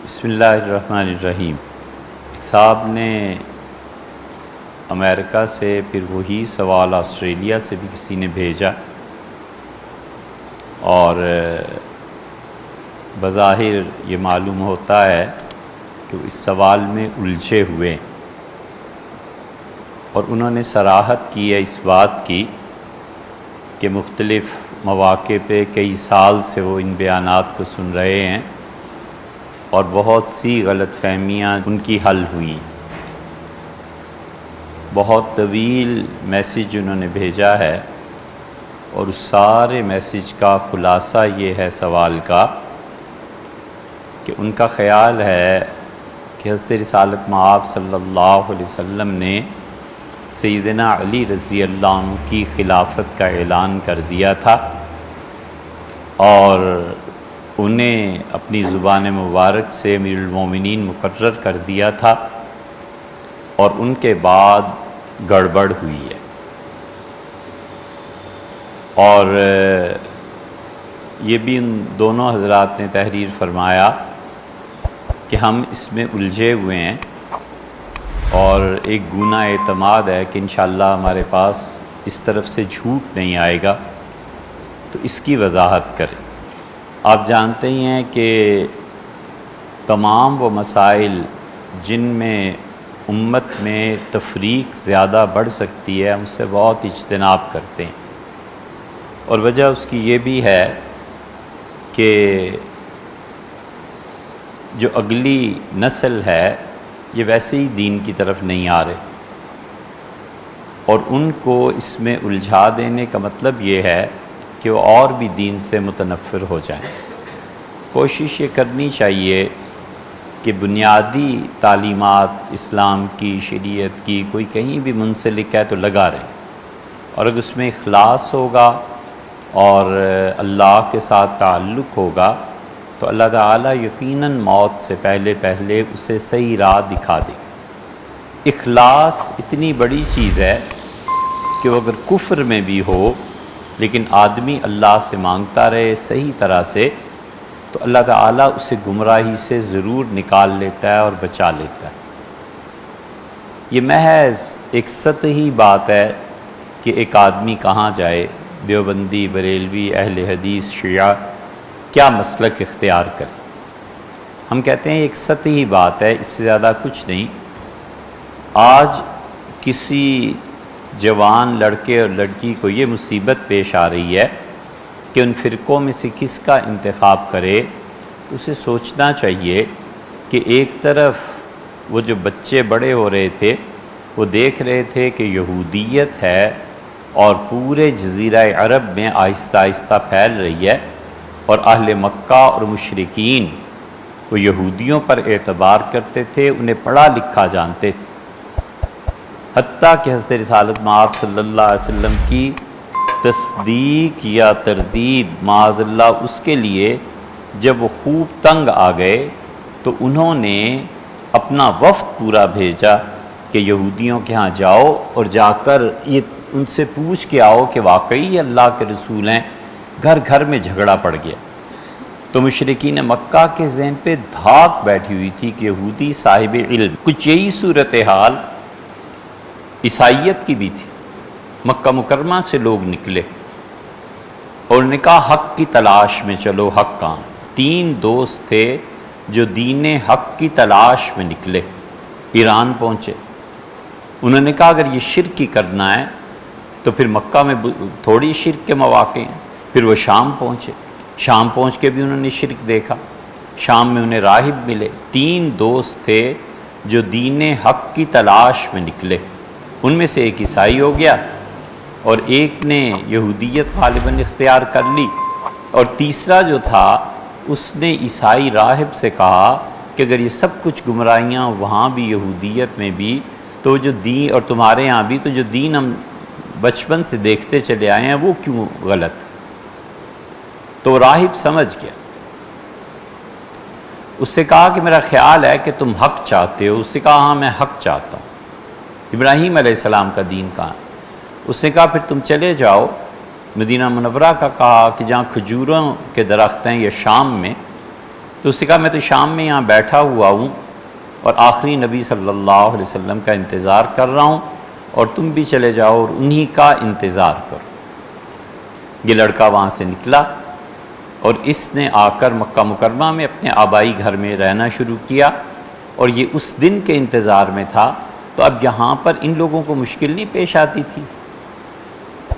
بسم اللہ الرحمن الرحیم۔ ایک صاحب نے امریکہ سے پھر وہی سوال آسٹریلیا سے بھی کسی نے بھیجا اور بظاہر یہ معلوم ہوتا ہے کہ وہ اس سوال میں الجھے ہوئے اور انہوں نے صراحت کی ہے اس بات کی کہ مختلف مواقع پہ کئی سال سے وہ ان بیانات کو سن رہے ہیں اور بہت سی غلط فہمیاں ان کی حل ہوئیں۔ بہت طویل میسیج انہوں نے بھیجا ہے اور اس سارے میسیج کا خلاصہ یہ ہے سوال کا کہ ان کا خیال ہے کہ حضرت رسالت مآب صلی اللہ علیہ وسلم نے سیدنا علی رضی اللہ عنہ کی خلافت کا اعلان کر دیا تھا اور انہیں اپنی زبان مبارک سے امیر المومنین مقرر کر دیا تھا اور ان کے بعد گڑبڑ ہوئی ہے، اور یہ بھی ان دونوں حضرات نے تحریر فرمایا کہ ہم اس میں الجھے ہوئے ہیں اور ایک گناہ اعتماد ہے کہ انشاءاللہ ہمارے پاس اس طرف سے جھوٹ نہیں آئے گا، تو اس کی وضاحت کریں۔ آپ جانتے ہی ہیں کہ تمام وہ مسائل جن میں امت میں تفریق زیادہ بڑھ سکتی ہے ہم اس سے بہت اجتناب کرتے ہیں، اور وجہ اس کی یہ بھی ہے کہ جو اگلی نسل ہے یہ ویسے ہی دین کی طرف نہیں آ رہے، اور ان کو اس میں الجھا دینے کا مطلب یہ ہے کہ وہ اور بھی دین سے متنفر ہو جائیں۔ کوشش یہ کرنی چاہیے کہ بنیادی تعلیمات اسلام کی، شریعت کی کوئی کہیں بھی منسلک ہے تو لگا رہے، اور اگر اس میں اخلاص ہوگا اور اللہ کے ساتھ تعلق ہوگا تو اللہ تعالیٰ یقیناً موت سے پہلے اسے صحیح راہ دکھا دے گا۔ اخلاص اتنی بڑی چیز ہے کہ وہ اگر کفر میں بھی ہو لیکن آدمی اللہ سے مانگتا رہے صحیح طرح سے تو اللہ تعالیٰ اسے گمراہی سے ضرور نکال لیتا ہے اور بچا لیتا ہے۔ یہ محض ایک سطحی بات ہے کہ ایک آدمی کہاں جائے، دیوبندی، بریلوی، اہل حدیث، شیعہ، کیا مسلک اختیار کرے۔ ہم کہتے ہیں ایک سطحی بات ہے، اس سے زیادہ کچھ نہیں۔ آج کسی جوان لڑکے اور لڑکی کو یہ مصیبت پیش آ رہی ہے کہ ان فرقوں میں سے کس کا انتخاب کرے، تو اسے سوچنا چاہیے کہ ایک طرف وہ جو بچے بڑے ہو رہے تھے وہ دیکھ رہے تھے کہ یہودیت ہے اور پورے جزیرہ عرب میں آہستہ آہستہ پھیل رہی ہے، اور اہل مکہ اور مشرکین وہ یہودیوں پر اعتبار کرتے تھے، انہیں پڑھا لکھا جانتے تھے، حتیٰ کہ حضرت رسالت مآب صلی اللہ علیہ وسلم کی تصدیق یا تردید معاذ اللہ اس کے لیے جب وہ خوب تنگ آ گئے تو انہوں نے اپنا وفد پورا بھیجا کہ یہودیوں کے ہاں جاؤ اور جا کر یہ ان سے پوچھ کے آؤ کہ واقعی یہ اللہ کے رسول ہیں۔ گھر گھر میں جھگڑا پڑ گیا، تو مشرکین مکہ کے ذہن پہ دھاک بیٹھی ہوئی تھی کہ یہودی صاحب علم۔ کچھ یہی صورتحال عیسائیت کی بھی تھی۔ مکہ مکرمہ سے لوگ نکلے اور انہوں نے کہا حق کی تلاش میں چلو، حق کہاں؟ 3 دوست تھے جو دین حق کی تلاش میں نکلے، ایران پہنچے۔ انہوں نے کہا اگر یہ شرک ہی کرنا ہے تو پھر مکہ میں تھوڑی شرک کے مواقع ہیں۔ پھر وہ شام پہنچے، شام پہنچ کے بھی انہوں نے شرک دیکھا، شام میں انہیں راہب ملے۔ 3 دوست تھے جو دین حق کی تلاش میں نکلے، ان میں سے ایک عیسائی ہو گیا اور ایک نے یہودیت غالباً اختیار کر لی، اور تیسرا جو تھا اس نے عیسائی راہب سے کہا کہ اگر یہ سب کچھ گمراہیاں وہاں بھی یہودیت میں بھی تو جو دین، اور تمہارے ہاں بھی، تو جو دین ہم بچپن سے دیکھتے چلے آئے ہیں وہ کیوں غلط؟ تو راہب سمجھ گیا، اس سے کہا کہ میرا خیال ہے کہ تم حق چاہتے ہو۔ اس سے کہا ہاں میں حق چاہتا ہوں۔ ابراہیم علیہ السلام کا دین کہاں؟ اس نے کہا پھر تم چلے جاؤ مدینہ منورہ کا، کہا کہ جہاں کھجوروں کے درخت ہیں یا شام میں، تو اس نے کہا میں تو شام میں یہاں بیٹھا ہوا ہوں اور آخری نبی صلی اللہ علیہ وسلم کا انتظار کر رہا ہوں، اور تم بھی چلے جاؤ اور انہی کا انتظار کرو۔ یہ لڑکا وہاں سے نکلا اور اس نے آ کر مکہ مکرمہ میں اپنے آبائی گھر میں رہنا شروع کیا، اور یہ اس دن کے انتظار میں تھا۔ تو اب یہاں پر ان لوگوں کو مشکل نہیں پیش آتی تھی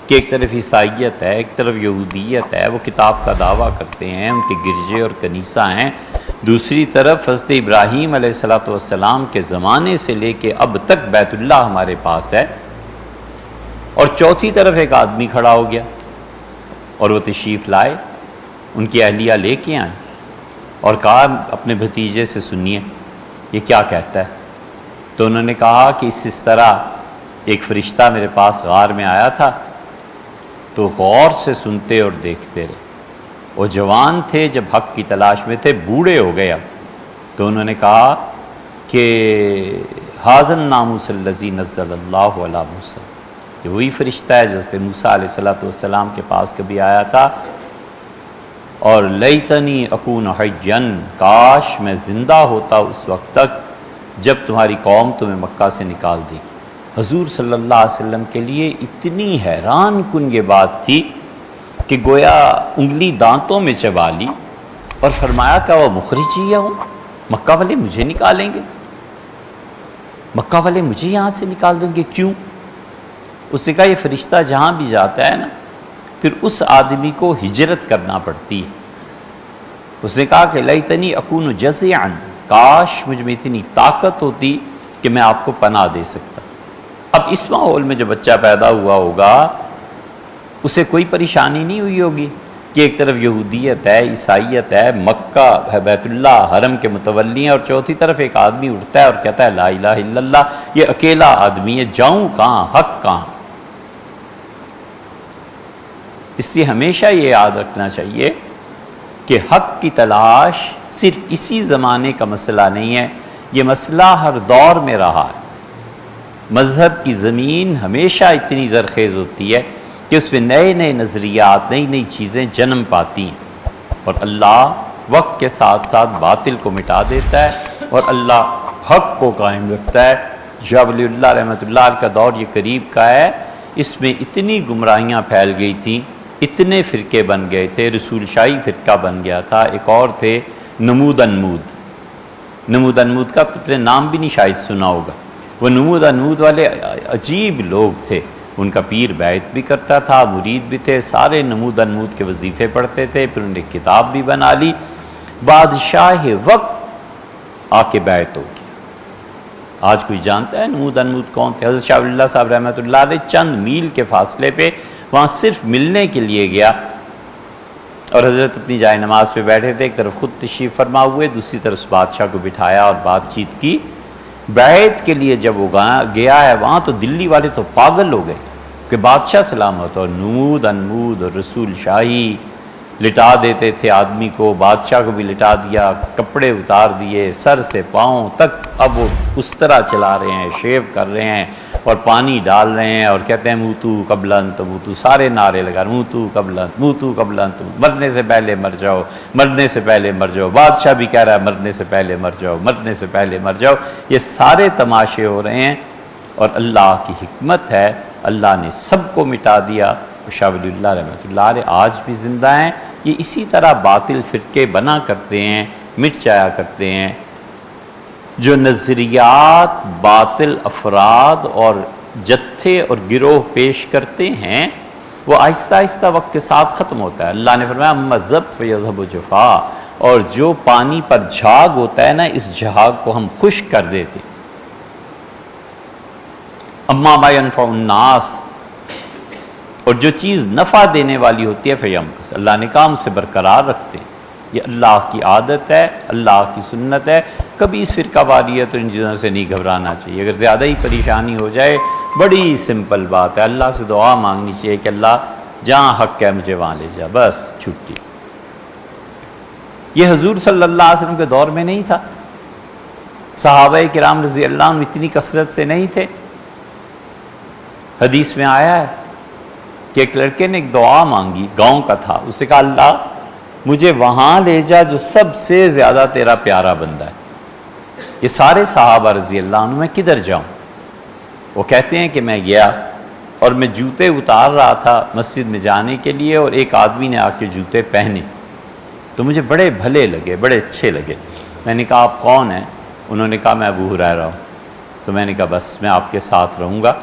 کہ ایک طرف عیسائیت ہے، ایک طرف یہودیت ہے، وہ کتاب کا دعویٰ کرتے ہیں، ان کے گرجے اور کنیسہ ہیں، دوسری طرف حضرت ابراہیم علیہ السلام کے زمانے سے لے کے اب تک بیت اللہ ہمارے پاس ہے، اور چوتھی طرف ایک آدمی کھڑا ہو گیا اور وہ تشریف لائے، ان کی اہلیہ لے کے آئیں اور کہا اپنے بھتیجے سے سنیے یہ کیا کہتا ہے۔ تو انہوں نے کہا کہ اس طرح ایک فرشتہ میرے پاس غار میں آیا تھا، تو غور سے سنتے اور دیکھتے رہے۔ وہ جوان تھے جب حق کی تلاش میں تھے، بوڑھے ہو گئے اب۔ تو انہوں نے کہا کہ ھذا الناموس الذی نزل اللہ علی موسیٰ، یہ وہی فرشتہ ہے جو حضرت موسیٰ علیہ السلام کے پاس کبھی آیا تھا، اور لیتنی اکون حیا، کاش میں زندہ ہوتا اس وقت تک جب تمہاری قوم تمہیں مکہ سے نکال دے گی۔ حضور صلی اللہ علیہ وسلم کے لیے اتنی حیران کن یہ بات تھی کہ گویا انگلی دانتوں میں چبا لی اور فرمایا کہ وہ مخرجی ہے، مکہ والے مجھے نکالیں گے، مکہ والے مجھے یہاں سے نکال دیں گے، کیوں؟ اس نے کہا یہ فرشتہ جہاں بھی جاتا ہے نا، پھر اس آدمی کو ہجرت کرنا پڑتی ہے۔ اس نے کہا کہ لیتنی اکون جزعا، کاش مجھ میں اتنی طاقت ہوتی کہ میں آپ کو پناہ دے سکتا۔ اب اس ماحول میں جو بچہ پیدا ہوا ہوگا اسے کوئی پریشانی نہیں ہوئی ہوگی کہ ایک طرف یہودیت ہے، عیسائیت ہے، مکہ ہے، بیت اللہ حرم کے متولی ہیں، اور چوتھی طرف ایک آدمی اٹھتا ہے اور کہتا ہے لا الہ الا اللہ، یہ اکیلا آدمی ہے، جاؤں کہاں، حق کہاں؟ اس لیے ہمیشہ یہ یاد رکھنا چاہیے کہ حق کی تلاش صرف اسی زمانے کا مسئلہ نہیں ہے، یہ مسئلہ ہر دور میں رہا ہے۔ مذہب کی زمین ہمیشہ اتنی زرخیز ہوتی ہے کہ اس میں نئے نئے نظریات، نئی نئی چیزیں جنم پاتی ہیں، اور اللہ وقت کے ساتھ ساتھ باطل کو مٹا دیتا ہے اور اللہ حق کو قائم رکھتا ہے۔ شاہ ولی اللہ رحمۃ اللہ علیہ کا دور یہ قریب کا ہے، اس میں اتنی گمراہیاں پھیل گئی تھیں، اتنے فرقے بن گئے تھے، رسول شاہی فرقہ بن گیا تھا، ایک اور تھے نمود انمود کا تو نام بھی نہیں شاید سنا ہوگا۔ وہ نمود انمود والے عجیب لوگ تھے، ان کا پیر بیعت بھی کرتا تھا، مرید بھی تھے، سارے نمود انمود کے وظیفے پڑھتے تھے، پھر انہوں نے کتاب بھی بنا لی، بادشاہ وقت آ کے بیعت ہو گیا۔ آج کوئی جانتا ہے نمود انمود کون تھے؟ حضرت شاہ ولی اللہ صاحب رحمۃ اللہ علیہ چند میل کے فاصلے پہ وہاں صرف ملنے کے لیے گیا، اور حضرت اپنی جائے نماز پہ بیٹھے تھے، ایک طرف خود تشریف فرما ہوئے، دوسری طرف اس بادشاہ کو بٹھایا اور بات چیت کی۔ بیعت کے لیے جب وہ گیا ہے وہاں تو دلی والے تو پاگل ہو گئے کہ بادشاہ سلامت، اور نمود انمود اور رسول شاہی لٹا دیتے تھے آدمی کو، بادشاہ کو بھی لٹا دیا، کپڑے اتار دیے سر سے پاؤں تک، اب وہ اس طرح چلا رہے ہیں، شیو کر رہے ہیں اور پانی ڈال رہے ہیں اور کہتے ہیں موتو قبل ان تموتو، سارے نعرے لگا موتو قبل ان، موتو قبل ان تموتو، مرنے سے پہلے مر جاؤ، مرنے سے پہلے مر جاؤ، بادشاہ بھی کہہ رہا ہے مرنے سے پہلے مر جاؤ، مرنے سے پہلے مر جاؤ۔ یہ سارے تماشے ہو رہے ہیں، اور اللہ کی حکمت ہے اللہ نے سب کو مٹا دیا۔ شاہ ولی اللہ رحمۃ اللہ علیہ آج بھی زندہ ہیں، یہ اسی طرح باطل فرقے بنا کرتے ہیں، مٹ جایا کرتے ہیں۔ جو نظریات باطل افراد اور جتھے اور گروہ پیش کرتے ہیں وہ آہستہ آہستہ وقت کے ساتھ ختم ہوتا ہے۔ اللہ نے فرمایا اما ضبط فیذهب جفا، اور جو پانی پر جھاگ ہوتا ہے نا، اس جھاگ کو ہم خشک کر دیتے۔ اما ما ينفع الناس، اور جو چیز نفع دینے والی ہوتی ہے فیمکث، اللہ نے کہا ہم سے برقرار رکھتے ہیں۔ یہ اللہ کی عادت ہے، اللہ کی سنت ہے، کبھی اس فرقہ واریت اور ان چیزوں سے نہیں گھبرانا چاہیے۔ اگر زیادہ ہی پریشانی ہو جائے، بڑی سمپل بات ہے، اللہ سے دعا مانگنی چاہیے کہ اللہ جہاں حق ہے مجھے وہاں لے جا، بس چھٹی۔ یہ حضور صلی اللہ علیہ وسلم کے دور میں نہیں تھا، صحابہ کرام رضی اللہ عنہ اتنی کثرت سے نہیں تھے۔ حدیث میں آیا ہے کہ ایک لڑکے نے ایک دعا مانگی، گاؤں کا تھا، اسے کہا اللہ مجھے وہاں لے جا جو سب سے زیادہ تیرا پیارا بندہ ہے۔ یہ سارے صحابہ رضی اللہ عنہ، میں کدھر جاؤں؟ وہ کہتے ہیں کہ میں گیا اور میں جوتے اتار رہا تھا مسجد میں جانے کے لیے، اور ایک آدمی نے آ کے جوتے پہنے تو مجھے بڑے بھلے لگے، بڑے اچھے لگے۔ میں نے کہا آپ کون ہیں؟ انہوں نے کہا میں ابو ہریرہ ہوں۔ تو میں نے کہا بس میں آپ کے ساتھ رہوں گا۔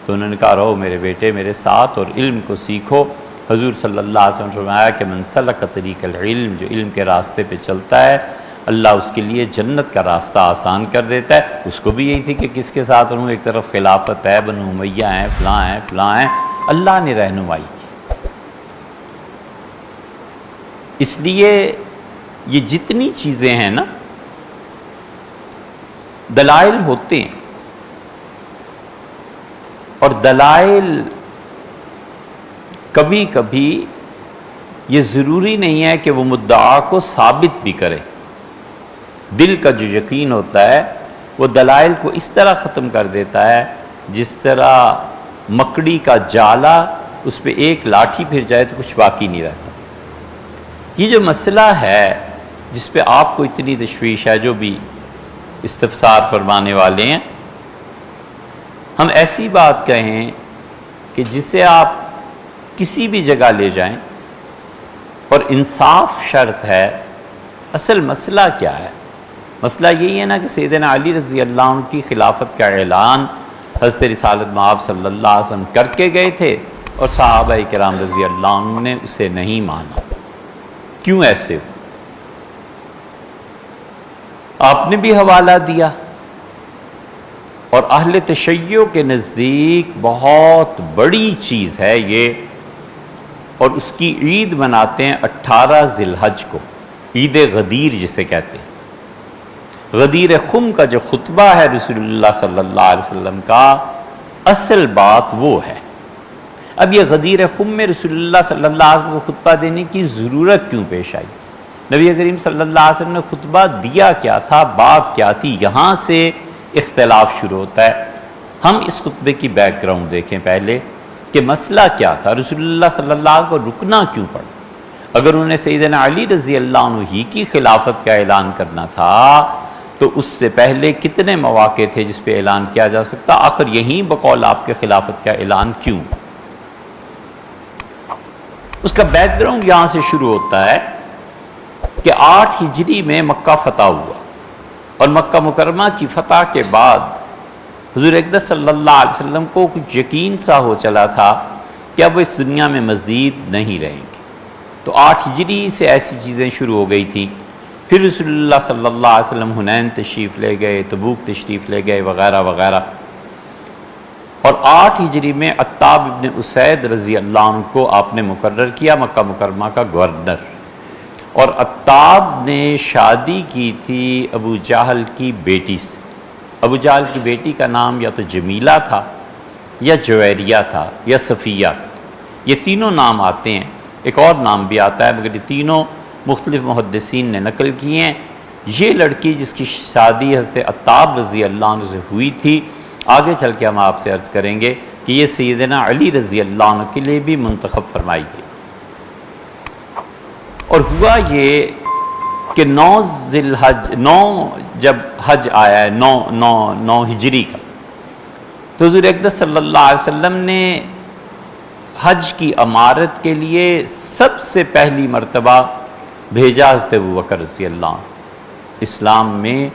تو انہوں نے کہا رہو میرے بیٹے میرے ساتھ اور علم کو سیکھو۔ حضور صلی اللہ علیہ وسلم نے فرمایا کہ من سلک طریق العلم، جو علم کے راستے پہ چلتا ہے اللہ اس کے لیے جنت کا راستہ آسان کر دیتا ہے۔ اس کو بھی یہی تھی کہ کس کے ساتھ رہوں، ایک طرف خلافت ہے، بنو امیہ ہیں، فلاں ہیں فلاں ہیں، اللہ نے رہنمائی کی۔ اس لیے یہ جتنی چیزیں ہیں نا، دلائل ہوتے ہیں، اور دلائل کبھی کبھی یہ ضروری نہیں ہے کہ وہ مدعا کو ثابت بھی کرے۔ دل کا جو یقین ہوتا ہے وہ دلائل کو اس طرح ختم کر دیتا ہے جس طرح مکڑی کا جالا، اس پہ ایک لاٹھی پھر جائے تو کچھ باقی نہیں رہتا۔ یہ جو مسئلہ ہے جس پہ آپ کو اتنی تشویش ہے، جو بھی استفسار فرمانے والے ہیں، ہم ایسی بات کہیں کہ جسے آپ کسی بھی جگہ لے جائیں اور انصاف شرط ہے۔ اصل مسئلہ کیا ہے؟ مسئلہ یہی ہے نا کہ سیدنا علی رضی اللہ عنہ کی خلافت کا اعلان حضرت رسالت مآب صلی اللہ علیہ وسلم کر کے گئے تھے، اور صحابہ کرام رضی اللہ عنہ نے اسے نہیں مانا۔ کیوں ایسے ہو؟ آپ نے بھی حوالہ دیا، اور اہل تشیع کے نزدیک بہت بڑی چیز ہے یہ، اور اس کی عید مناتے ہیں 18 ذی الحج کو، عید غدیر جسے کہتے ہیں۔ غدیر خم کا جو خطبہ ہے رسول اللہ صلی اللہ علیہ وسلم کا، اصل بات وہ ہے۔ اب یہ غدیر خم میں رسول اللہ صلی اللہ علیہ وسلم کو خطبہ دینے کی ضرورت کیوں پیش آئی؟ نبی کریم صلی اللہ علیہ وسلم نے خطبہ دیا کیا تھا، بات کیا تھی؟ یہاں سے اختلاف شروع ہوتا ہے۔ ہم اس خطبے کی بیک گراؤنڈ دیکھیں پہلے کہ مسئلہ کیا تھا، رسول اللہ صلی اللہ علیہ وسلم کو رکنا کیوں پڑا؟ اگر انہیں سیدنا علی رضی اللہ عنہ ہی کی خلافت کا اعلان کرنا تھا تو اس سے پہلے کتنے مواقع تھے جس پہ اعلان کیا جا سکتا؟ آخر یہیں بقول آپ کے خلافت کا اعلان کیوں؟ اس کا بیک گراؤنڈ یہاں سے شروع ہوتا ہے کہ 8 ہجری میں مکہ فتح ہوا، اور مکہ مکرمہ کی فتح کے بعد حضور اقدس صلی اللہ علیہ وسلم کو کچھ یقین سا ہو چلا تھا کہ اب وہ اس دنیا میں مزید نہیں رہیں گے۔ تو 8 ہجری سے ایسی چیزیں شروع ہو گئی تھیں۔ پھر رسول اللہ صلی اللہ علیہ وسلم حنین تشریف لے گئے، تبوک تشریف لے گئے، وغیرہ وغیرہ۔ اور 8 ہجری میں عتاب ابن اسید رضی اللہ عنہ کو آپ نے مقرر کیا مکہ مکرمہ کا گورنر، اور عتاب نے شادی کی تھی ابو جہل کی بیٹی سے۔ ابو جہل کی بیٹی کا نام یا تو جمیلہ تھا، یا جویریہ تھا، یا صفیہ تھا۔ یہ تینوں نام آتے ہیں، ایک اور نام بھی آتا ہے، مگر یہ تینوں مختلف محدثین نے نقل کیے ہیں۔ یہ لڑکی جس کی شادی حضرت عتاب رضی اللہ عنہ سے ہوئی تھی، آگے چل کے ہم آپ سے عرض کریں گے کہ یہ سیدنا علی رضی اللہ عنہ کے لیے بھی منتخب فرمائی گئی۔ اور ہوا یہ کہ 9 جب حج آیا ہے، 9 ہجری کا، تو حضور اقدس صلی اللہ علیہ وسلم نے حج کی امارت کے لیے سب سے پہلی مرتبہ بھیجا حضرت ابوبکر رضی اللہ عنہ۔ اسلام میں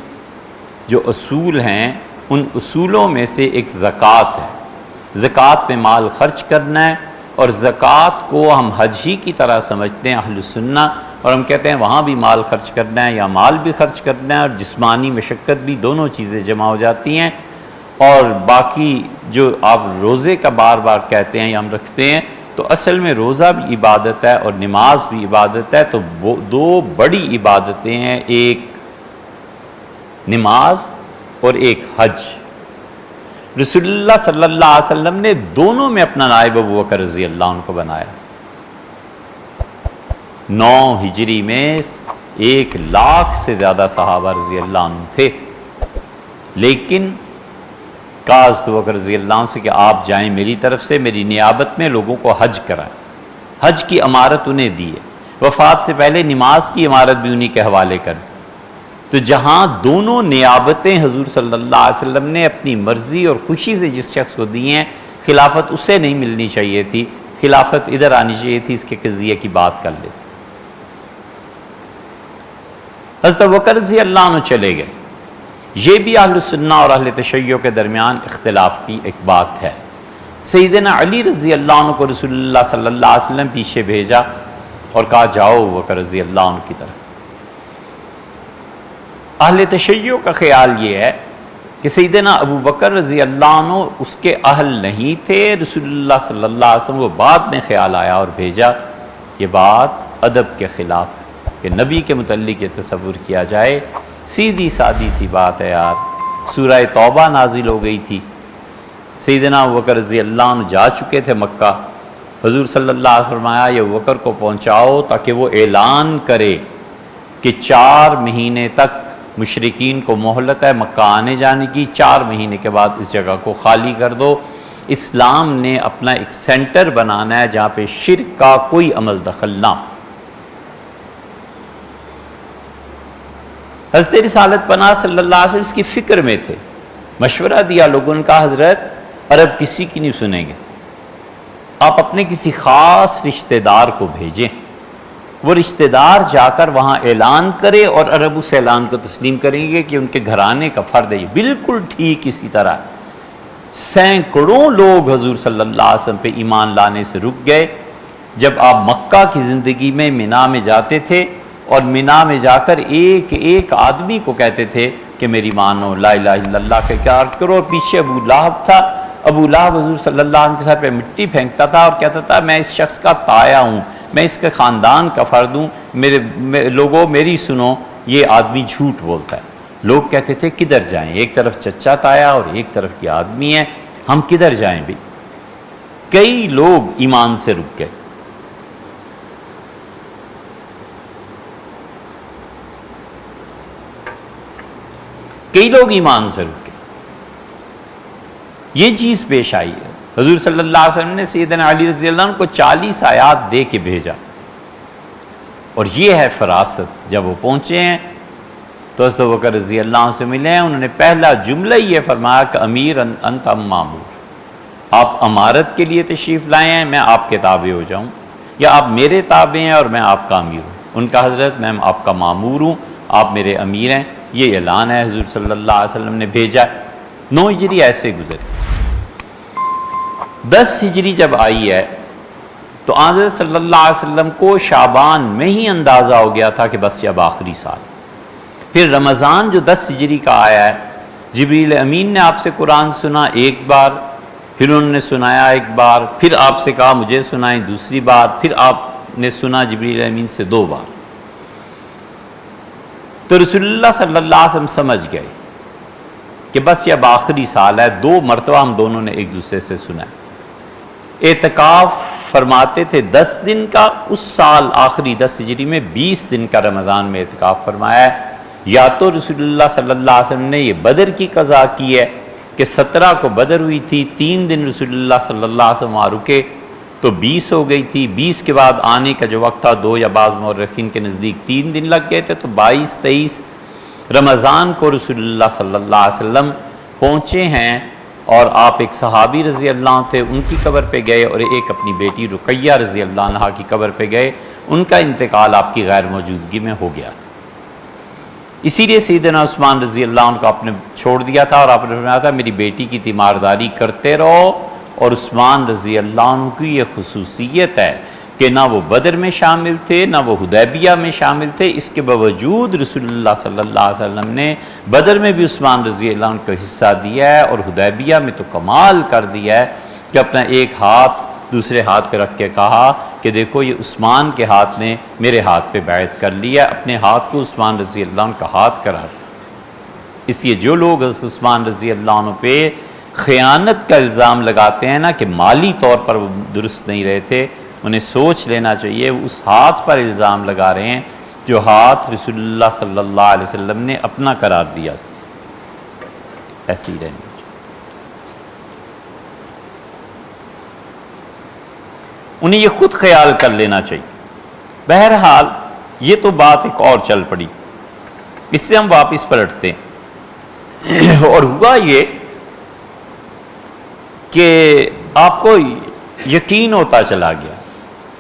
جو اصول ہیں ان اصولوں میں سے ایک زکوٰۃ ہے۔ زکوٰۃ پہ مال خرچ کرنا ہے، اور زکوٰۃ کو ہم حج ہی کی طرح سمجھتے ہیں اہل سنہ، اور ہم کہتے ہیں وہاں بھی مال خرچ کرنا ہے، یا مال بھی خرچ کرنا ہے اور جسمانی مشقت بھی، دونوں چیزیں جمع ہو جاتی ہیں۔ اور باقی جو آپ روزے کا بار بار کہتے ہیں یا ہم رکھتے ہیں، تو اصل میں روزہ بھی عبادت ہے اور نماز بھی عبادت ہے۔ تو وہ 2 بڑی عبادتیں ہیں، ایک نماز اور ایک حج۔ رسول اللہ صلی اللہ علیہ وسلم نے دونوں میں اپنا نائب ابوبکر رضی اللہ عنہ کو بنایا۔ 9 ہجری میں 1 لاکھ سے زیادہ صحابہ رضی اللہ عنہ تھے، لیکن کاز تو ابوبکر رضی اللہ عنہ سے کہ آپ جائیں میری طرف سے، میری نیابت میں لوگوں کو حج کرائیں۔ حج کی امارت انہیں دی ہے۔ وفات سے پہلے نماز کی عمارت بھی انہی کے حوالے کر دی۔ تو جہاں دونوں نیابتیں حضور صلی اللہ علیہ وسلم نے اپنی مرضی اور خوشی سے جس شخص کو دی ہیں، خلافت اسے نہیں ملنی چاہیے تھی، خلافت ادھر آنی چاہیے تھی، اس کے قضیے کی بات کر لیتے۔ حضرت ابوبکر رضی اللہ عنہ چلے گئے، یہ بھی اہل سنہ اور اہل تشیع کے درمیان اختلاف کی ایک بات ہے۔ سیدنا علی رضی اللہ عنہ کو رسول اللہ صلی اللہ علیہ وسلم پیچھے بھیجا اور کہا جاؤ ابوبکر رضی اللہ عنہ کی طرف۔ اہل تشیع کا خیال یہ ہے کہ سیدنا ابوبکر رضی اللہ عنہ اس کے اہل نہیں تھے، رسول اللہ صلی اللہ علیہ وسلم وہ بعد میں خیال آیا اور بھیجا۔ یہ بات ادب کے خلاف ہے کہ نبی کے متعلق یہ تصور کیا جائے، سیدھی سادی سی بات ہے یار۔ سورہ توبہ نازل ہو گئی تھی، سیدنا ابوبکر رضی اللہ عنہ جا چکے تھے مکہ، حضور صلی اللہ علیہ وسلم فرمایا یہ ابوبکر کو پہنچاؤ تاکہ وہ اعلان کرے کہ 4 مہینے تک مشرکین کو مہلت ہے مکہ آنے جانے کی، 4 مہینے کے بعد اس جگہ کو خالی کر دو۔ اسلام نے اپنا ایک سینٹر بنانا ہے جہاں پہ شرک کا کوئی عمل دخل نہ۔ حضرت رسالت پناہ صلی اللہ علیہ وسلم اس کی فکر میں تھے، مشورہ دیا لوگوں نے، کہا حضرت عرب کسی کی نہیں سنیں گے، آپ اپنے کسی خاص رشتہ دار کو بھیجیں، وہ رشتہ دار جا کر وہاں اعلان کرے اور عرب اس اعلان کو تسلیم کریں گے کہ ان کے گھرانے کا فرد ہے۔ بالکل ٹھیک اسی طرح سینکڑوں لوگ حضور صلی اللہ علیہ وسلم پہ ایمان لانے سے رک گئے جب آپ مکہ کی زندگی میں مینا میں جاتے تھے اور مینا میں جا کر ایک ایک آدمی کو کہتے تھے کہ میری مانو، لا الہ الا اللہ کا اقرار کرو۔ اور پیچھے ابو لہب تھا، ابو لہب حضور صلی اللہ علیہ وسلم کے سر پہ مٹی پھینکتا تھا اور کہتا تھا میں اس شخص کا تایا ہوں، میں اس کے خاندان کا فرد ہوں، لوگوں میری سنو، یہ آدمی جھوٹ بولتا ہے۔ لوگ کہتے تھے کدھر جائیں، ایک طرف چچا تایا اور ایک طرف کی آدمی ہے، ہم کدھر جائیں بھی؟ کئی لوگ ایمان سے رک گئے۔ کئی لوگ ایمان سے رک گئے، یہ چیز پیش آئی ہے۔ حضور صلی اللہ علیہ وسلم نے سیدنا علی رضی اللہ عنہ کو 40 آیات دے کے بھیجا، اور یہ ہے فراست۔ جب وہ پہنچے ہیں تو حضرت ابوبکر رضی اللہ عنہ سے ملے ہیں، انہوں نے پہلا جملہ یہ فرمایا کہ امیر انت ام مامور، آپ امارت کے لیے تشریف لائے ہیں، میں آپ کے تابع ہو جاؤں، یا آپ میرے تابع ہیں اور میں آپ کا امیر ہوں؟ ان کا حضرت میں آپ کا مامور ہوں، آپ میرے امیر ہیں۔ یہ اعلان ہے حضور صلی اللہ علیہ وسلم نے بھیجا۔ 9 ہجری ایسے گزرے۔ 10 ہجری جب آئی ہے تو حضرت صلی اللہ علیہ وسلم کو شعبان میں ہی اندازہ ہو گیا تھا کہ بس یہ اب آخری سال۔ پھر رمضان جو 10 ہجری کا آیا ہے، جبریل امین نے آپ سے قرآن سنا ایک بار، پھر انہوں نے سنایا ایک بار، پھر آپ سے کہا مجھے سنائیں دوسری بار، پھر آپ نے سنا جبریل امین سے 2 بار۔ تو رسول اللہ صلی اللہ علیہ وسلم سمجھ گئے کہ بس یہ اب آخری سال ہے۔ 2 مرتبہ ہم دونوں نے ایک دوسرے سے سنا ہے۔ اعتکاف فرماتے تھے 10 دن کا، اس سال آخری 10 ہجری میں 20 دن کا رمضان میں اعتکاف فرمایا ہے۔ یا تو رسول اللہ صلی اللہ علیہ وسلم نے یہ بدر کی قضا کی ہے کہ 17 کو بدر ہوئی تھی، 3 دن رسول اللہ صلی اللہ علیہ وسلم وہاں رکے تو 20 ہو گئی تھی، 20 کے بعد آنے کا جو وقت تھا 2 یا بعض مورخین کے نزدیک 3 دن لگ گئے تھے، تو 22 23 رمضان کو رسول اللہ صلی اللہ علیہ وسلم پہنچے ہیں، اور آپ ایک صحابی رضی اللہ عنہ تھے ان کی قبر پہ گئے، اور ایک اپنی بیٹی رقیہ رضی اللہ عنہ کی قبر پہ گئے۔ ان کا انتقال آپ کی غیر موجودگی میں ہو گیا تھا، اسی لیے سیدنا عثمان رضی اللہ عنہ کو آپ نے چھوڑ دیا تھا، اور آپ نے فرمایا تھا میری بیٹی کی تیمارداری کرتے رہو۔ اور عثمان رضی اللہ عنہ کی یہ خصوصیت ہے کہ نہ وہ بدر میں شامل تھے نہ وہ حدیبیہ میں شامل تھے، اس کے باوجود رسول اللہ صلی اللہ علیہ وسلم نے بدر میں بھی عثمان رضی اللہ عنہ کو حصہ دیا ہے، اور حدیبیہ میں تو کمال کر دیا ہے کہ اپنا ایک ہاتھ دوسرے ہاتھ پہ رکھ کے کہا کہ دیکھو یہ عثمان کے ہاتھ نے میرے ہاتھ پہ بیعت کر لیا، اپنے ہاتھ کو عثمان رضی اللہ عنہ کا ہاتھ قرار دیا۔ اس لیے جو لوگ حضرت عثمان رضی اللہ عنہ پہ خیانت کا الزام لگاتے ہیں نا کہ مالی طور پر وہ درست نہیں رہے تھے، انہیں سوچ لینا چاہیے وہ اس ہاتھ پر الزام لگا رہے ہیں جو ہاتھ رسول اللہ صلی اللہ علیہ وسلم نے اپنا قرار دیا تھا۔ ایسی ہی رہنی چاہیے۔ انہیں یہ خود خیال کر لینا چاہیے بہرحال یہ تو بات ایک اور چل پڑی، اس سے ہم واپس پلٹتے ہیں اور ہوا یہ کہ آپ کو یقین ہوتا چلا گیا،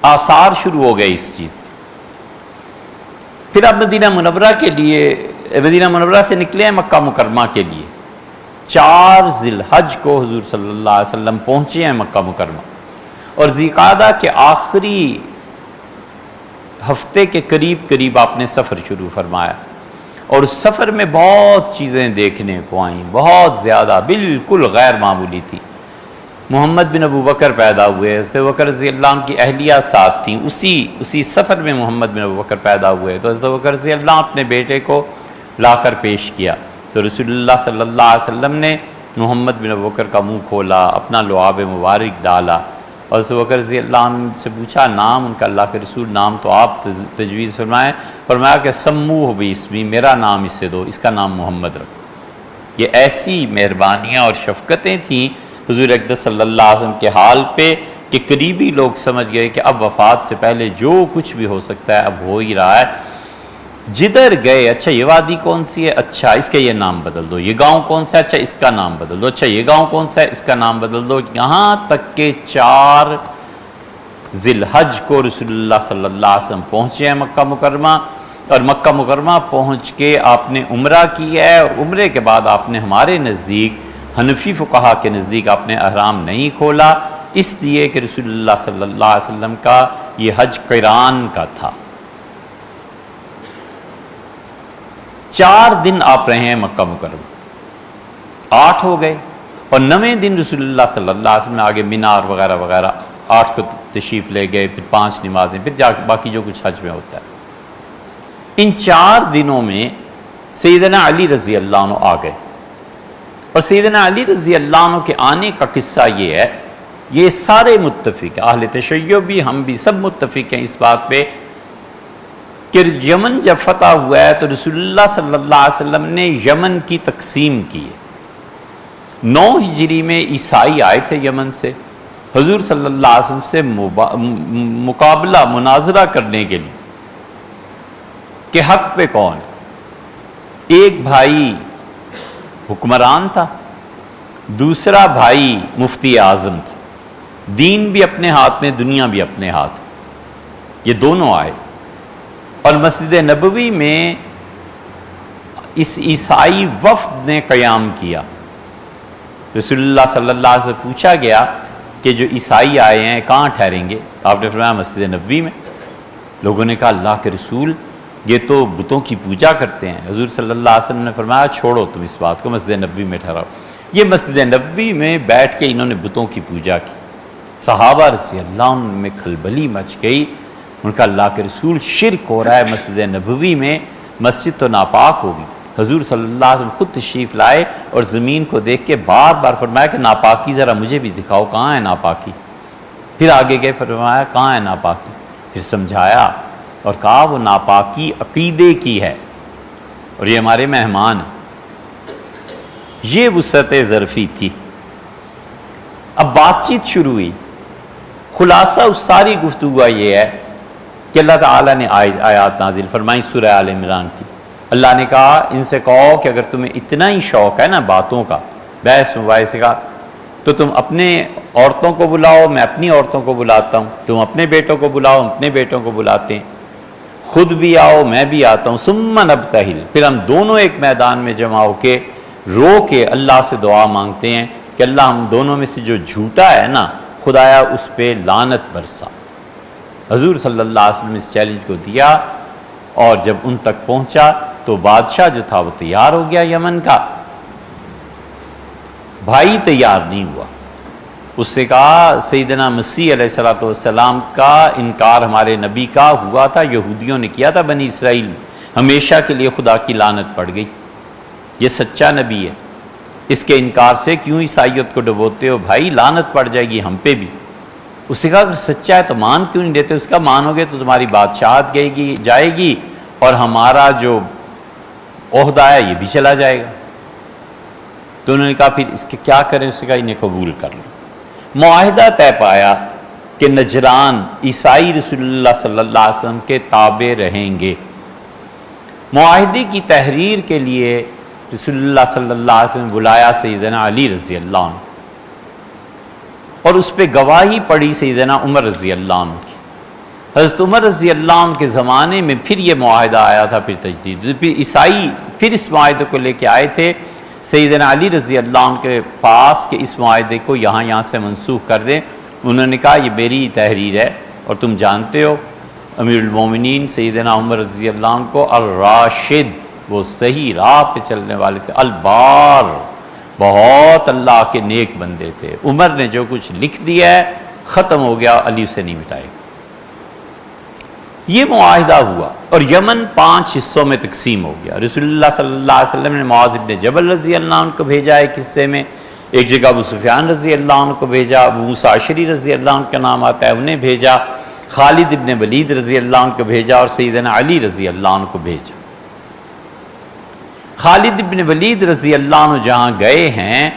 آثار شروع ہو گئے اس چیز کے۔ پھر آپ مدینہ منورہ کے لیے، مدینہ منورہ سے نکلے ہیں مکہ مکرمہ کے لیے۔ 4 ذی الحج کو حضور صلی اللہ علیہ وسلم پہنچے ہیں مکہ مکرمہ، اور ذی القعدہ کے آخری ہفتے کے قریب آپ نے سفر شروع فرمایا، اور اس سفر میں بہت چیزیں دیکھنے کو آئیں، بہت زیادہ، بالکل غیر معمولی تھی۔ محمد بن ابو بکر پیدا ہوئے، حضرت بکر رضی اللہ عنہ کی اہلیہ ساتھ تھیں، اسی سفر میں محمد بن ابو بکر پیدا ہوئے، تو حضرت بکر رضی اللہ عنہ اپنے بیٹے کو لا کر پیش کیا، تو رسول اللہ صلی اللہ علیہ وسلم نے محمد بن ابو بکر کا منہ کھولا، اپنا لعاب مبارک ڈالا، اور حضرت بکر رضی اللہ عنہ سے پوچھا نام ان کا، اللہ کے رسول نام تو آپ تجویز فرمائیں، فرمایا کہ سموہ باسمی، میرا نام اس سے دو، اس کا نام محمد رکھو۔ یہ ایسی مہربانیاں اور شفقتیں تھیں حضور اقدس صلی اللہ علیہ وسلم کے حال پہ کہ قریبی لوگ سمجھ گئے کہ اب وفات سے پہلے جو کچھ بھی ہو سکتا ہے اب ہو ہی رہا ہے۔ جدھر گئے، اچھا یہ وادی کون سی ہے، اچھا اس کا یہ نام بدل دو، یہ گاؤں کون سا ہے، اچھا اس کا نام بدل دو، اچھا یہ گاؤں کون سا ہے، اس کا نام بدل دو، یہاں تک کہ 4 ذی الحج کو رسول اللہ صلی اللہ علیہ وسلم پہنچے ہیں مکہ مکرمہ، اور مکہ مکرمہ پہنچ کے آپ نے عمرہ کی ہے، اور عمرے کے بعد آپ نے ہمارے نزدیک، حنفی فقہا کے نزدیک آپ نے احرام نہیں کھولا، اس لیے کہ رسول اللہ صلی اللہ علیہ وسلم کا یہ حج قران کا تھا۔ 4 دن آپ رہے ہیں مکہ مکرمہ، 8 ہو گئے، اور 9ویں دن رسول اللہ صلی اللہ علیہ وسلم آگے مینار وغیرہ وغیرہ 8 کو تشریف لے گئے، پھر 5 نمازیں، پھر باقی جو کچھ حج میں ہوتا ہے۔ ان 4 دنوں میں سیدنا علی رضی اللہ عنہ آ گئے، اور سیدنا علی رضی اللہ عنہ کے آنے کا قصہ یہ ہے، یہ سارے متفق ہیں، اہل تشیع بھی، ہم بھی، سب متفق ہیں اس بات پہ کہ یمن جب فتح ہوا ہے تو رسول اللہ صلی اللہ علیہ وسلم نے یمن کی تقسیم کی ہے۔ 9 ہجری میں عیسائی آئے تھے یمن سے حضور صلی اللہ علیہ وسلم سے مقابلہ، مناظرہ کرنے کے لیے کہ حق پہ کون ہے۔ ایک بھائی حکمران تھا، دوسرا بھائی مفتی اعظم تھا، دین بھی اپنے ہاتھ میں، دنیا بھی اپنے ہاتھ، یہ دونوں آئے، اور مسجد نبوی میں اس عیسائی وفد نے قیام کیا۔ رسول اللہ صلی اللہ علیہ وسلم سے پوچھا گیا کہ جو عیسائی آئے ہیں کہاں ٹھہریں گے، آپ نے فرمایا مسجد نبوی میں۔ لوگوں نے کہا اللہ کے رسول یہ تو بتوں کی پوجا کرتے ہیں۔ حضور صلی اللہ علیہ وسلم نے فرمایا چھوڑو تم اس بات کو، مسجد نبوی میں ٹھہراؤ۔ یہ مسجد نبوی میں بیٹھ کے انہوں نے بتوں کی پوجا کی۔ صحابہ رضی اللہ عنہ میں کھلبلی مچ گئی، ان کا اللہ کے رسول شرک ہو رہا ہے مسجد نبوی میں، مسجد تو ناپاک ہوگی۔ حضور صلی اللہ علیہ وسلم خود تشریف لائے اور زمین کو دیکھ کے بار بار فرمایا کہ ناپاکی ذرا مجھے بھی دکھاؤ، کہاں ہے ناپاکی۔ پھر آگے گئے، فرمایا کہاں ہے ناپاکی، پھر سمجھایا اور کہا وہ ناپاکی عقیدے کی ہے، اور یہ ہمارے مہمان ہیں۔ یہ وسعت ظرفی تھی۔ اب بات چیت شروع ہوئی، خلاصہ اس ساری گفتگو کا یہ ہے کہ اللہ تعالیٰ نے آیات نازل فرمائی سورہ آل عمران کی۔ اللہ نے کہا ان سے کہو کہ اگر تمہیں اتنا ہی شوق ہے نا باتوں کا، بحث مباحثے کا، تو تم اپنے عورتوں کو بلاؤ، میں اپنی عورتوں کو بلاتا ہوں، تم اپنے بیٹوں کو بلاؤ، ہم اپنے بیٹوں کو بلاتے ہیں، خود بھی آؤ میں بھی آتا ہوں، ثم نبتہل، پھر ہم دونوں ایک میدان میں جمع ہو کے رو کے اللہ سے دعا مانگتے ہیں کہ اللہ ہم دونوں میں سے جو جھوٹا ہے نا خدایا اس پہ لعنت برسا۔ حضور صلی اللہ علیہ وسلم اس چیلنج کو دیا، اور جب ان تک پہنچا تو بادشاہ جو تھا وہ تیار ہو گیا یمن کا، بھائی تیار نہیں ہوا۔ اس سے کہا سیدنا مسیح علیہ الصلوۃ والسلام کا انکار ہمارے نبی کا ہوا تھا، یہودیوں نے کیا تھا بنی اسرائیل میں، ہمیشہ کے لیے خدا کی لعنت پڑ گئی، یہ سچا نبی ہے، اس کے انکار سے کیوں عیسائیت کو ڈبوتے ہو بھائی، لعنت پڑ جائے گی ہم پہ بھی۔ اس سے کہا اگر سچا ہے تو مان کیوں نہیں دیتے، اس کا مانو گے تو تمہاری بادشاہت جائے گی اور ہمارا جو عہدہ ہے یہ بھی چلا جائے گا۔ تو انہوں نے کہا پھر اس کے کیا کریں، اس سے کہا انہیں قبول کر لو۔ معاہدہ طے پایا کہ نجران عیسائی رسول اللہ صلی اللہ علیہ وسلم کے تابع رہیں گے۔ معاہدے کی تحریر کے لیے رسول اللہ صلی اللہ علیہ وسلم نے بلایا سیدنا علی رضی اللہ عنہ، اور اس پہ گواہی پڑی سیدنا عمر رضی اللہ عنہ کی۔ حضرت عمر رضی اللہ عنہ کے زمانے میں پھر یہ معاہدہ آیا تھا، پھر تجدید، پھر عیسائی پھر اس معاہدے کو لے کے آئے تھے سیدنا علی رضی اللہ عنہ کے پاس کہ اس معاہدے کو یہاں سے منسوخ کر دیں۔ انہوں نے کہا یہ میری تحریر ہے، اور تم جانتے ہو امیر المومنین سیدنا عمر رضی اللہ عنہ کو الراشد، وہ صحیح راہ پہ چلنے والے تھے، البار، بہت اللہ کے نیک بندے تھے۔ عمر نے جو کچھ لکھ دیا ہے ختم ہو گیا، علی اسے نہیں مٹائے گا۔ یہ معاہدہ ہوا اور یمن 5 حصوں میں تقسیم ہو گیا۔ رسول اللہ صلی اللہ علیہ وسلم نے معاذ بن جبل رضی اللہ عنہ کو بھیجا ایک حصے میں، ایک جگہ ابو سفیان رضی اللہ عنہ کو بھیجا، ابو موسیٰ اشعری رضی اللہ عنہ کا نام آتا ہے انہیں بھیجا، خالد ابن ولید رضی اللہ عنہ کو بھیجا، اور سیدنا علی رضی اللہ عنہ کو بھیجا۔ خالد ابن ولید رضی اللہ عنہ جہاں گئے ہیں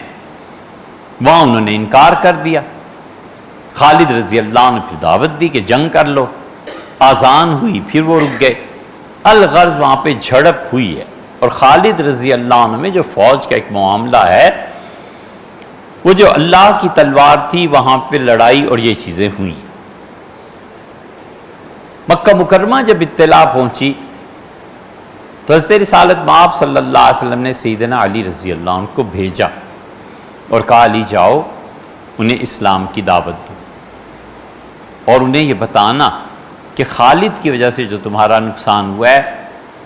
وہاں انہوں نے انکار کر دیا۔ خالد رضی اللہ عنہ پھر دعوت دی کہ جنگ کر لو، آذان ہوئی، پھر وہ رک گئے۔ الغرض وہاں پہ جھڑپ ہوئی ہے، اور خالد رضی اللہ عنہ میں جو فوج کا ایک معاملہ ہے، وہ جو اللہ کی تلوار تھی، وہاں پہ لڑائی اور یہ چیزیں ہوئیں۔ مکہ مکرمہ جب اطلاع پہنچی تو حضرت رسالت مآب صلی اللہ علیہ وسلم نے سیدنا علی رضی اللہ عنہ کو بھیجا اور کہا علی جاؤ انہیں اسلام کی دعوت دو، اور انہیں یہ بتانا کہ خالد کی وجہ سے جو تمہارا نقصان ہوا ہے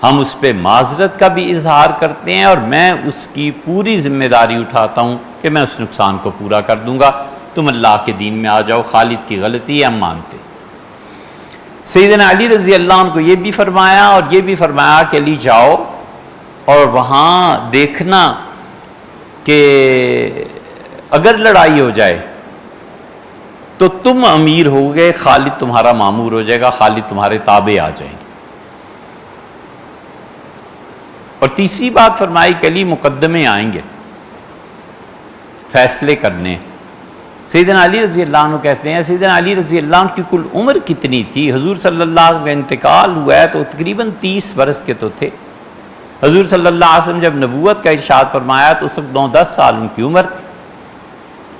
ہم اس پہ معذرت کا بھی اظہار کرتے ہیں، اور میں اس کی پوری ذمہ داری اٹھاتا ہوں کہ میں اس نقصان کو پورا کر دوں گا، تم اللہ کے دین میں آ جاؤ، خالد کی غلطی ہے ہم مانتے۔ سیدنا علی رضی اللہ عنہ کو یہ بھی فرمایا اور یہ بھی فرمایا کہ علی جاؤ اور وہاں دیکھنا کہ اگر لڑائی ہو جائے تو تم امیر ہوگے، خالد تمہارا مامور ہو جائے گا، خالد تمہارے تابع آ جائیں گے۔ اور تیسری بات فرمائی کہ علی مقدمے آئیں گے فیصلے کرنے۔ سیدنا علی رضی اللہ عنہ کہتے ہیں سیدنا علی رضی اللہ عنہ کی کل عمر کتنی تھی؟ حضور صلی اللہ علیہ وسلم کا انتقال ہوا ہے تو تقریباً 30 برس کے تو تھے۔ حضور صلی اللہ علیہ وسلم جب نبوت کا ارشاد فرمایا تو اس وقت 9-10 سال ان کی عمر تھی،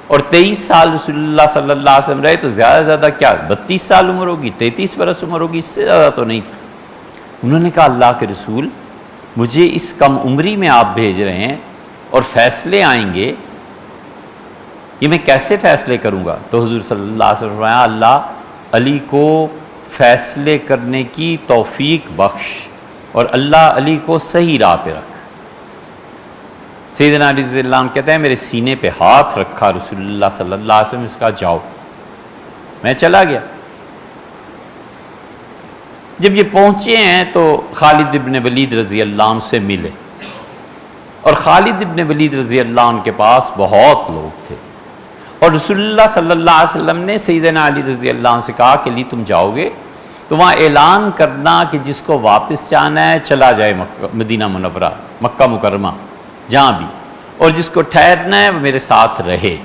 اور 23 سال رسول اللہ صلی اللہ علیہ وسلم رہے تو زیادہ سے زیادہ کیا 32 سال عمر ہوگی، 33 برس عمر ہوگی، اس سے زیادہ تو نہیں تھی۔ انہوں نے کہا اللہ کے رسول مجھے اس کم عمری میں آپ بھیج رہے ہیں اور فیصلے آئیں گے، یہ میں کیسے فیصلے کروں گا؟ تو حضور صلی اللہ علیہ وسلم فرمایا اللہ علی کو فیصلے کرنے کی توفیق بخش، اور اللہ علی کو صحیح راہ پہ رکھ۔ سیدنا علی رضی اللہ عنہ کہتے ہیں میرے سینے پہ ہاتھ رکھا رسول اللہ صلی اللہ علیہ وسلم، اس کا جاؤ، میں چلا گیا۔ جب یہ پہنچے ہیں تو خالد ابن ولید رضی اللہ عنہ سے ملے، اور خالد ابن ولید رضی اللہ عنہ کے پاس بہت لوگ تھے، اور رسول اللہ صلی اللہ علیہ وسلم نے سیدنا علی رضی اللہ عنہ سے کہا کہ علی تم جاؤ گے تو وہاں اعلان کرنا کہ جس کو واپس جانا ہے چلا جائے مدینہ منورہ، مکہ مکرمہ جہاں بھی، اور جس کو ٹھہرنا ہے وہ میرے ساتھ رہے۔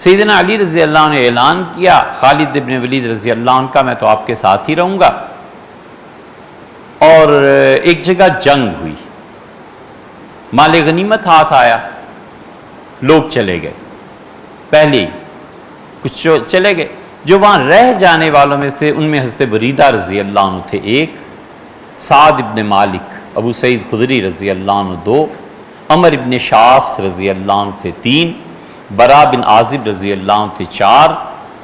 سیدنا علی رضی اللہ عنہ نے اعلان کیا خالد ابن ولید رضی اللہ عنہ کا میں تو آپ کے ساتھ ہی رہوں گا، اور ایک جگہ جنگ ہوئی، مال غنیمت ہاتھ آیا، لوگ چلے گئے، پہلے ہی کچھ چلے گئے۔ جو وہاں رہ جانے والوں میں سے ان میں حضرت بریدہ رضی اللہ عنہ تھے ایک، سعد ابن مالک، ابو سعید خدری رضی اللہ عنہ 2، عمر ابن شاس رضی اللہ عنہ تھے 3، برا بن عازب رضی اللہ عنہ تھے 4،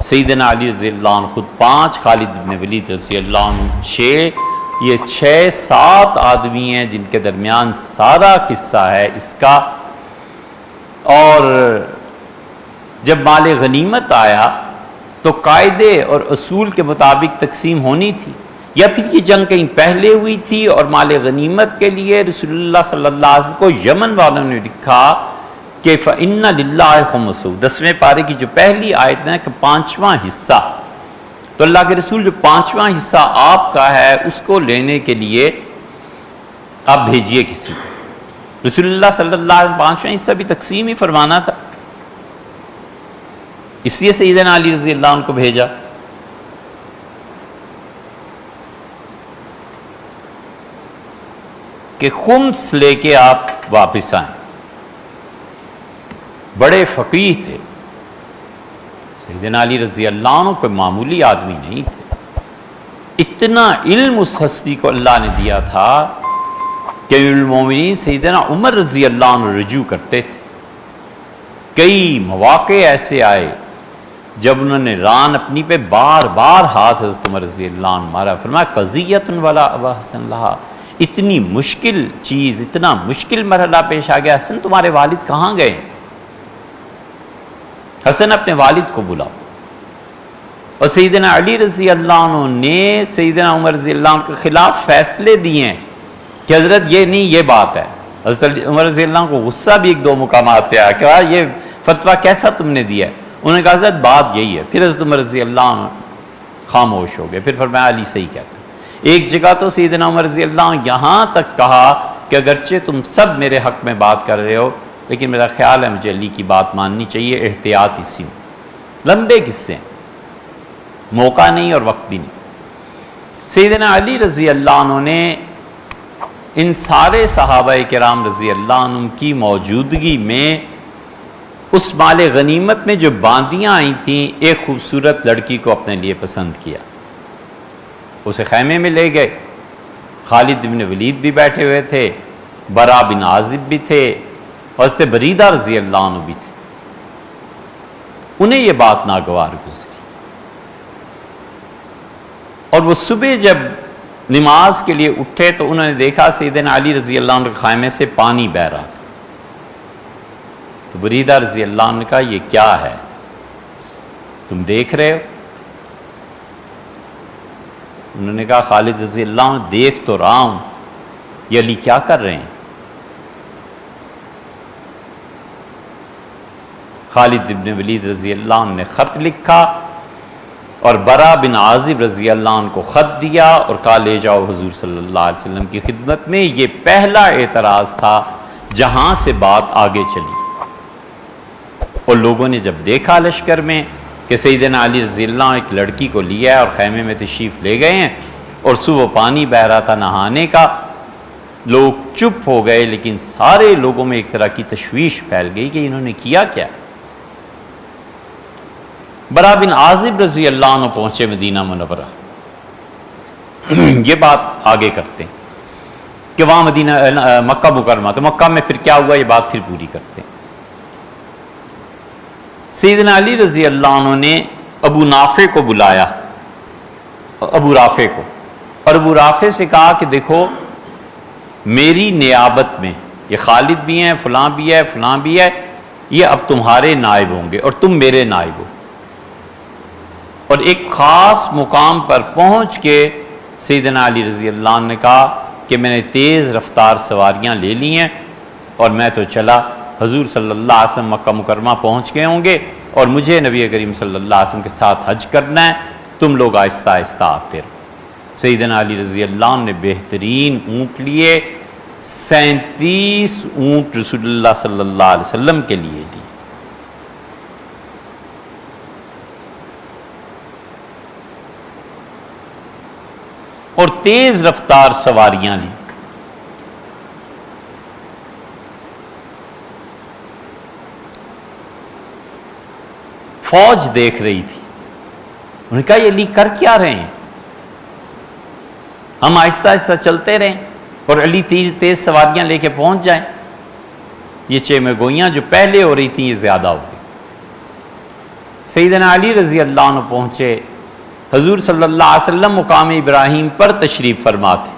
سیدنا علی رضی اللہ عنہ خود 5، خالد ابن ولید رضی اللہ عنہ 6۔ یہ 6-7 آدمی ہیں جن کے درمیان سارا قصہ ہے اس کا۔ اور جب مال غنیمت آیا تو قاعدے اور اصول کے مطابق تقسیم ہونی تھی، یا پھر یہ جنگ کہیں پہلے ہوئی تھی اور مال غنیمت کے لیے رسول اللہ صلی اللہ علیہ وسلم کو یمن والوں نے لکھا کہ فَإِنَّ لِلَّهِ خُمُسُ، 10ویں پارے کی جو پہلی آیت ہے کہ 5واں حصہ، تو اللہ کے رسول جو 5واں حصہ آپ کا ہے اس کو لینے کے لیے آپ بھیجئے کسی کو۔ رسول اللہ صلی اللہ علیہ وسلم 5واں حصہ بھی تقسیم ہی فرمانا تھا۔ اس لیے سیدنا علی رضی اللہ عنہ کو بھیجا۔ کہ خمس لے کے آپ واپس آئیں۔ بڑے فقیہ تھے سیدنا علی رضی اللہ عنہ، کوئی معمولی آدمی نہیں تھے۔ اتنا علم اس ہستی کو اللہ نے دیا تھا کہ المومنین سیدنا عمر رضی اللہ عنہ رجوع کرتے تھے۔ کئی مواقع ایسے آئے جب انہوں نے ران اپنی پہ بار بار ہاتھ حضرت عمر رضی اللہ عنہ مارا، فرمایا قضیۃ ولا ابا حسن لہا، اتنی مشکل چیز، اتنا مشکل مرحلہ پیش آ گیا، حسن تمہارے والد کہاں گئے؟ حسن اپنے والد کو بلاؤ۔ اور سیدنا علی رضی اللہ عنہ نے سیدنا عمر رضی اللہ عنہ کے خلاف فیصلے دیے ہیں کہ حضرت یہ نہیں، یہ بات ہے۔ حضرت عمر رضی اللہ عنہ کو غصہ بھی ایک دو مقامات پہ آیا کہ یہ فتویٰ کیسا تم نے دیا ہے؟ انہوں نے کہا حضرت بات یہی ہے۔ پھر حضرت عمر رضی اللہ عنہ خاموش ہو گئے، پھر فرمایا علی صحیح کہتے ہیں۔ ایک جگہ تو سیدنا عمر رضی اللہ عنہ یہاں تک کہا کہ اگرچہ تم سب میرے حق میں بات کر رہے ہو، لیکن میرا خیال ہے مجھے علی کی بات ماننی چاہیے، احتیاط اسی میں۔ لمبے قصے ہیں، موقع نہیں اور وقت بھی نہیں۔ سیدنا علی رضی اللہ عنہ نے ان سارے صحابہ کرام رضی اللہ عنہ کی موجودگی میں اس مال غنیمت میں جو باندیاں آئی تھیں، ایک خوبصورت لڑکی کو اپنے لیے پسند کیا، اسے خیمے میں لے گئے۔ خالد بن ولید بھی بیٹھے ہوئے تھے، برا بن عازب بھی تھے، اور حضرت بریدہ رضی اللہ عنہ بھی تھے۔ انہیں یہ بات ناگوار گزری، اور وہ صبح جب نماز کے لیے اٹھے تو انہوں نے دیکھا سیدنا علی رضی اللہ عنہ کے خیمے سے پانی بہہ رہا تھا۔ تو بریدہ رضی اللہ عنہ نے کہا یہ کیا ہے، تم دیکھ رہے ہو؟ انہوں نے کہا خالد رضی اللہ عنہ دیکھ تو رہا ہوں، یہ علی کیا کر رہے ہیں؟ خالد بن ولید رضی اللہ عنہ نے خط لکھا اور برا بن عازب رضی اللہ عنہ کو خط دیا اور کہا لے جاؤ حضور صلی اللہ علیہ وسلم کی خدمت میں۔ یہ پہلا اعتراض تھا جہاں سے بات آگے چلی، اور لوگوں نے جب دیکھا لشکر میں کہ سیدنا علی رضی اللہ عنہ ایک لڑکی کو لیا ہے اور خیمے میں تشریف لے گئے ہیں، اور صبح پانی بہہ رہا تھا نہانے کا، لوگ چپ ہو گئے، لیکن سارے لوگوں میں ایک طرح کی تشویش پھیل گئی کہ انہوں نے کیا کیا۔ برا بن عازب رضی اللہ عنہ پہنچے مدینہ منورہ۔ یہ بات آگے کرتے ہیں کہ وہاں مکہ مکرمہ، تو مکہ میں پھر کیا ہوا یہ بات پھر پوری کرتے ہیں۔ سیدنا علی رضی اللہ عنہ نے ابو نافع کو بلایا، ابو رافع کو، اور ابو رافع سے کہا کہ دیکھو میری نیابت میں یہ خالد بھی ہیں، فلاں بھی ہے، فلاں بھی ہے، یہ اب تمہارے نائب ہوں گے اور تم میرے نائب ہو۔ اور ایک خاص مقام پر پہنچ کے سیدنا علی رضی اللہ عنہ نے کہا کہ میں نے تیز رفتار سواریاں لے لی ہیں اور میں تو چلا، حضور صلی اللہ علیہ وسلم مکہ مکرمہ پہنچ گئے ہوں گے اور مجھے نبی کریم صلی اللہ علیہ وسلم کے ساتھ حج کرنا ہے، تم لوگ آہستہ آہستہ آتے رہو۔ سیدنا علی رضی اللہ عنہ نے بہترین اونٹ لیے، 37 اونٹ رسول اللہ صلی اللہ علیہ وسلم کے لیے لی، اور تیز رفتار سواریاں لی۔ فوج دیکھ رہی تھی، انہوں نے کہا یہ علی کر کیا رہے ہیں؟ ہم آہستہ آہستہ چلتے رہیں اور علی تیز سواریاں لے کے پہنچ جائیں، یہ چیمے گوئیاں جو پہلے ہو رہی تھیں یہ زیادہ ہو گئی۔ سیدنا علی رضی اللہ عنہ پہنچے، حضور صلی اللہ علیہ وسلم مقام ابراہیم پر تشریف فرما تھے،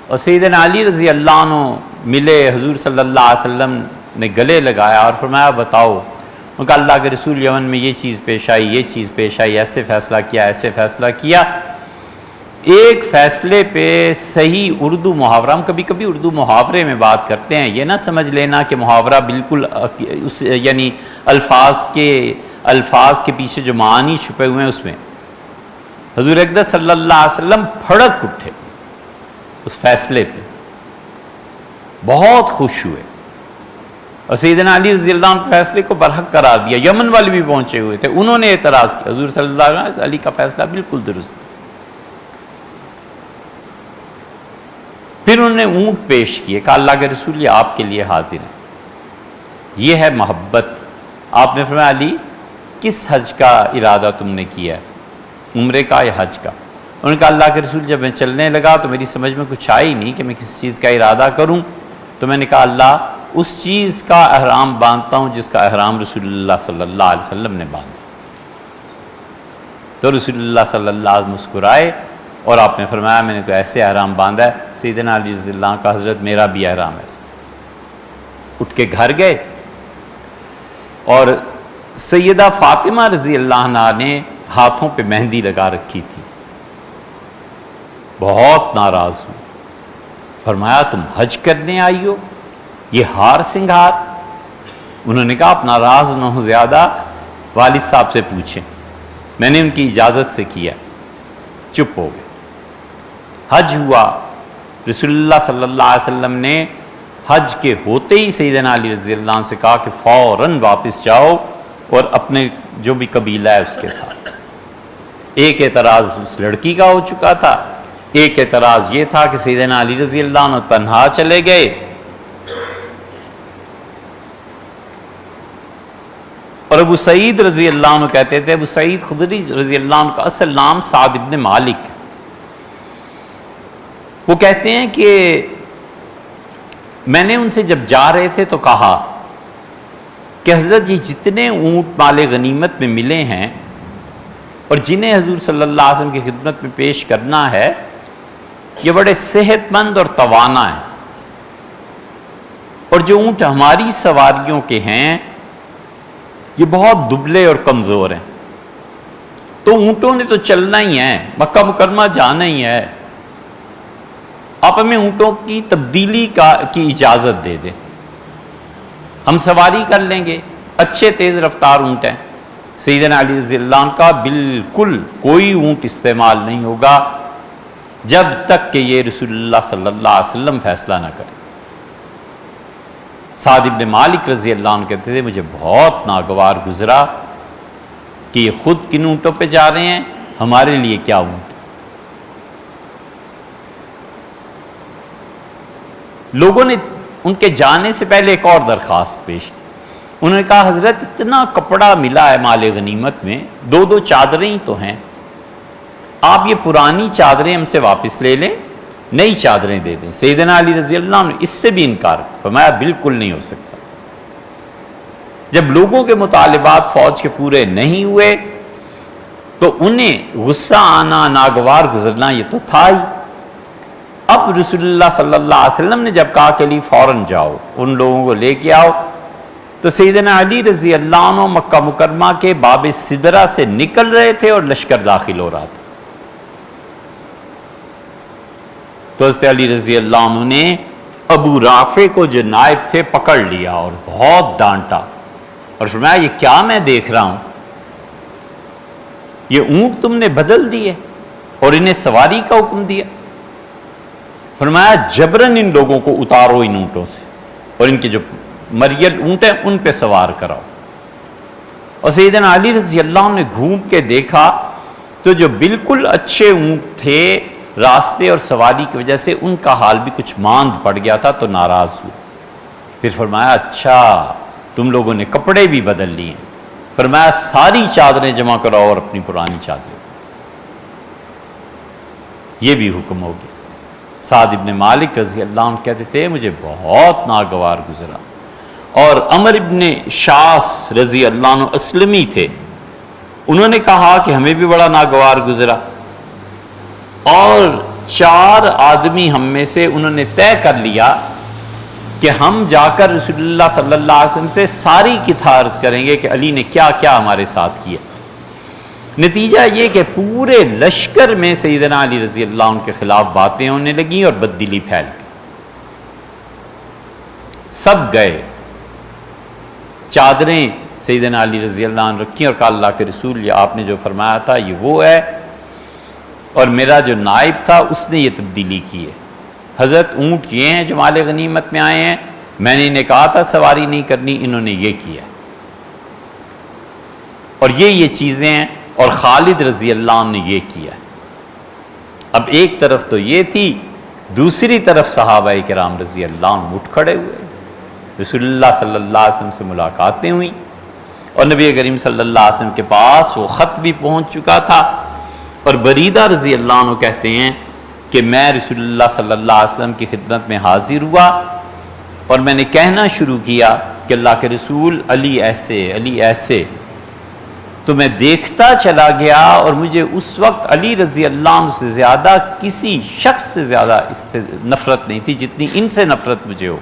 اور سیدنا علی رضی اللہ عنہ ملے، حضور صلی اللہ علیہ وسلم نے گلے لگایا اور فرمایا بتاؤ، ان کا اللہ کے رسول یمن میں یہ چیز پیش آئی، یہ چیز پیش آئی، ایسے فیصلہ کیا، ایسے فیصلہ کیا۔ ایک فیصلے پہ صحیح اردو محاورہ، ہم کبھی کبھی اردو محاورے میں بات کرتے ہیں، یہ نہ سمجھ لینا کہ محاورہ بالکل یعنی الفاظ کے پیچھے جو معانی چھپے ہوئے ہیں اس میں، حضور اقدس صلی اللہ علیہ وسلم پھڑک اٹھے اس فیصلے پہ، بہت خوش ہوئے اور سیدنا علی رضی اللہ عنہ فیصلے کو برحق قرار دیا. یمن والے بھی پہنچے ہوئے تھے, انہوں نے اعتراض کیا, حضور صلی اللہ علیہ وسلم علی کا فیصلہ بالکل درست. پھر انہوں نے اونٹ پیش کیے, کہا اللہ کے رسول یہ آپ کے لیے حاضر ہے. یہ ہے محبت. آپ نے فرمایا علی کس حج کا ارادہ تم نے کیا ہے, عمرے کا یا حج کا؟ انہوں نے کہا اللہ کے رسول جب میں چلنے لگا تو میری سمجھ میں کچھ آئی نہیں کہ میں کس چیز کا ارادہ کروں, تو میں نے کہا اللہ اس چیز کا احرام باندھتا ہوں جس کا احرام رسول اللہ صلی اللہ علیہ وسلم نے باندھا. تو رسول اللہ صلی اللہ علیہ وسلم مسکرائے اور آپ نے فرمایا میں نے تو ایسے احرام باندھا ہے. سیدنا علی رضی اللہ عنہ کا حضرت میرا بھی احرام ہے. اٹھ کے گھر گئے اور سیدہ فاطمہ رضی اللہ عنہ نے ہاتھوں پہ مہندی لگا رکھی تھی. بہت ناراض ہوں. فرمایا تم حج کرنے آئی ہو, یہ ہار سنگھار؟ انہوں نے کہا آپ ناراض نہ ہو زیادہ, والد صاحب سے پوچھیں, میں نے ان کی اجازت سے کیا. چپ ہو گئے. حج ہوا. رسول اللہ صلی اللہ علیہ وسلم نے حج کے ہوتے ہی سیدنا علی رضی اللہ عنہ سے کہا کہ فوراً واپس جاؤ اور اپنے جو بھی قبیلہ ہے اس کے ساتھ. ایک اعتراض اس لڑکی کا ہو چکا تھا, ایک اعتراض یہ تھا کہ سیدنا علی رضی اللہ عنہ تنہا چلے گئے. اور ابو سعید رضی اللہ عنہ کہتے تھے, ابو سعید خدری رضی اللہ عنہ کا اصل نام سعد ابن مالک. وہ کہتے ہیں کہ میں نے ان سے جب جا رہے تھے تو کہا کہ حضرت یہ جتنے اونٹ مال غنیمت میں ملے ہیں اور جنہیں حضور صلی اللہ علیہ وسلم کی خدمت میں پیش کرنا ہے یہ بڑے صحت مند اور توانا ہیں, اور جو اونٹ ہماری سواریوں کے ہیں یہ بہت دبلے اور کمزور ہیں. تو اونٹوں نے تو چلنا ہی ہے, مکہ مکرمہ جانا ہی ہے, آپ ہمیں اونٹوں کی تبدیلی کی اجازت دے دیں, ہم سواری کر لیں گے. اچھے تیز رفتار اونٹ ہیں. سیدنا علی رضی اللہ عنہ کا بالکل کوئی اونٹ استعمال نہیں ہوگا جب تک کہ یہ رسول اللہ صلی اللہ علیہ وسلم فیصلہ نہ کرے. سعد ابن مالک رضی اللہ عنہ کہتے تھے مجھے بہت ناگوار گزرا کہ یہ خود کن اونٹوں پہ جا رہے ہیں, ہمارے لیے کیا اونٹ. لوگوں نے ان کے جانے سے پہلے ایک اور درخواست پیش کی. انہوں نے کہا حضرت اتنا کپڑا ملا ہے مال غنیمت میں, 2 چادریں ہی تو ہیں, آپ یہ پرانی چادریں ہم سے واپس لے لیں, نئی چادریں دے دیں. سیدنا علی رضی اللہ عنہ اس سے بھی انکار. فرمایا بالکل نہیں ہو سکتا. جب لوگوں کے مطالبات فوج کے پورے نہیں ہوئے تو انہیں غصہ آنا, ناگوار گزرنا یہ تو تھا ہی. اب رسول اللہ صلی اللہ علیہ وسلم نے جب کہا کہ علی فوراً جاؤ ان لوگوں کو لے کے آؤ, تو سیدنا علی رضی اللہ عنہ مکہ مکرمہ کے باب سدرہ سے نکل رہے تھے اور لشکر داخل ہو رہا تھا. تو حضرت علی رضی اللہ عنہ نے ابو رافع کو جو نائب تھے پکڑ لیا اور بہت ڈانٹا اور فرمایا یہ کیا میں دیکھ رہا ہوں, یہ اونٹ تم نے بدل دیے اور انہیں سواری کا حکم دیا. فرمایا جبرن ان لوگوں کو اتارو ان اونٹوں سے اور ان کے جو مریل اونٹ ہیں ان پہ سوار کراؤ. اور سیدنا علی رضی اللہ عنہ نے گھوم کے دیکھا تو جو بالکل اچھے اونٹ تھے راستے اور سواری کی وجہ سے ان کا حال بھی کچھ ماند پڑ گیا تھا, تو ناراض ہوئے. پھر فرمایا اچھا تم لوگوں نے کپڑے بھی بدل لیے. فرمایا ساری چادریں جمع کراؤ اور اپنی پرانی چادریں. یہ بھی حکم ہو گیا. سعد ابن مالک رضی اللہ عنہ کہتے تھے مجھے بہت ناگوار گزرا. اور عمر ابن شاس رضی اللہ عنہ اسلمی تھے, انہوں نے کہا کہ ہمیں بھی بڑا ناگوار گزرا. اور 4 آدمی ہم میں سے انہوں نے طے کر لیا کہ ہم جا کر رسول اللہ صلی اللہ علیہ وسلم سے ساری کتھا عرض کریں گے کہ علی نے کیا کیا ہمارے ساتھ کیا. نتیجہ یہ کہ پورے لشکر میں سیدنا علی رضی اللہ عنہ کے خلاف باتیں ہونے لگیں اور بددلی پھیل گئی. سب گئے, چادریں سیدنا علی رضی اللہ عنہ رکھیں اور کہا اللہ کے رسول یہ آپ نے جو فرمایا تھا یہ وہ ہے, اور میرا جو نائب تھا اس نے یہ تبدیلی کی ہے. حضرت اونٹ یہ ہیں جو مال غنیمت میں آئے ہیں, میں نے انہیں کہا تھا سواری نہیں کرنی، انہوں نے یہ کیا، اور یہ چیزیں ہیں، اور خالد رضی اللہ عنہ نے یہ کیا۔ اب ایک طرف تو یہ تھی، دوسری طرف صحابہ کرام رضی اللہ عنہ اٹھ کھڑے ہوئے، رسول اللہ صلی اللہ علیہ وسلم سے ملاقاتیں ہوئیں، اور نبی کریم صلی اللہ علیہ وسلم کے پاس وہ خط بھی پہنچ چکا تھا، اور بریدہ رضی اللہ عنہ کہتے ہیں کہ میں رسول اللہ صلی اللہ علیہ وسلم کی خدمت میں حاضر ہوا، اور میں نے کہنا شروع کیا کہ اللہ کے رسول علی ایسے، تو میں دیکھتا چلا گیا، اور مجھے اس وقت علی رضی اللہ عنہ سے زیادہ کسی شخص سے زیادہ اس سے نفرت نہیں تھی جتنی ان سے نفرت مجھے ہو۔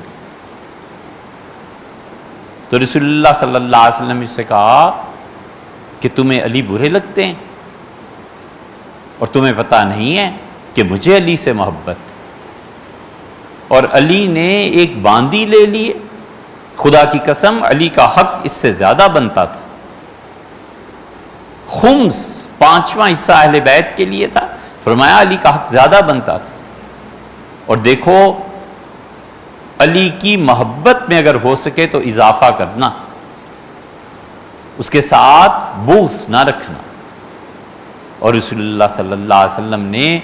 تو رسول اللہ صلی اللہ علیہ وسلم نے اس سے کہا کہ تمہیں علی برے لگتے ہیں، اور تمہیں پتہ نہیں ہے کہ مجھے علی سے محبت، اور علی نے ایک باندی لے لیے، خدا کی قسم علی کا حق اس سے زیادہ بنتا تھا، خمس 5واں حصہ اہل بیت کے لیے تھا، فرمایا علی کا حق زیادہ بنتا تھا۔ اور دیکھو علی کی محبت میں اگر ہو سکے تو اضافہ کرنا، اس کے ساتھ بغض نہ رکھنا، اور رسول اللہ صلی اللہ علیہ وسلم نے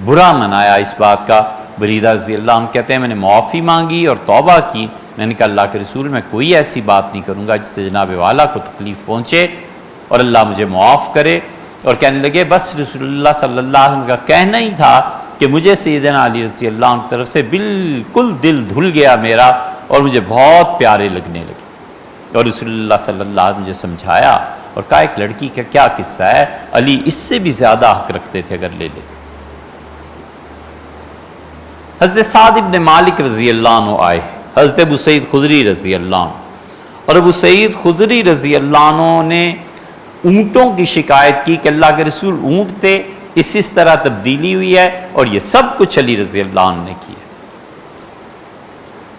برا منایا اس بات کا۔ بریدہ رضی اللہ عنہ کہتے ہیں میں نے معافی مانگی اور توبہ کی، میں نے کہا اللہ کے رسول میں کوئی ایسی بات نہیں کروں گا جس سے جناب والا کو تکلیف پہنچے، اور اللہ مجھے معاف کرے۔ اور کہنے لگے بس رسول اللہ صلی اللہ علیہ وسلم کا کہنا ہی تھا کہ مجھے سیدنا علی رضی اللہ عنہ کی طرف سے بالکل دل دھل گیا میرا، اور مجھے بہت پیارے لگنے لگے۔ اور رسول اللہ صلی اللہ علیہ وسلم مجھے سمجھایا اور کہا ایک لڑکی کا کیا قصہ ہے، علی اس سے بھی زیادہ حق رکھتے تھے اگر لے لیتے۔ حضرت سعد ابن مالک رضی اللہ عنہ آئے، حضرت ابو سعید خدری رضی اللہ عنہ، اور ابو سعید خدری رضی اللہ عنہ نے اونٹوں کی شکایت کی کہ اللہ کے رسول اونٹ تھے، اس طرح تبدیلی ہوئی ہے، اور یہ سب کچھ علی رضی اللہ عنہ نے کیا۔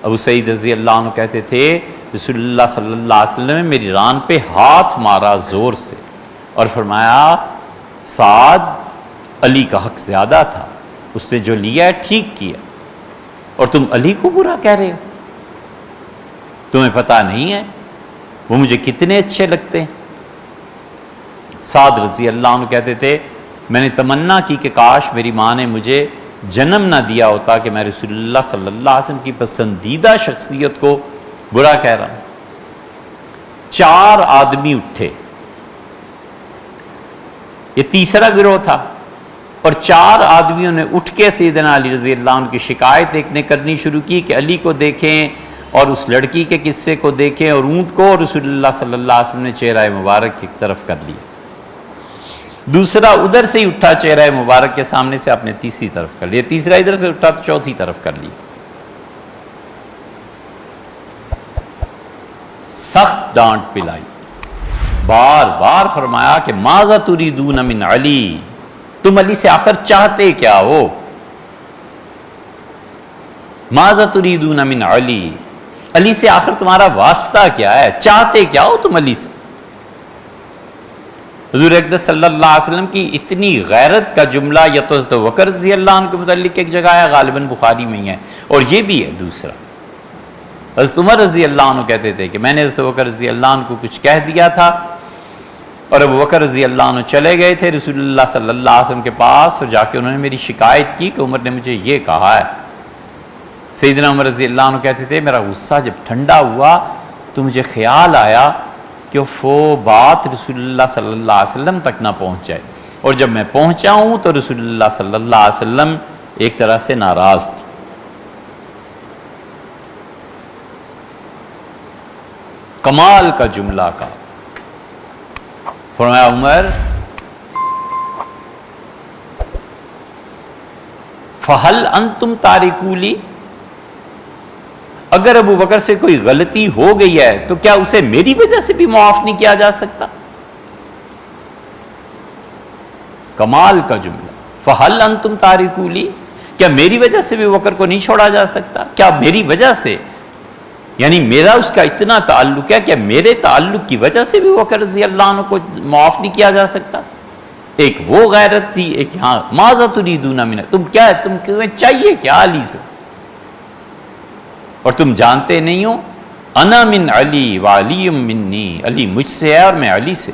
ابو سعید رضی اللہ عنہ کہتے تھے رسول اللہ صلی اللہ علیہ وسلم نے میری ران پہ ہاتھ مارا زور سے، اور فرمایا سعد علی کا حق زیادہ تھا، اس نے جو لیا ہے ٹھیک کیا، اور تم علی کو برا کہہ رہے ہو، تمہیں پتہ نہیں ہے وہ مجھے کتنے اچھے لگتے ہیں۔ سعد رضی اللہ عنہ کہتے تھے میں نے تمنا کی کہ کاش میری ماں نے مجھے جنم نہ دیا ہوتا کہ میں رسول اللہ صلی اللہ علیہ وسلم کی پسندیدہ شخصیت کو برا کہہ رہا ہوں۔ 4 آدمی اٹھے، یہ تیسرا گروہ تھا، اور 4 آدمیوں نے اٹھ کے سیدنا علی رضی اللہ عنہ کی شکایت ایک نے کرنی شروع کی کہ علی کو دیکھیں اور اس لڑکی کے قصے کو دیکھیں اور اونٹ کو، اور رسول اللہ صلی اللہ علیہ وسلم نے چہرہ مبارک کی طرف کر لیا۔ دوسرا ادھر سے ہی اٹھا چہرہ مبارک کے سامنے سے آپ نے تیسری طرف کر لیا، تیسرا ادھر سے اٹھا تو چوتھی طرف کر لیا۔ سخت ڈانٹ پلائی، بار بار فرمایا کہ ماذا تریدون من علی، تم علی سے آخر چاہتے کیا ہو، ماذا تریدون من علی، علی سے آخر تمہارا واسطہ کیا ہے، چاہتے کیا ہو تم علی سے۔ حضور اقدس صلی اللہ علیہ وسلم کی اتنی غیرت کا جملہ یا تو حضرت بکر رضی اللہ عنہ کے متعلق ایک جگہ ہے، غالباً بخاری میں ہی ہے، اور یہ بھی ہے دوسرا۔ حضرت عمر رضی اللہ عنہ کہتے تھے کہ میں نے حضرت بکر رضی اللہ عنہ کو کچھ کہہ دیا تھا، اور ابو بکر رضی اللہ عنہ چلے گئے تھے رسول اللہ صلی اللہ علیہ وسلم کے پاس، اور جا کے انہوں نے میری شکایت کی کہ عمر نے مجھے یہ کہا ہے۔ سیدنا عمر رضی اللہ عنہ کہتے تھے میرا غصہ جب ٹھنڈا ہوا تو مجھے خیال آیا کہ وہ بات رسول اللہ صلی اللہ علیہ وسلم تک نہ پہنچ جائے، اور جب میں پہنچا ہوں تو رسول اللہ صلی اللہ علیہ وسلم ایک طرح سے ناراض تھے۔ کمال کا جملہ کا فرمایا عمر فَهَلْ أَنْتُمْ تَارِكُوا لِي، اگر ابو بکر سے کوئی غلطی ہو گئی ہے تو کیا اسے میری وجہ سے بھی معاف نہیں کیا جا سکتا؟ کمال کا جملہ، فَهَلْ أَنْتُمْ تَارِكُوا لِي، کیا میری وجہ سے بھی ابو بکر کو نہیں چھوڑا جا سکتا؟ کیا میری وجہ سے، یعنی میرا اس کا اتنا تعلق ہے، کیا میرے تعلق کی وجہ سے بھی ابو بکر رضی اللہ عنہ کو معاف نہیں کیا جا سکتا؟ ایک وہ غیرت تھی، ایک یہاں ماذا تریدون من، تم کیا ہے، تمہیں چاہیے کیا علی سے؟ اور تم جانتے نہیں ہو انا من علی و علی منی، علی مجھ سے ہے اور میں علی سے۔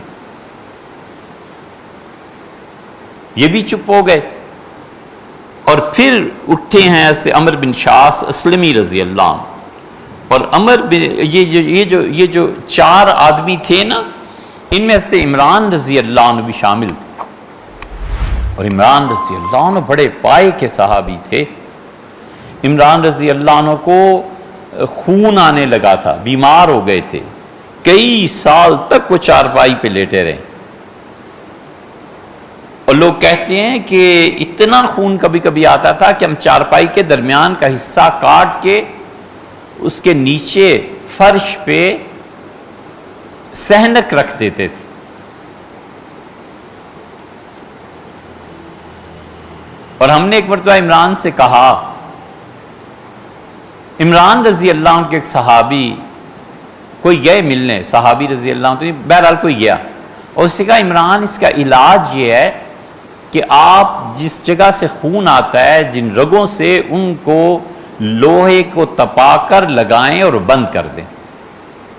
یہ بھی چپ ہو گئے، اور پھر اٹھے ہیں حضرت عمر بن شاس اسلمی رضی اللہ عنہ، اور عمر بن یہ جو چار آدمی تھے نا، ان میں حضرت عمران رضی اللہ عنہ بھی شامل تھے، اور عمران رضی اللہ عنہ بڑے پائے کے صحابی تھے۔ عمران رضی اللہ عنہ کو خون آنے لگا تھا، بیمار ہو گئے تھے، کئی سال تک وہ چارپائی پہ لیٹے رہے، اور لوگ کہتے ہیں کہ اتنا خون کبھی کبھی آتا تھا کہ ہم چارپائی کے درمیان کا حصہ کاٹ کے اس کے نیچے فرش پہ سہنک رکھ دیتے تھے۔ اور ہم نے ایک مرتبہ عمران سے کہا، عمران رضی اللہ عنہ کے ایک صحابی کوئی گئے ملنے، صحابی رضی اللہ عنہ، بہرحال کوئی گیا، اور اس نے کہا عمران اس کا علاج یہ ہے کہ آپ جس جگہ سے خون آتا ہے، جن رگوں سے، ان کو لوہے کو تپا کر لگائیں اور بند کر دیں۔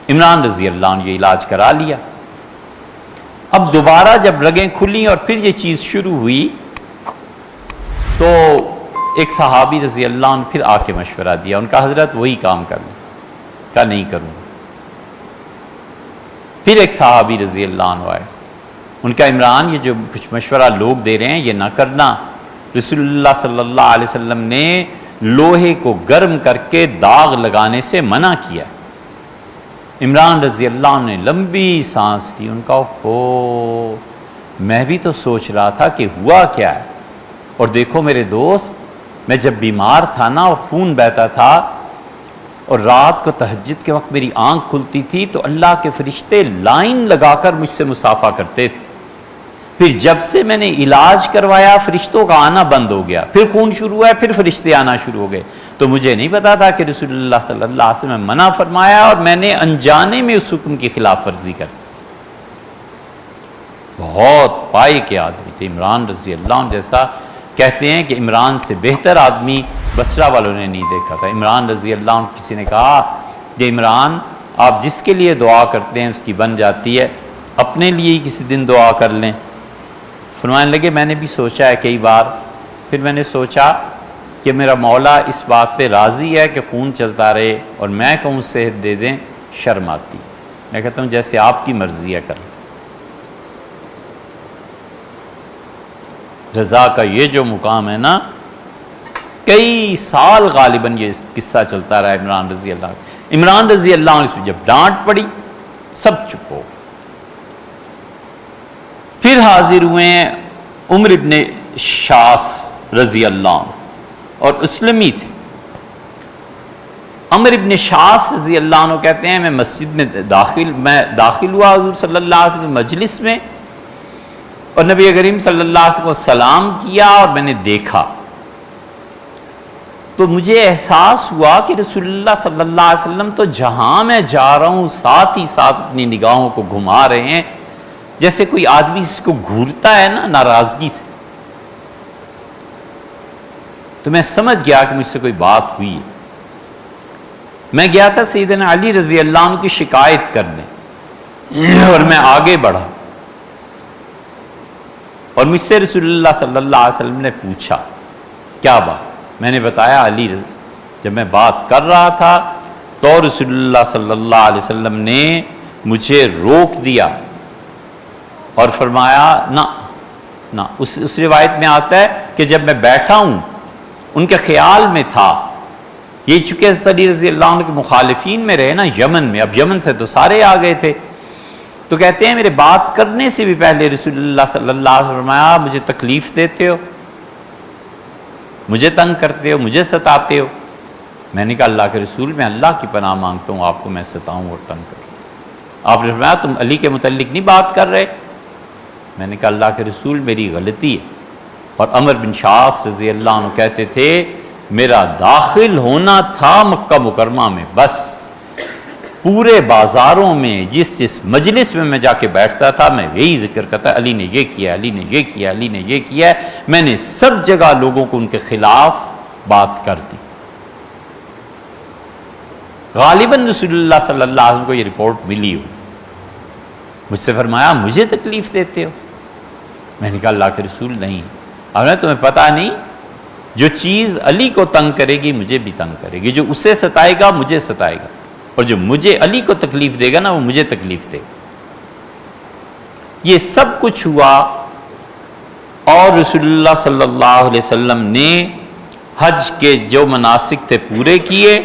عمران رضی اللہ عنہ یہ علاج کرا لیا۔ اب دوبارہ جب رگیں کھلی اور پھر یہ چیز شروع ہوئی تو ایک صحابی رضی اللہ عنہ پھر آ کے مشورہ دیا، ان کا حضرت وہی کام کر لیں، کہا نہیں کروں گا۔ پھر ایک صحابی رضی اللہ عنہ آئے، ان کا عمران یہ جو کچھ مشورہ لوگ دے رہے ہیں یہ نہ کرنا، رسول اللہ صلی اللہ علیہ وسلم نے لوہے کو گرم کر کے داغ لگانے سے منع کیا۔ عمران رضی اللہ عنہ نے لمبی سانس لی، ان کا میں بھی تو سوچ رہا تھا کہ ہوا کیا ہے، اور دیکھو میرے دوست، میں جب بیمار تھا نا اور خون بہتا تھا اور رات کو تہجد کے وقت میری آنکھ کھلتی تھی تو اللہ کے فرشتے لائن لگا کر مجھ سے مصافحہ کرتے تھے، پھر جب سے میں نے علاج کروایا فرشتوں کا آنا بند ہو گیا، پھر خون شروع ہوا، پھر فرشتے آنا شروع ہو گئے، تو مجھے نہیں پتا تھا کہ رسول اللہ صلی اللہ علیہ وسلم نے منع فرمایا اور میں نے انجانے میں اس حکم کی خلاف ورزی کر دی۔ بہت پائے کے آدمی تھے عمران رضی اللہ عنہ جیسا، کہتے ہیں کہ عمران سے بہتر آدمی بصرہ والوں نے نہیں دیکھا تھا۔ عمران رضی اللہ عنہ کسی نے کہا کہ عمران آپ جس کے لیے دعا کرتے ہیں اس کی بن جاتی ہے، اپنے لیے ہی کسی دن دعا کر لیں۔ فرمانے لگے میں نے بھی سوچا ہے کئی بار، پھر میں نے سوچا کہ میرا مولا اس بات پہ راضی ہے کہ خون چلتا رہے اور میں کہوں صحت دے دیں، شرم آتی، میں کہتا ہوں جیسے آپ کی مرضی ہے کر لیں۔ رضا کا یہ جو مقام ہے نا، کئی سال غالباً یہ قصہ چلتا رہا عمران رضی اللہ عنہ۔ عمران رضی اللہ عنہ اس پہ جب ڈانٹ پڑی سب چپ ہو، پھر حاضر ہوئے ہیں عمر ابن شاس رضی اللہ عنہ، اور اسلمی تھے۔ عمر ابن شاس رضی اللہ عنہ کہتے ہیں میں مسجد میں داخل ہوا حضور صلی اللہ علیہ وسلم مجلس میں، اور نبی کریم صلی اللہ علیہ وسلم کو سلام کیا اور میں نے دیکھا تو مجھے احساس ہوا کہ رسول اللہ صلی اللہ علیہ وسلم تو جہاں میں جا رہا ہوں ساتھ ہی ساتھ اپنی نگاہوں کو گھما رہے ہیں، جیسے کوئی آدمی اس کو گھورتا ہے نا ناراضگی سے۔ تو میں سمجھ گیا کہ مجھ سے کوئی بات ہوئی ہے۔ میں گیا تھا سیدنا علی رضی اللہ عنہ کی شکایت کرنے، اور میں آگے بڑھا اور مجھ سے رسول اللہ صلی اللہ علیہ وسلم نے پوچھا کیا بات؟ میں نے بتایا علی رضی، جب میں بات کر رہا تھا تو رسول اللہ صلی اللہ علیہ وسلم نے مجھے روک دیا اور فرمایا نہ اس روایت میں آتا ہے کہ جب میں بیٹھا ہوں ان کے خیال میں تھا، یہ چونکہ حضرت علی رضی اللہ عنہ کے مخالفین میں رہے نا یمن میں، اب یمن سے تو سارے آ گئے تھے، تو کہتے ہیں میرے بات کرنے سے بھی پہلے رسول اللہ صلی اللہ علیہ وسلم فرمایا مجھے تکلیف دیتے ہو، مجھے تنگ کرتے ہو، مجھے ستاتے ہو۔ میں نے کہا اللہ کے رسول میں اللہ کی پناہ مانگتا ہوں آپ کو میں ستاؤں اور تنگ کروں۔ آپ نے فرمایا تم علی کے متعلق نہیں بات کر رہے؟ میں نے کہا اللہ کے رسول میری غلطی ہے۔ اور عمر بن شاس رضی اللہ عنہ کہتے تھے میرا داخل ہونا تھا مکہ مکرمہ میں، بس پورے بازاروں میں جس مجلس میں جا کے بیٹھتا تھا میں یہی ذکر کرتا علی نے یہ کیا، علی نے یہ کیا، علی نے یہ کیا۔ میں نے سب جگہ لوگوں کو ان کے خلاف بات کر دی۔ غالباً رسول اللہ صلی اللہ علیہ وسلم کو یہ رپورٹ ملی ہو. مجھ سے فرمایا مجھے تکلیف دیتے ہو؟ میں نے کہا اللہ کے رسول نہیں. اب تمہیں پتہ نہیں، جو چیز علی کو تنگ کرے گی مجھے بھی تنگ کرے گی، جو اسے ستائے گا مجھے ستائے گا، اور جو مجھے علی کو تکلیف دے گا نا وہ مجھے تکلیف دے گا. یہ سب کچھ ہوا اور رسول اللہ صلی اللہ علیہ وسلم نے حج کے جو مناسک تھے پورے کیے،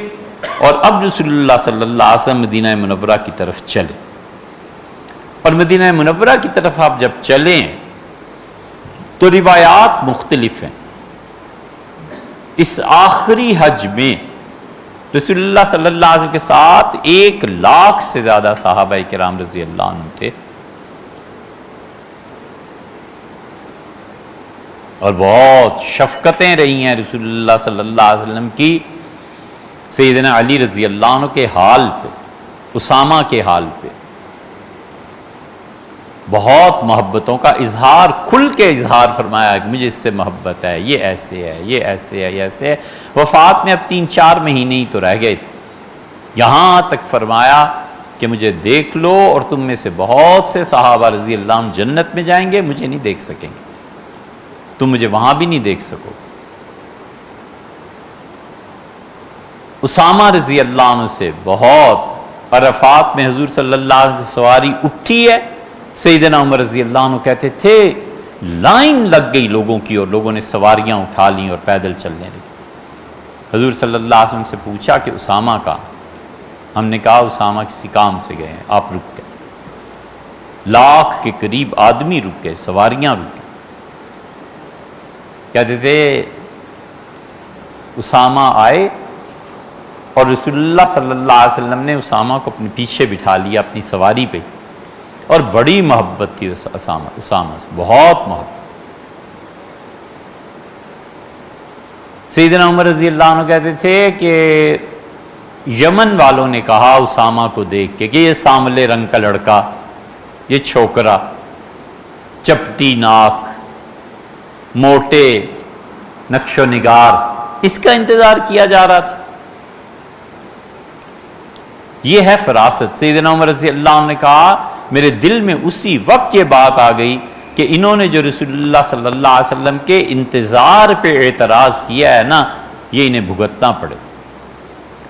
اور اب رسول اللہ صلی اللہ علیہ وسلم مدینہ منورہ کی طرف چلے. اور مدینہ منورہ کی طرف آپ جب چلیں تو روایات مختلف ہیں. اس آخری حج میں رسول اللہ صلی اللہ علیہ وسلم کے ساتھ 1,00,000 سے زیادہ صحابہ کرام رضی اللہ عنہ تھے، اور بہت شفقتیں رہی ہیں رسول اللہ صلی اللہ علیہ وسلم کی سیدنا علی رضی اللہ عنہ کے حال پہ، اسامہ کے حال پہ. بہت محبتوں کا اظہار، کھل کے اظہار فرمایا کہ مجھے اس سے محبت ہے، یہ ایسے ہے، یہ ایسے ہے، یہ ایسے ہے. وفات میں اب 3-4 مہینے ہی تو رہ گئے تھے، یہاں تک فرمایا کہ مجھے دیکھ لو اور تم میں سے بہت سے صحابہ رضی اللہ عنہ جنت میں جائیں گے، مجھے نہیں دیکھ سکیں گے، تم مجھے وہاں بھی نہیں دیکھ سکو. اسامہ رضی اللہ عنہ سے بہت، عرفات میں حضور صلی اللہ علیہ وسلم کی سواری اٹھی ہے، سیدنا عمر رضی اللہ عنہ کہتے تھے لائن لگ گئی لوگوں کی اور لوگوں نے سواریاں اٹھا لیں اور پیدل چلنے لگے. حضور صلی اللہ علیہ وسلم سے پوچھا کہ اسامہ کا؟ ہم نے کہا اسامہ کسی کام سے گئے ہیں. آپ رک گئے، 1,00,000 کے قریب آدمی رک گئے، سواریاں رک گئے. کہتے تھے اسامہ آئے اور رسول اللہ صلی اللہ علیہ وسلم نے اسامہ کو اپنے پیچھے بٹھا لیا اپنی سواری پہ، اور بڑی محبت تھی اسامہ سے، بہت محبت. سیدنا عمر رضی اللہ عنہ کہتے تھے کہ یمن والوں نے کہا اسامہ کو دیکھ کے کہ یہ سانولے رنگ کا لڑکا، یہ چھوکرا، چپٹی ناک، موٹے نقش و نگار، اس کا انتظار کیا جا رہا تھا. یہ ہے فراست. سیدنا عمر رضی اللہ عنہ نے کہا میرے دل میں اسی وقت یہ بات آ گئی کہ انہوں نے جو رسول اللہ صلی اللہ علیہ وسلم کے انتظار پہ اعتراض کیا ہے نا، یہ انہیں بھگتنا پڑے.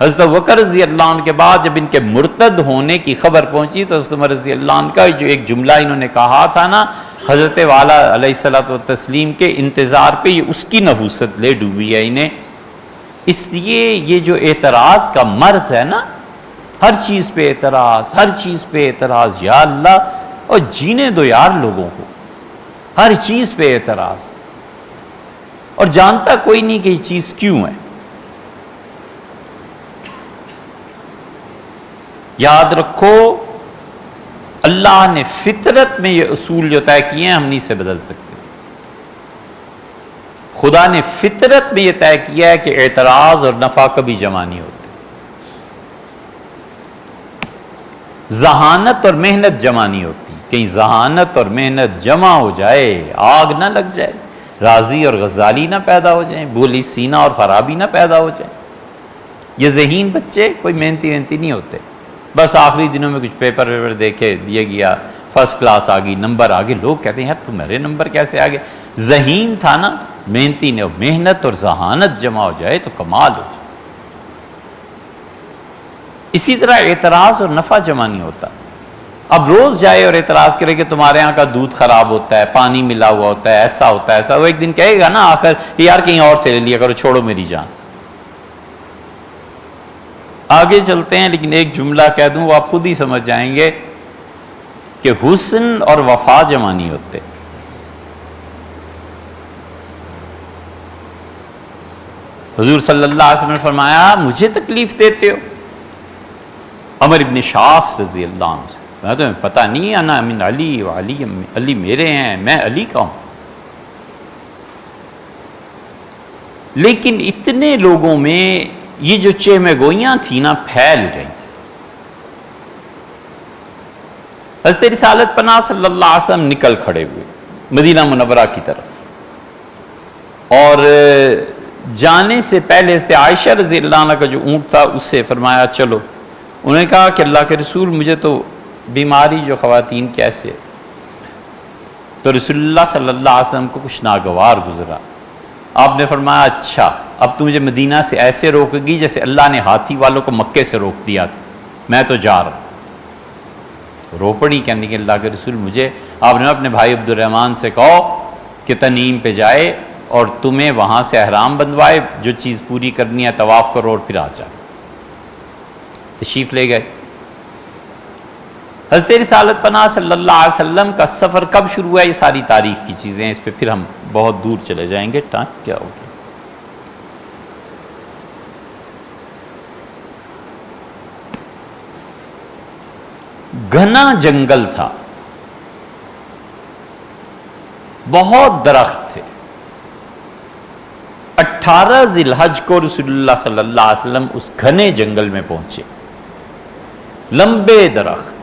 حضرت ابوبکر رضی اللہ عنہ کے بعد جب ان کے مرتد ہونے کی خبر پہنچی تو حضرت عمر رضی اللہ عنہ کا جو ایک جملہ انہوں نے کہا تھا نا، حضرت والا علیہ الصلوۃ والتسلیم کے انتظار پہ، یہ اس کی نحوست لے ڈوبی ہے انہیں. اس لیے یہ جو اعتراض کا مرض ہے نا، ہر چیز پہ اعتراض، ہر چیز پہ اعتراض، یا اللہ، اور جینے دو یار لوگوں کو، ہر چیز پہ اعتراض، اور جانتا کوئی نہیں کہ یہ چیز کیوں ہے. یاد رکھو اللہ نے فطرت میں یہ اصول جو طے کیے ہیں ہم نہیں سے بدل سکتے. خدا نے فطرت میں یہ طے کیا ہے کہ اعتراض اور نفع کبھی جمع نہیں ہوتے، ذہانت اور محنت جمع نہیں ہوتی. کہیں ذہانت اور محنت جمع ہو جائے، آگ نہ لگ جائے، رازی اور غزالی نہ پیدا ہو جائیں، بولی سینا اور فارابی نہ پیدا ہو جائیں. یہ ذہین بچے کوئی محنتی نہیں ہوتے، بس آخری دنوں میں کچھ پیپر دیکھے دیا گیا، فرسٹ کلاس آ گئی، نمبر آگے، لوگ کہتے ہیں یار تمہارے نمبر کیسے آگے؟ ذہین تھا نا، محنتی نے. محنت اور ذہانت جمع ہو جائے تو کمال ہو جائے. اسی طرح اعتراض اور نفع جمع نہیں ہوتا. اب روز جائے اور اعتراض کرے کہ تمہارے یہاں کا دودھ خراب ہوتا ہے، پانی ملا ہوا ہوتا ہے، ایسا ہوتا ہے ایسا، وہ ایک دن کہے گا نا آخر کہ یار کہیں اور سے لے لیا کرو، چھوڑو میری جان. آگے چلتے ہیں، لیکن ایک جملہ کہہ دوں وہ آپ خود ہی سمجھ جائیں گے کہ حسن اور وفا جمع نہیں ہوتے. حضور صلی اللہ علیہ وسلم نے فرمایا مجھے تکلیف دیتے ہو. عمر ابن شاس رضی اللہ عنہ سے، میں تمہیں پتہ نہیں، انا من علی و علی میرے ہیں، میں علی کا ہوں. لیکن اتنے لوگوں میں یہ جو چہمہ گوئیاں تھیں نا پھیل گئیں. حضرت رسالت پناہ صلی اللہ علیہ وسلم نکل کھڑے ہوئے مدینہ منورہ کی طرف، اور جانے سے پہلے حضرت عائشہ رضی اللہ عنہ کا جو اونٹ تھا اسے فرمایا چلو انہوں نے کہا کہ اللہ کے رسول مجھے تو بیماری جو خواتین کی ایسے، تو رسول اللہ صلی اللہ علیہ وسلم کو کچھ ناگوار گزرا. آپ نے فرمایا اچھا اب تو مجھے مدینہ سے ایسے روکے گی جیسے اللہ نے ہاتھی والوں کو مکے سے روک دیا تھا، میں تو جا رہا ہوں. رو پڑی کہنے کہ اللہ کے رسول مجھے، آپ نے اپنے بھائی عبد الرحمن سے کہو کہ تنعیم پہ جائے اور تمہیں وہاں سے احرام بندوائے، جو چیز پوری کرنی ہے طواف کرو اور پھر آ جائے. تشریف لے گئے. حضرت رسالت پناہ صلی اللہ علیہ وسلم کا سفر کب شروع ہے، یہ ساری تاریخ کی چیزیں ہیں، اس پہ پھر ہم بہت دور چلے جائیں گے. ٹائم کیا ہو گیا؟ گھنا جنگل تھا، بہت درخت تھے. 18 ذی الحج کو رسول اللہ صلی اللہ علیہ وسلم اس گھنے جنگل میں پہنچے. لمبے درخت،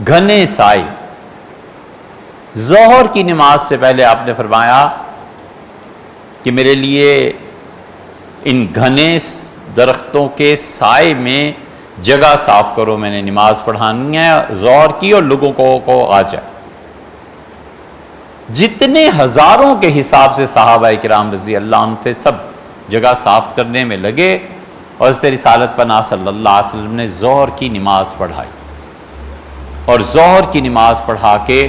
گھنے سائے. ظہر کی نماز سے پہلے آپ نے فرمایا کہ میرے لیے ان گھنے درختوں کے سائے میں جگہ صاف کرو، میں نے نماز پڑھانی ہے ظہر کی اور لوگوں کو آ جائے. جتنے ہزاروں کے حساب سے صحابہ کرام رضی اللہ عنہ تھے سب جگہ صاف کرنے میں لگے، اور حضرت رسالت پناہ صلی اللہ علیہ وسلم نے ظہر کی نماز پڑھائی. اور ظہر کی نماز پڑھا کے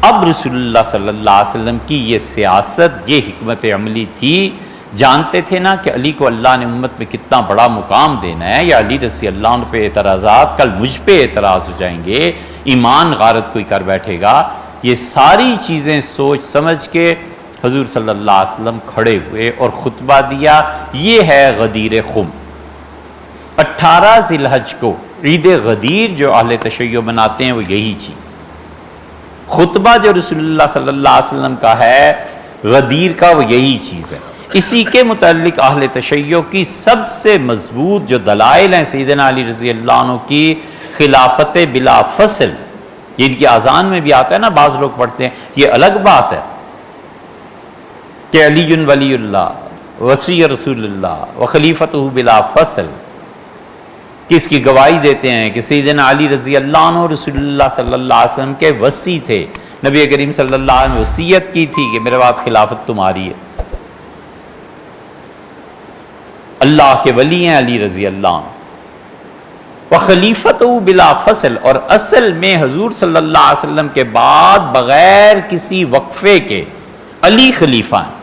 اب رسول اللہ صلی اللہ علیہ وسلم کی یہ سیاست، یہ حکمت عملی تھی. جانتے تھے نا کہ علی کو اللہ نے امت میں کتنا بڑا مقام دینا ہے، یا علی رضی اللہ عنہ پہ اعتراضات، کل مجھ پہ اعتراض ہو جائیں گے، ایمان غارت کوئی کر بیٹھے گا. یہ ساری چیزیں سوچ سمجھ کے حضور صلی اللہ علیہ وسلم کھڑے ہوئے اور خطبہ دیا. یہ ہے غدیر خم. 18 ذی الحج کو عید غدیر جو اہل تشیع مناتے ہیں وہ یہی چیز. خطبہ جو رسول اللہ صلی اللہ علیہ وسلم کا ہے غدیر کا، وہ یہی چیز ہے. اسی کے متعلق اہل تشیع کی سب سے مضبوط جو دلائل ہیں سیدنا علی رضی اللہ عنہ کی خلافت بلا فصل. یہ ان کی اذان میں بھی آتا ہے نا، بعض لوگ پڑھتے ہیں. یہ الگ بات ہے کہ علی ولی اللہ وصی رسول اللہ و خلیفتہ بلا فصل، کس کی گواہی دیتے ہیں کہ سیدنا علی رضی اللہ عنہ رسول اللہ صلی اللہ علیہ وسلم کے وصی تھے. نبی کریم صلی اللہ علیہ وسلم نے وصیت کی تھی کہ میرے بعد خلافت تمہاری ہے. اللہ کے ولی ہیں علی رضی اللہ عنہ. وخلیفتہ بلا فصل، اور اصل میں حضور صلی اللہ علیہ وسلم کے بعد بغیر کسی وقفے کے علی خلیفہ ہیں.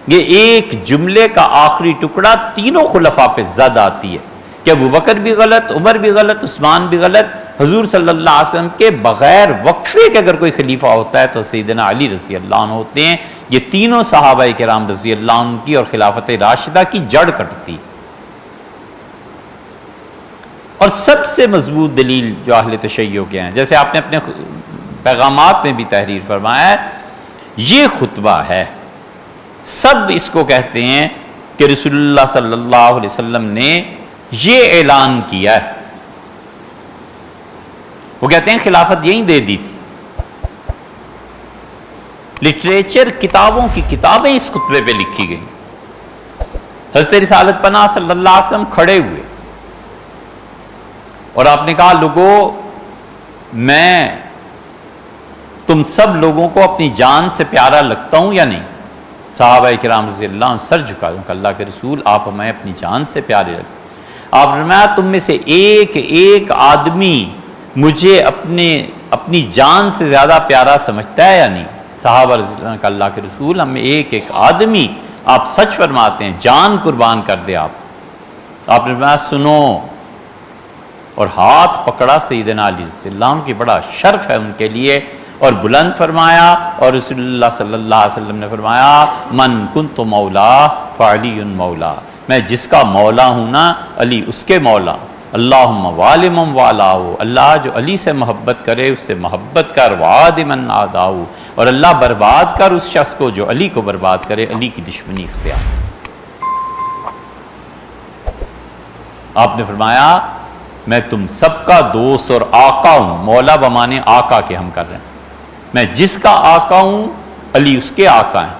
یہ ایک جملے کا آخری ٹکڑا تینوں خلفاء پہ زد آتی ہے کہ ابو بکر بھی غلط، عمر بھی غلط، عثمان بھی غلط. حضور صلی اللہ علیہ وسلم کے بغیر وقفے کے اگر کوئی خلیفہ ہوتا ہے تو سیدنا علی رضی اللہ عنہ ہوتے ہیں. یہ تینوں صحابہ کرام رضی اللہ عنہ کی اور خلافت راشدہ کی جڑ کٹتی. اور سب سے مضبوط دلیل جو اہل تشیع کے ہیں، جیسے آپ نے اپنے پیغامات میں بھی تحریر فرمایا ہے، یہ خطبہ ہے. سب اس کو کہتے ہیں کہ رسول اللہ صلی اللہ علیہ وسلم نے یہ اعلان کیا ہے. وہ کہتے ہیں خلافت یہیں دے دی تھی. لٹریچر، کتابوں کی کتابیں اس خطبے پہ لکھی گئی. حضرت رسالت پناہ صلی اللہ علیہ وسلم کھڑے ہوئے اور آپ نے کہا لوگو، میں تم سب لوگوں کو اپنی جان سے پیارا لگتا ہوں یا نہیں؟ صحابہ کرام رضی اللہ عنہ سر جھکا دوں کہ اللہ کے رسول آپ ہمیں اپنی جان سے پیارے لگتے. آپ نے فرمایا تم میں سے ایک ایک آدمی مجھے اپنی جان سے زیادہ پیارا سمجھتا ہے یا نہیں؟ صحابہ رضی اللہ عنہ کہ اللہ کے رسول ہم میں ایک ایک آدمی، آپ سچ فرماتے ہیں، جان قربان کر دے آپ. آپ نے فرمایا سنو، اور ہاتھ پکڑا سیدنا علی رضی اللہ عنہ کی، بڑا شرف ہے ان کے لیے، اور بلند فرمایا. اور رسول اللہ صلی اللہ علیہ وسلم نے فرمایا من کنت مولا فعلی مولا، میں جس کا مولا ہوں نا علی اس کے مولا. اللہم والمم والاہو، اللہ جو علی سے محبت کرے اس سے محبت کر. وعادمن عاداہو، اور اللہ برباد کر اس شخص کو جو علی کو برباد کرے، علی کی دشمنی اختیار. آپ نے فرمایا میں تم سب کا دوست اور آقا ہوں. مولا بمانے آقا کے ہم کر رہے ہیں. میں جس کا آقا ہوں علی اس کے آقا ہیں.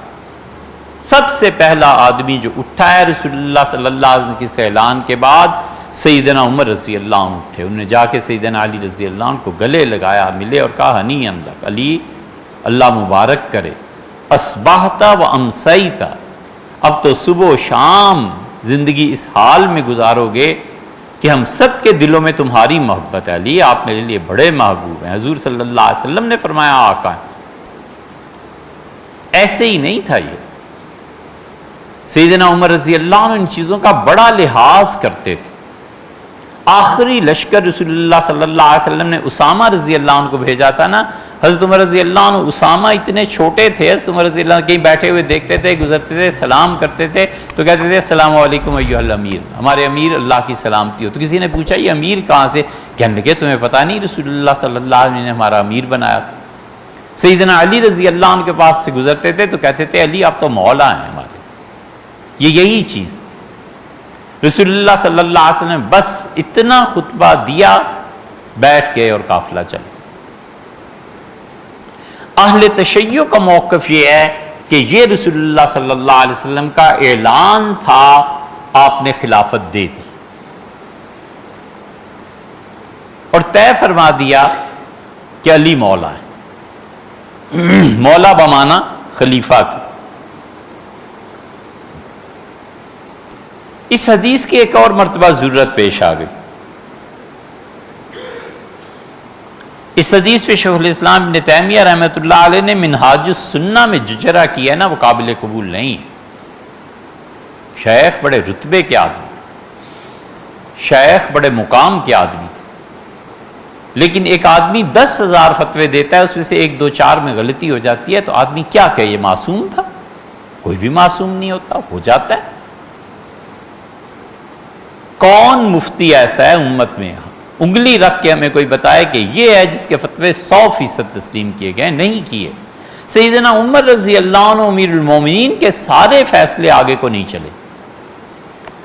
سب سے پہلا آدمی جو اٹھا ہے رسول اللہ صلی اللہ علیہ وسلم کے اعلان کے بعد، سیدنا عمر رضی اللہ عنہ اٹھے، انہوں نے جا کے سیدنا علی رضی اللہ عنہ کو گلے لگایا، ملے اور کہا ہنی لک، علی اللہ مبارک کرے، اصبحت و امسیت، اب تو صبح و شام زندگی اس حال میں گزارو گے کہ ہم سب کے دلوں میں تمہاری محبت ہے، علی آپ میرے لیے بڑے محبوب ہیں، حضور صلی اللہ علیہ وسلم نے فرمایا آقا ہے۔ ایسے ہی نہیں تھا یہ، سیدنا عمر رضی اللہ عنہ ان چیزوں کا بڑا لحاظ کرتے تھے۔ آخری لشکر رسول اللہ صلی اللہ علیہ وسلم نے اسامہ رضی اللہ عنہ کو بھیجا تھا نا، حضرت عمر رضی اللہ عنہ، اسامہ اتنے چھوٹے تھے، حضرت عمر رضی اللہ عنہ کہیں بیٹھے ہوئے دیکھتے تھے، گزرتے تھے، سلام کرتے تھے تو کہتے تھے السلام علیکم ایھا الامیر، ہمارے امیر اللہ کی سلامتی ہو۔ تو کسی نے پوچھا یہ امیر کہاں سے؟ کہنے لگے تمہیں پتہ نہیں رسول اللہ صلی اللہ علیہ وسلم نے ہمارا امیر بنایا تھا۔ سیدنا علی رضی اللہ عنہ کے پاس سے گزرتے تھے تو کہتے تھے علی آپ تو مولا ہیں ہمارے، یہی چیز تھی۔ رسول اللہ صلی اللہ علیہ وسلم نے بس اتنا خطبہ دیا، بیٹھ گئے اور قافلہ چل۔ اہل تشیع کا موقف یہ ہے کہ یہ رسول اللہ صلی اللہ علیہ وسلم کا اعلان تھا، آپ نے خلافت دے دی اور طے فرما دیا کہ علی مولا ہے، مولا بمانا خلیفہ کی۔ اس حدیث کی ایک اور مرتبہ ضرورت پیش آ گئی۔ اس حدیث پہ شیخ الاسلام ابن تیمیہ رحمۃ اللہ علیہ نے منہاج السنہ میں جو جرح کیا ہے نا وہ قابل قبول نہیں ہے۔ شیخ بڑے رتبے کے آدمی تھے، شیخ بڑے مقام کے آدمی تھے، لیکن ایک آدمی 10,000 فتوے دیتا ہے، اس میں سے 1-2-4 میں غلطی ہو جاتی ہے تو آدمی کیا کہے یہ معصوم تھا؟ کوئی بھی معصوم نہیں ہوتا، ہو جاتا ہے۔ کون مفتی ایسا ہے امت میں انگلی رکھ کے ہمیں کوئی بتائے کہ یہ ہے جس کے فتوے 100% تسلیم کیے گئے؟ نہیں کیے۔ سیدنا عمر رضی اللہ عنہ امیر المومنین کے سارے فیصلے آگے کو نہیں چلے۔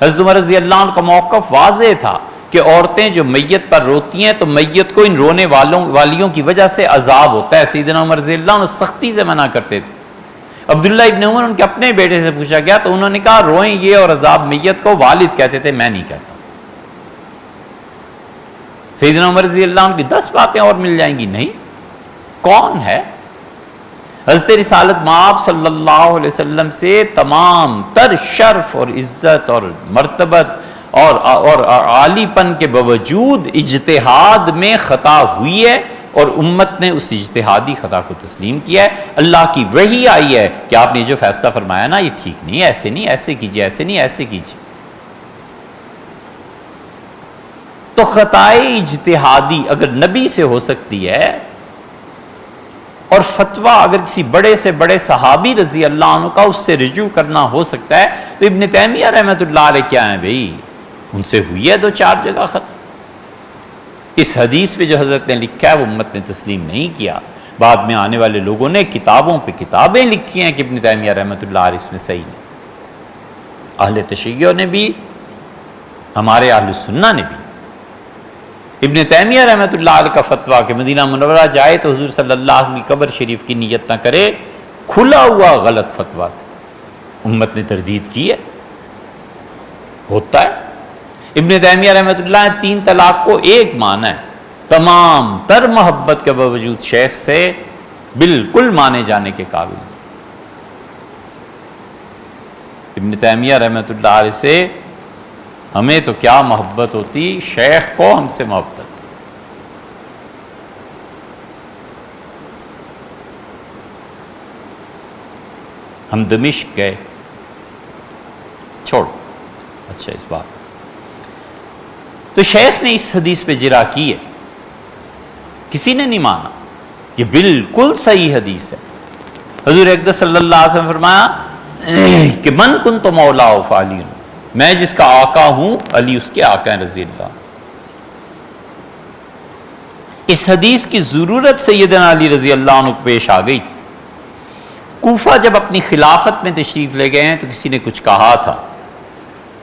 حضرت عمر رضی اللہ عنہ کا موقف واضح تھا کہ عورتیں جو میت پر روتی ہیں تو میت کو ان رونے والیوں کی وجہ سے عذاب ہوتا ہے، سیدنا عمر رضی اللہ عنہ سختی سے منع کرتے تھے۔ عبداللہ ابن عمر ان کے اپنے بیٹے سے پوچھا گیا تو انہوں نے کہا روئیں یہ اور عذاب میت کو، والد کہتے تھے میں نہیں کہتا۔ سیدنا عمر رضی اللہ عنہ کی 10 باتیں اور مل جائیں گی، نہیں۔ کون ہے؟ حضرت رسالت مآب صلی اللہ علیہ وسلم سے تمام تر شرف اور عزت اور مرتبت اور عالی پن کے باوجود اجتہاد میں خطا ہوئی ہے اور امت نے اس اجتہادی خطا کو تسلیم کیا ہے۔ اللہ کی وحی آئی ہے کہ آپ نے جو فیصلہ فرمایا نا یہ ٹھیک نہیں ہے، ایسے نہیں، ایسے کیجئے، ایسے نہیں، ایسے کیجئے۔ تو خطائے اجتہادی اگر نبی سے ہو سکتی ہے اور فتویٰ اگر کسی بڑے سے بڑے صحابی رضی اللہ عنہ کا اس سے رجوع کرنا ہو سکتا ہے تو ابن تیمیہ رحمۃ اللہ علیہ کیا ہیں بھئی؟ ان سے ہوئی ہے 2-4 جگہ ختم۔ اس حدیث پہ جو حضرت نے لکھا ہے وہ امت نے تسلیم نہیں کیا۔ بعد میں آنے والے لوگوں نے کتابوں پہ کتابیں لکھی ہیں کہ ابن تیمیہ رحمۃ اللہ علیہ اس میں صحیح نہیں۔ اہل تشیع نے بھی، ہمارے اہل سنہ نے بھی۔ ابن تیمیہ رحمۃ اللہ علیہ کا فتویٰ کہ مدینہ منورہ جائے تو حضور صلی اللہ علیہ وسلم کی قبر شریف کی نیت نہ کرے، کھلا ہوا غلط فتویٰ تھا، امت نے تردید کی ہے، ہوتا ہے۔ ابن تیمیہ رحمۃ اللہ نے 3 طلاق کو ایک مانا ہے، تمام تر محبت کے باوجود شیخ سے بالکل مانے جانے کے قابل۔ ابن تیمیہ رحمۃ اللہ علیہ سے ہمیں تو کیا محبت ہوتی، شیخ کو ہم سے محبت۔ ہم دمشق گئے، چھوڑ اچھا اس بات تو شیخ نے اس حدیث پہ جرح کی ہے، کسی نے نہیں مانا، یہ بالکل صحیح حدیث ہے۔ حضور اقدس صلی اللہ علیہ وسلم فرمایا کہ من کنت مولا فعلی، میں جس کا آقا ہوں علی اس کے آقا ہیں رضی اللہ۔ اس حدیث کی ضرورت سیدنا علی رضی اللہ عنہ کو پیش آ گئی تھی۔ کوفہ جب اپنی خلافت میں تشریف لے گئے ہیں تو کسی نے کچھ کہا تھا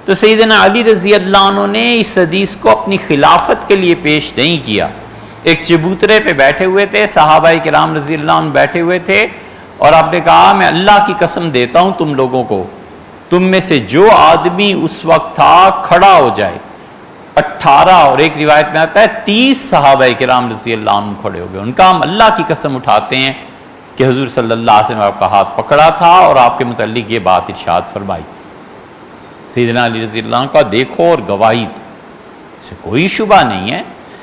تو سیدنا علی رضی اللہ عنہ نے اس حدیث کو اپنی خلافت کے لیے پیش نہیں کیا۔ ایک چبوترے پہ بیٹھے ہوئے تھے، صحابہ کرام رضی اللہ عنہ بیٹھے ہوئے تھے اور آپ نے کہا میں اللہ کی قسم دیتا ہوں تم لوگوں کو، تم میں سے جو آدمی اس وقت تھا کھڑا ہو جائے 18 اور ایک روایت میں آتا ہے 30 صحابہ کرام رضی اللہ عنہ کھڑے ہو گئے. ان کا ہم اللہ کی قسم اٹھاتے ہیں کہ حضور صلی اللہ علیہ وسلم آپ کا ہاتھ پکڑا تھا اور آپ کے متعلق یہ بات ارشاد فرمائی. سیدنا علی رضی اللہ عنہ کا دیکھو اور گواہی سے کوئی شبہ نہیں ہے.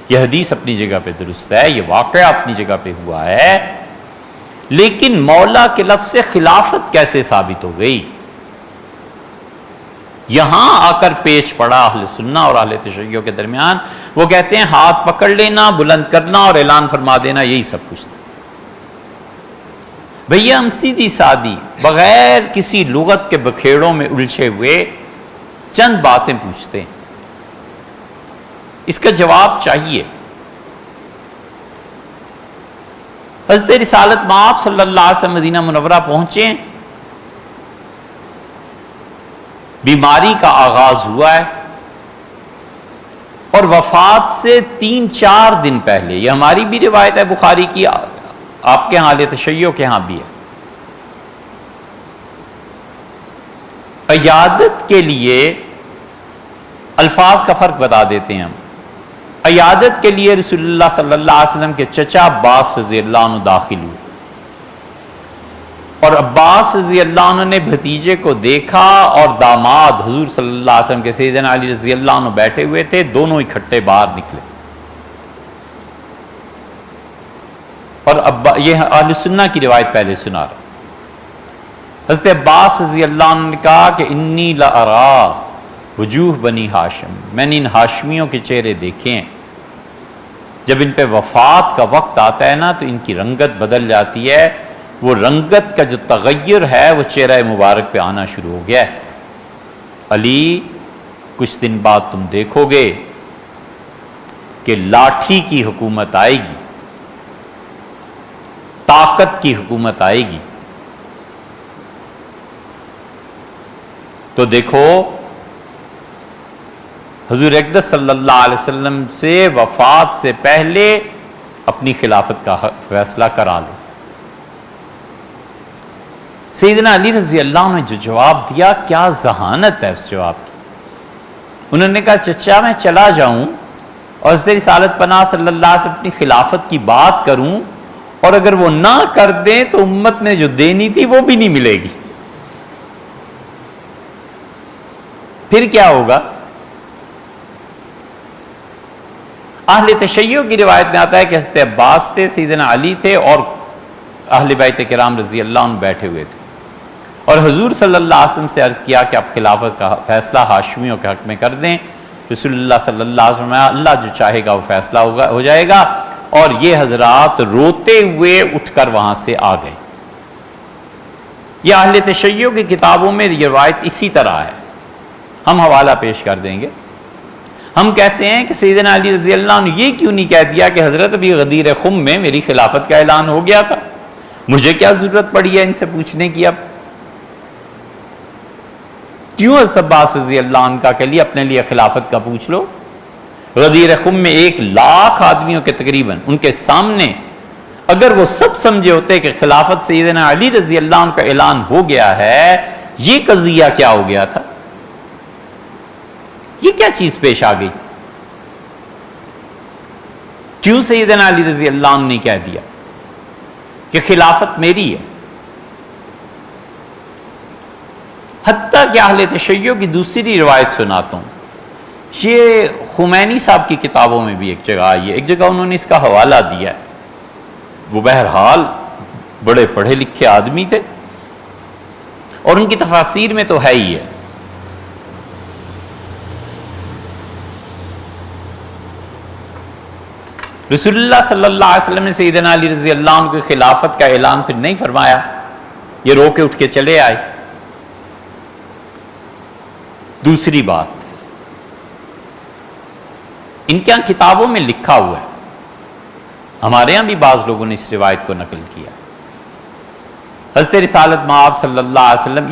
یہ حدیث اپنی جگہ پہ درست ہے, یہ واقعہ اپنی جگہ پہ ہوا ہے, لیکن مولا کے لفظ سے خلافت کیسے ثابت ہو گئی؟ یہاں آ کر پیش پڑا اہل سنہ اور اہل تشیع کے درمیان. وہ کہتے ہیں ہاتھ پکڑ لینا, بلند کرنا اور اعلان فرما دینا, یہی سب کچھ تھا. بھیا ہم سیدھی سادی بغیر کسی لغت کے بکھیڑوں میں الجھے ہوئے چند باتیں پوچھتے ہیں, اس کا جواب چاہیے. حضرت رسالت مآب صلی اللہ علیہ وسلم مدینہ منورہ پہنچے, بیماری کا آغاز ہوا ہے اور وفات سے 3-4 دن پہلے, یہ ہماری بھی روایت ہے بخاری کی, آپ کے ہاں اہل تشیع کے ہاں بھی ہے, عیادت کے لیے الفاظ کا فرق بتا دیتے ہیں ہم. عیادت کے لیے رسول اللہ صلی اللہ علیہ وسلم کے چچا عباس رضی اللہ عنہ داخل ہوئے, اور عباس رضی اللہ عنہ نے بھتیجے کو دیکھا اور داماد حضور صلی اللہ علیہ وسلم کے سیدنا علی رضی اللہ عنہ بیٹھے ہوئے تھے, دونوں اکٹھے باہر نکلے. اور یہ اہل سنہ کی روایت پہلے سنا رہا. حضرت عباس رضی اللہ عنہ نے کہا کہ انی لارا وجوہ بنی ہاشم, میں نے ان ہاشمیوں کے چہرے دیکھے ہیں, جب ان پہ وفات کا وقت آتا ہے نا تو ان کی رنگت بدل جاتی ہے. وہ رنگت کا جو تغیر ہے وہ چہرہ مبارک پہ آنا شروع ہو گیا ہے. علی کچھ دن بعد تم دیکھو گے کہ لاٹھی کی حکومت آئے گی, طاقت کی حکومت آئے گی. تو دیکھو حضور اقدس صلی اللہ علیہ وسلم سے وفات سے پہلے اپنی خلافت کا فیصلہ کرا لو. سیدنا علی رضی اللہ عنہ نے جو جواب دیا, کیا ذہانت ہے اس جواب کی. انہوں نے کہا چچا میں چلا جاؤں اور حضرت رسالت پناہ صلی اللہ علیہ وسلم اپنی خلافت کی بات کروں, اور اگر وہ نہ کر دیں تو امت میں جو دینی تھی وہ بھی نہیں ملے گی, پھر کیا ہوگا؟ اہل تشیع کی روایت میں آتا ہے کہ حضرت عباس تھے, سیدنا علی تھے اور اہل بیت کرام رضی اللہ عنہ بیٹھے ہوئے تھے, اور حضور صلی اللہ علیہ وسلم سے عرض کیا کہ آپ خلافت کا فیصلہ ہاشمیوں کے حق میں کر دیں. رسول اللہ صلی اللہ علیہ وسلم, اللہ جو چاہے گا وہ فیصلہ ہو جائے گا. اور یہ حضرات روتے ہوئے اٹھ کر وہاں سے آ گئے. یہ اہل تشیع کی کتابوں میں یہ روایت اسی طرح ہے, ہم حوالہ پیش کر دیں گے. ہم کہتے ہیں کہ سیدنا علی رضی اللہ عنہ یہ کیوں نہیں کہہ دیا کہ حضرت ابھی غدیر خم میں میری خلافت کا اعلان ہو گیا تھا, مجھے کیا ضرورت پڑی ہے ان سے پوچھنے کی؟ اب کیوں حضرت عباس رضی اللہ عنہ کا کہ لیے اپنے لیے خلافت کا پوچھ لو. غدیر خم میں 1 لاکھ آدمیوں کے تقریباً ان کے سامنے اگر وہ سب سمجھے ہوتے کہ خلافت سیدنا علی رضی اللہ عنہ کا اعلان ہو گیا ہے, یہ قضیہ کیا ہو گیا تھا, یہ کیا چیز پیش آ گئی تھی؟ کیوں سیدنا علی رضی اللہ عنہ نے کہہ دیا کہ خلافت میری ہے؟ حتیٰ کہ اہل تشیع کی دوسری روایت سناتا ہوں, یہ خمینی صاحب کی کتابوں میں بھی ایک جگہ آئی ہے, ایک جگہ انہوں نے اس کا حوالہ دیا ہے. وہ بہرحال بڑے پڑھے لکھے آدمی تھے اور ان کی تفاسیر میں تو ہے ہی ہے. رسول اللہ صلی اللہ علیہ وسلم نے سیدنا علی رضی اللہ عنہ کی خلافت کا اعلان پھر نہیں فرمایا, یہ رو کے اٹھ کے چلے آئے. دوسری بات, ان کے یہاں کتابوں میں لکھا ہوا ہے, ہمارے یہاں بھی بعض لوگوں نے اس روایت کو نقل کیا. حضرت رسالت مآب صلی اللہ علیہ وسلم,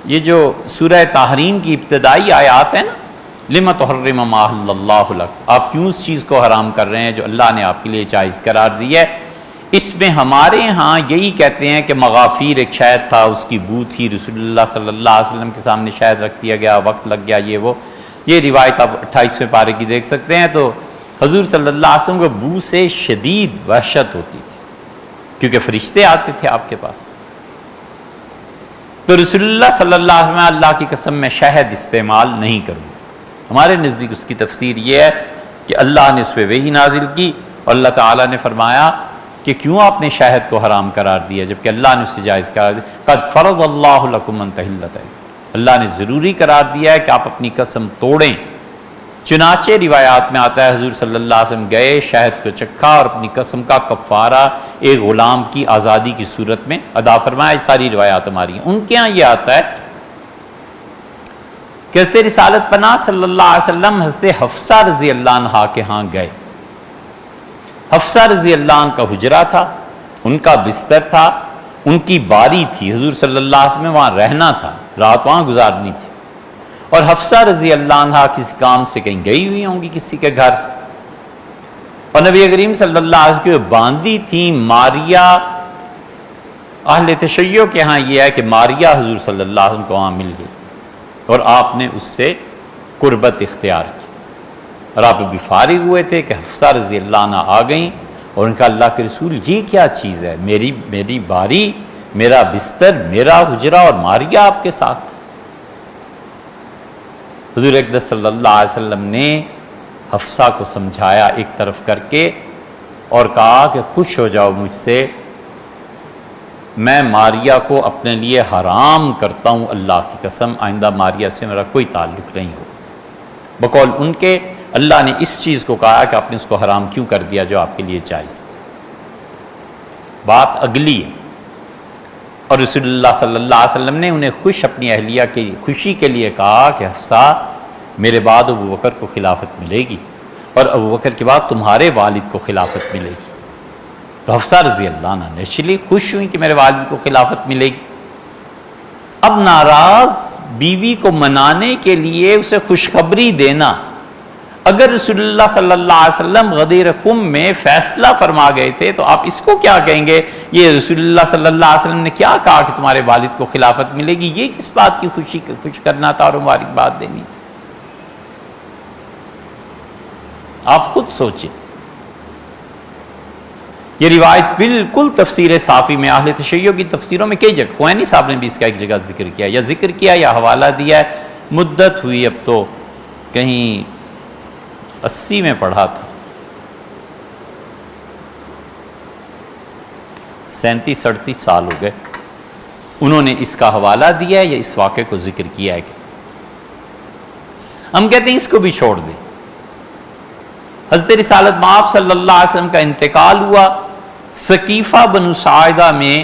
یہ جو سورہ تحریم کی ابتدائی آیات ہیں نا, لِمَ تُحَرِّمُ مَا أَحَلَّ اللَّهُ لَكَ, آپ کیوں اس چیز کو حرام کر رہے ہیں جو اللہ نے آپ کے لیے جائز قرار دی ہے. اس میں ہمارے ہاں یہی کہتے ہیں کہ مغافیر ایک شہد تھا, اس کی بو تھی, رسول اللہ صلی اللہ علیہ وسلم کے سامنے شہد رکھ دیا گیا, وقت لگ گیا, یہ وہ. یہ روایت آپ 28ویں پارے کی دیکھ سکتے ہیں. تو حضور صلی اللہ علیہ وسلم کو بو سے شدید وحشت ہوتی تھی کیونکہ فرشتے آتے تھے آپ کے پاس. تو رسول اللہ صلی اللہ علیہ وسلم اللہ کی قسم میں شہد استعمال نہیں کروں. ہمارے نزدیک اس کی تفسیر یہ ہے کہ اللہ نے اس پہ وحی نازل کی اور اللہ تعالیٰ نے فرمایا کہ کیوں آپ نے شہد کو حرام قرار دیا جبکہ اللہ نے اسے جائز قرار دیا. قد فرض اللہ لکم ان تحلۃ، اللہ نے ضروری قرار دیا ہے کہ آپ اپنی قسم توڑیں. چنانچہ روایات میں آتا ہے حضور صلی اللہ علیہ وسلم گئے، شہد کو چکھا اور اپنی قسم کا کفارہ ایک غلام کی آزادی کی صورت میں ادا فرمایا. یہ ساری روایات ہماری ہیں. ان کے ہاں یہ آتا ہے کہ حضرت رسالت پناہ صلی اللہ علیہ وسلم حضرت حفصہ رضی اللہ عنہ کے ہاں گئے. حفصہ رضی اللہ عنہ کا حجرہ تھا، ان کا بستر تھا، ان کی باری تھی. حضور صلی اللہ علیہ وسلم وہاں رہنا تھا، رات وہاں گزارنی تھی. اور حفصہ رضی اللہ عنہ کسی کام سے کہیں گئی ہوئی ہوں گی کسی کے گھر، اور نبی کریم صلی اللہ علیہ وسلم کی باندھی تھیں ماریا. اہل تشیع کے ہاں یہ ہے کہ ماریا حضور صلی اللہ علیہ وسلم کو وہاں مل گئی اور آپ نے اس سے قربت اختیار کی. اور آپ ابھی فارغ ہوئے تھے کہ حفصہ رضی اللہ عنہ آ گئیں اور ان کا اللہ کے رسول یہ کیا چیز ہے، میری باری، میرا بستر، میرا حجرہ اور ماریا آپ کے ساتھ. حضور اقدس صلی اللہ علیہ وسلم نے حفصہ کو سمجھایا ایک طرف کر کے اور کہا کہ خوش ہو جاؤ مجھ سے، میں ماریا کو اپنے لیے حرام کرتا ہوں، اللہ کی قسم آئندہ ماریا سے میرا کوئی تعلق نہیں ہوگا. بقول ان کے اللہ نے اس چیز کو کہا کہ آپ نے اس کو حرام کیوں کر دیا جو آپ کے لیے جائز تھی. بات اگلی ہے. اور رسول اللہ صلی اللہ علیہ وسلم نے انہیں اپنی اہلیہ کی خوشی کے لیے کہا کہ حفصہ میرے بعد ابو بکر کو خلافت ملے گی اور ابو بکر کے بعد تمہارے والد کو خلافت ملے گی. تو حفصہ رضی اللہ عنہ نیچرلی خوش ہوئی کہ میرے والد کو خلافت ملے گی. اب ناراض بیوی کو منانے کے لیے اسے خوشخبری دینا، اگر رسول اللہ صلی اللہ علیہ وسلم غدیر خم میں فیصلہ فرما گئے تھے تو آپ اس کو کیا کہیں گے یہ رسول اللہ صلی اللہ علیہ وسلم نے کیا کہا کہ تمہارے والد کو خلافت ملے گی، یہ کس بات کی خوش کرنا تھا اور مبارکباد دینی تھی. آپ خود سوچیں. یہ روایت بالکل تفسیر صافی میں اہل تشیع کی تفسیروں میں کئی جگہ، خوینی صاحب نے بھی اس کا ایک جگہ ذکر کیا یا حوالہ دیا ہے. مدت ہوئی اب تو کہیں 80 میں پڑھا تھا، 37-38 سال ہو گئے. انہوں نے اس کا حوالہ دیا ہے یا اس واقعے کو ذکر کیا ہے. ہم کہتے ہیں اس کو بھی چھوڑ دیں. حضرت رسالت مآب صلی اللہ علیہ وسلم کا انتقال ہوا. ثقیفہ بنو ساعدہ میں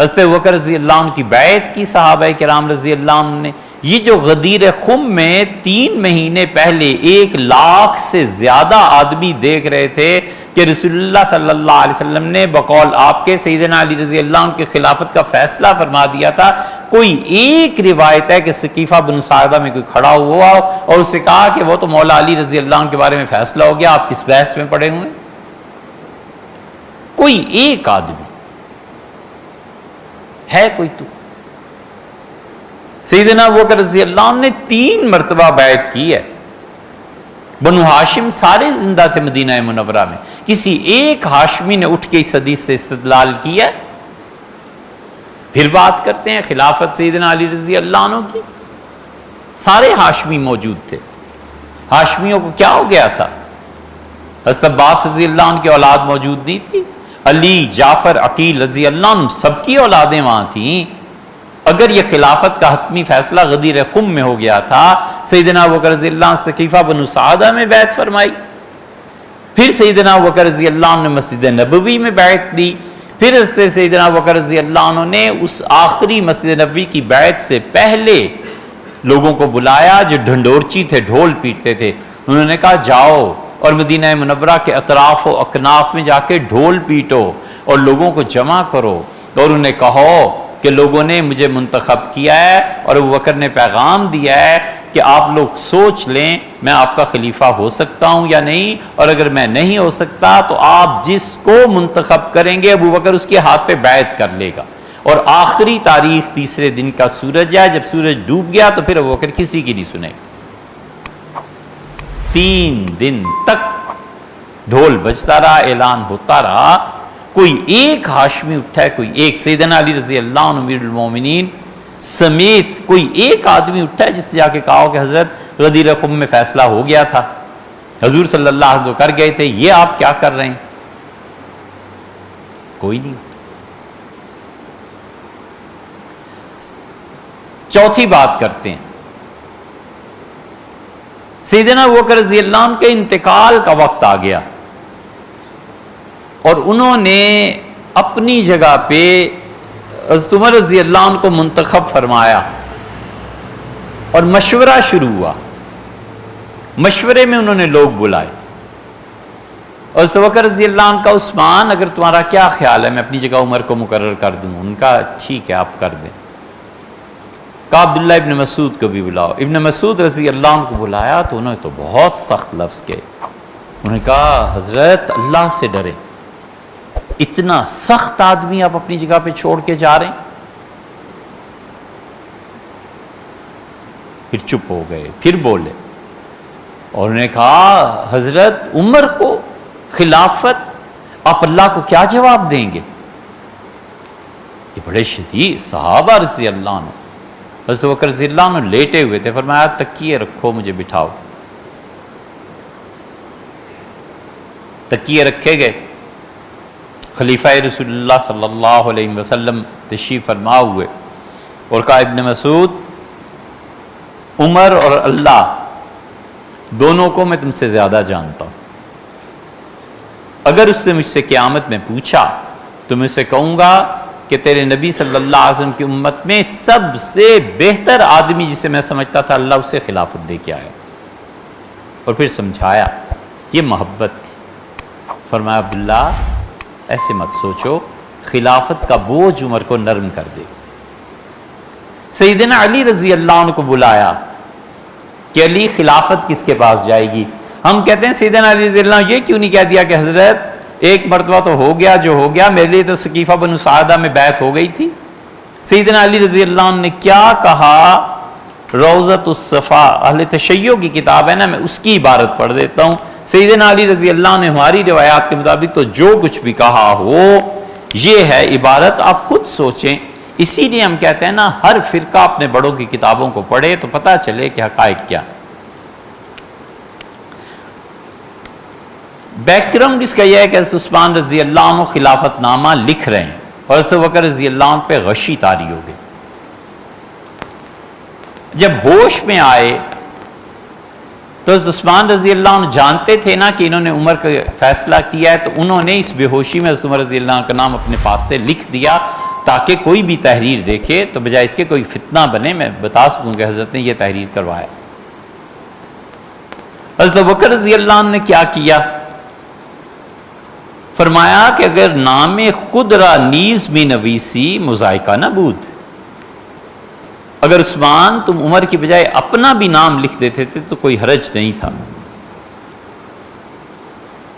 حضرت ابوبکر رضی اللہ عنہ کی بیعت کی صحابہ کرام رضی اللہ عنہ نے. یہ جو غدیر خم میں 3 مہینے پہلے 1 لاکھ سے زیادہ آدمی دیکھ رہے تھے کہ رسول اللہ صلی اللہ علیہ وسلم نے بقول آپ کے سیدنا علی رضی اللہ عنہ کی خلافت کا فیصلہ فرما دیا تھا. کوئی ایک روایت ہے کہ ثقیفہ بن ساعدہ میں کوئی کھڑا ہوا اور اس سے کہا کہ وہ تو مولا علی رضی اللہ عنہ کے بارے میں فیصلہ ہو گیا، آپ کس بحث میں پڑے ہوئے. کوئی ایک آدمی ہے کوئی تو. سیدنا ابوبکر رضی اللہ عنہ نے 3 مرتبہ بیعت کی ہے. بنو ہاشم سارے زندہ تھے مدینہ منورہ میں، کسی ایک ہاشمی نے اٹھ کے اس حدیث سے استدلال کیا ہے. پھر بات کرتے ہیں خلافت سیدنا علی رضی اللہ عنہ کی. سارے ہاشمی موجود تھے. ہاشمیوں کو کیا ہو گیا تھا؟ حضرت عباس رضی اللہ عنہ کی اولاد موجود نہیں تھی؟ علی، جعفر، عقیل رضی اللہ عنہ سب کی اولادیں وہاں تھیں. اگر یہ خلافت کا حتمی فیصلہ غدیر خم میں ہو گیا تھا، سیدنا ابوبکر رضی اللہ عنہ ثقیفہ بنو ساعدہ میں بیعت فرمائی، پھر سیدنا ابوبکر رضی اللہ عنہ نے مسجد نبوی میں بیعت دی، پھر حضرت سیدنا ابوبکر رضی اللہ عنہ نے اس آخری مسجد نبوی کی بیعت سے پہلے لوگوں کو بلایا جو ڈھنڈورچی تھے، ڈھول پیٹتے تھے. انہوں نے کہا جاؤ اور مدینہ منورہ کے اطراف و اکناف میں جا کے ڈھول پیٹو اور لوگوں کو جمع کرو اور انہیں کہو کہ لوگوں نے مجھے منتخب کیا ہے اور ابوبکر نے پیغام دیا ہے کہ آپ لوگ سوچ لیں میں آپ کا خلیفہ ہو سکتا ہوں یا نہیں، اور اگر میں نہیں ہو سکتا تو آپ جس کو منتخب کریں گے ابوبکر اس کے ہاتھ پہ بیعت کر لے گا. اور آخری تاریخ 3 دن کا سورج ہے، جب سورج ڈوب گیا تو پھر ابوبکر کسی کی نہیں سنے گا. 3 دن تک ڈھول بجتا رہا، اعلان ہوتا رہا، کوئی ایک ہاشمی اٹھا ہے، کوئی ایک سیدنا علی رضی اللہ عنہ امیر المومنین سمیت کوئی ایک آدمی اٹھا ہے جس سے جا کے کہا ہو کہ حضرت غدیر خم میں فیصلہ ہو گیا تھا، حضور صلی اللہ علیہ وسلم کر گئے تھے، یہ آپ کیا کر رہے ہیں؟ کوئی نہیں۔ چوتھی بات کرتے ہیں، سیدنا ابوبکر رضی اللہ عنہ کے انتقال کا وقت آ گیا اور انہوں نے اپنی جگہ پہ حضرت عمر رضی اللہ عنہ کو منتخب فرمایا اور مشورہ شروع ہوا۔ مشورے میں انہوں نے لوگ بلائے، حضرت ابوبکر رضی اللہ عنہ کا عثمان اگر تمہارا کیا خیال ہے میں اپنی جگہ عمر کو مقرر کر دوں؟ ان کا ٹھیک ہے آپ کر دیں۔ کہا عبداللہ ابن مسعود کو بھی بلاؤ۔ ابن مسعود رضی اللہ عنہ کو بلایا تو انہوں نے تو بہت سخت لفظ کہے، انہوں نے کہا حضرت اللہ سے ڈریں، اتنا سخت آدمی آپ اپنی جگہ پہ چھوڑ کے جا رہے ہیں؟ پھر چپ ہو گئے، پھر بولے اور انہوں نے کہا حضرت عمر کو خلافت آپ اللہ کو کیا جواب دیں گے؟ یہ بڑے شدید صحابہ رضی اللہ عنہ، حضرت ابوبکر رضی اللہ عنہ لیٹے ہوئے تھے، فرمایا تکیے رکھو مجھے بٹھاؤ۔ تکیے رکھے گئے، خلیفہ رسول اللہ صلی اللہ علیہ وسلم تشریف فرما ہوئے اور کہا ابن مسعود، عمر اور اللہ دونوں کو میں تم سے زیادہ جانتا ہوں، اگر اس نے مجھ سے قیامت میں پوچھا تو میں اسے کہوں گا کہ تیرے نبی صلی اللہ علیہ وسلم کی امت میں سب سے بہتر آدمی جسے میں سمجھتا تھا اللہ اسے خلافت دے کے آیا۔ اور پھر سمجھایا، یہ محبت تھی۔ فرمایا عبداللہ ایسے مت سوچو، خلافت کا بوجھ عمر کو نرم کر دے۔ سیدنا علی رضی اللہ عنہ کو بلایا کہ علی خلافت کس کے پاس جائے گی؟ ہم کہتے ہیں سیدنا علی رضی اللہ عنہ یہ کیوں نہیں کہہ دیا کہ حضرت ایک مرتبہ تو ہو گیا جو ہو گیا، میرے لیے تو سقیفہ بنو سعادہ میں بیعت ہو گئی تھی۔ سیدنا علی رضی اللہ عنہ نے کیا کہا؟ روضۃ الصفا اہل تشیع کی کتاب ہے نا، میں اس کی عبارت پڑھ دیتا ہوں۔ سیدنا علی رضی اللہ عنہ نے ہماری روایات کے مطابق تو جو کچھ بھی کہا ہو یہ ہے عبارت، آپ خود سوچیں۔ اسی لیے ہم کہتے ہیں نا ہر فرقہ اپنے بڑوں کی کتابوں کو پڑھے تو پتہ چلے کہ حقائق کیا۔ بیک گراؤنڈ اس کا یہ ہے کہ حضرت عثمان رضی اللہ عنہ خلافت نامہ لکھ رہے ہیں اور حضرت ابوبکر رضی اللہ عنہ پہ غشی طاری ہو گئی۔ جب ہوش میں آئے تو حضرت عثمان رضی اللہ عنہ جانتے تھے نا کہ انہوں نے عمر کا فیصلہ کیا ہے، تو انہوں نے اس بے ہوشی میں حضرت عمر رضی اللہ عنہ کا نام اپنے پاس سے لکھ دیا تاکہ کوئی بھی تحریر دیکھے تو بجائے اس کے کوئی فتنہ بنے، میں بتا سکوں کہ حضرت نے یہ تحریر کروایا۔ حضرت ابوبکر رضی اللہ عنہ نے کیا کیا؟ فرمایا کہ اگر نام خود را نیز میں نویسی مذائقہ نہ بود، اگر عثمان تم عمر کی بجائے اپنا بھی نام لکھ دیتے تھے تو کوئی حرج نہیں تھا۔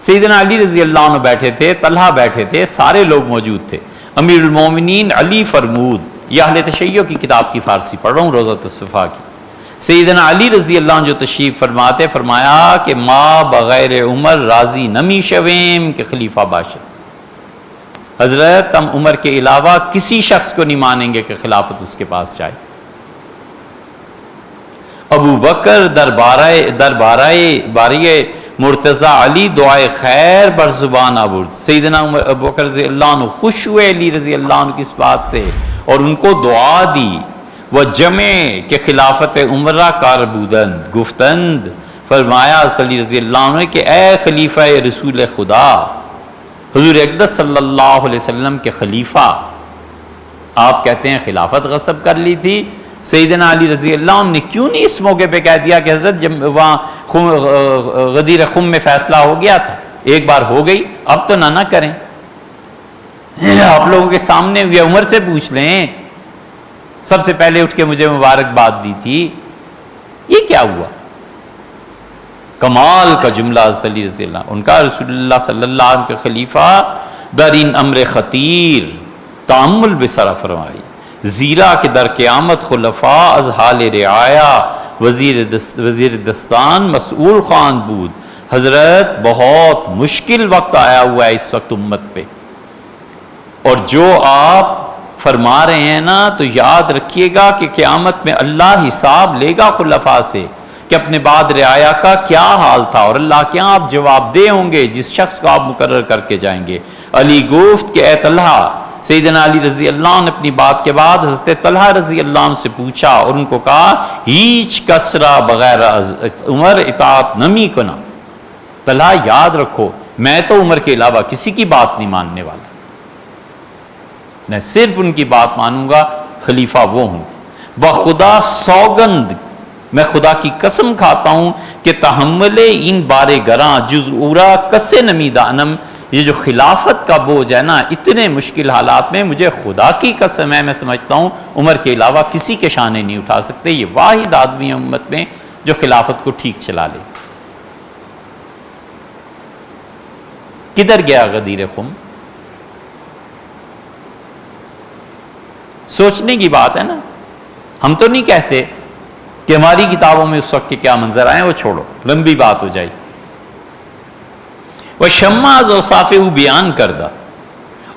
سیدنا علی رضی اللہ عنہ بیٹھے تھے، طلحہ بیٹھے تھے، سارے لوگ موجود تھے۔ امیر المومنین علی فرمود، یہ اہل تشیع کی کتاب کی فارسی پڑھ رہا ہوں، روضۃ الصفا کی۔ سیدنا علی رضی اللہ عنہ جو تشریف فرماتے، فرمایا کہ ما بغیر عمر راضی نمی شویم کہ خلیفہ باشد، حضرت ہم عمر کے علاوہ کسی شخص کو نہیں مانیں گے کہ خلافت اس کے پاس جائے۔ ابو بکر دربارے مرتضی علی دعائے خیر بر زبان آورد، سیدنا ابو بکر رضی اللہ عنہ خوش ہوئے علی رضی اللہ عنہ کی اس بات سے اور ان کو دعا دی۔ وہ جمع کہ خلافت عمرہ کار بودند گفتند، فرمایا علی رضی اللہ عنہ کہ اے خلیفہ رسول خدا، حضور اقدس صلی اللہ علیہ وسلم کے خلیفہ، آپ کہتے ہیں خلافت غصب کر لی تھی، سیدنا علی رضی اللہ عنہ نے کیوں نہیں اس موقع پہ کہہ دیا کہ حضرت جب وہاں غدیر خم میں فیصلہ ہو گیا تھا، ایک بار ہو گئی اب تو نہ کریں، آپ لوگوں کے سامنے ہوئے عمر سے پوچھ لیں، سب سے پہلے اٹھ کے مجھے مبارکباد دی تھی، یہ کیا ہوا؟ کمال کا جملہ حضرت علی رضی اللہ عنہ، ان کا رسول اللہ صلی اللہ علیہ وسلم کے خلیفہ در این امر خطیر تأمل بسرا فرمائی، زیرا کہ در قیامت خلفاء از حال رعایا وزیر دستان مسئول خان بود. حضرت بہت مشکل وقت آیا ہوا ہے اس وقت امت پہ، اور جو آپ فرما رہے ہیں نا تو یاد رکھیے گا کہ قیامت میں اللہ حساب لے گا خلفاء سے کہ اپنے بعد رعایا کا کیا حال تھا، اور اللہ کے ہاں آپ جواب دہ ہوں گے جس شخص کو آپ مقرر کر کے جائیں گے. علی گفت کہ اے طلحہ، سیدنا علی رضی اللہ عنہ اپنی بات کے بعد حضرت طلحہ رضی اللہ عنہ سے پوچھا اور ان کو کہا ہیچ کسرا بغیر عمر اطاعت نمی کنا. طلحہ یاد رکھو میں تو عمر کے علاوہ کسی کی بات نہیں ماننے والا، میں صرف ان کی بات مانوں گا، خلیفہ وہ ہوں گے. بخدا سوگند، میں خدا کی قسم کھاتا ہوں کہ تحمل ان بارے گراں جزعورا کسے نمی دانم، یہ جو خلافت کا بوجھ ہے نا اتنے مشکل حالات میں، مجھے خدا کی قسم ہے میں سمجھتا ہوں عمر کے علاوہ کسی کے شانے نہیں اٹھا سکتے. یہ واحد آدمی ہے امت میں جو خلافت کو ٹھیک چلا لے. کدھر گیا غدیر خم؟ سوچنے کی بات ہے نا. ہم تو نہیں کہتے کہ ہماری کتابوں میں اس وقت کے کیا منظر آئے، وہ چھوڑو، لمبی بات ہو جائے. وہ شمع از اوصاف بیان کردہ،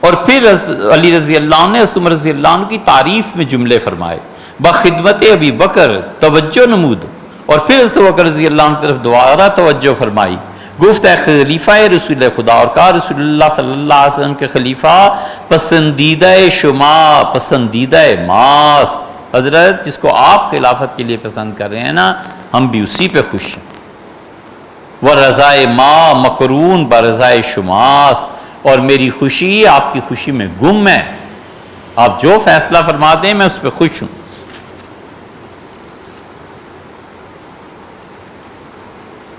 اور پھر علی رضی اللہ عنہ نے حضرت عمر رضی اللہ عنہ کی تعریف میں جملے فرمائے. بخدمت ابی بکر توجہ نمود، اور پھر حضرت بکر رضی اللہ عنہ کی طرف دوبارہ توجہ فرمائی. گفت اے خلیفہ رسول خدا، اور کہا رسول اللہ صلی اللہ علیہ وسلم کے خلیفہ پسندیدہ شما پسندیدہ ماست. حضرت جس کو آپ خلافت کے لیے پسند کر رہے ہیں نا ہم بھی اسی پہ خوش ہیں. وَرَضَائے ما مقرون برضائے شماست، اور میری خوشی آپ کی خوشی میں گم ہے. آپ جو فیصلہ فرماتے ہیں میں اس پہ خوش ہوں.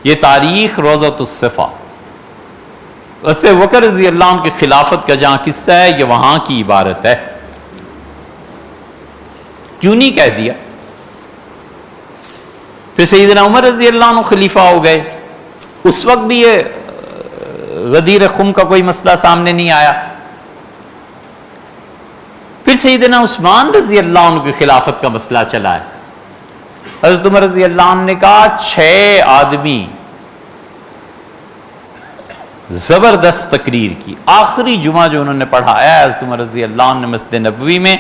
یہ تاریخ روضۃ الصفا، حضرت بکر رضی اللہ عنہ کی خلافت کا جہاں قصہ ہے یہ وہاں کی عبارت ہے. کیوں نہیں کہہ دیا؟ پھر سیدنا عمر رضی اللہ عنہ خلیفہ ہو گئے، اس وقت بھی یہ غدیر خم کا کوئی مسئلہ سامنے نہیں آیا. پھر سیدنا عثمان رضی اللہ عنہ کی خلافت کا مسئلہ چلا ہے. حضرت عمر رضی اللہ عنہ نے کہا 6 آدمی زبردست تقریر کی. آخری جمعہ جو انہوں نے پڑھایا ہے حضرت عمر رضی اللہ عنہ نے مسجد نبوی میں،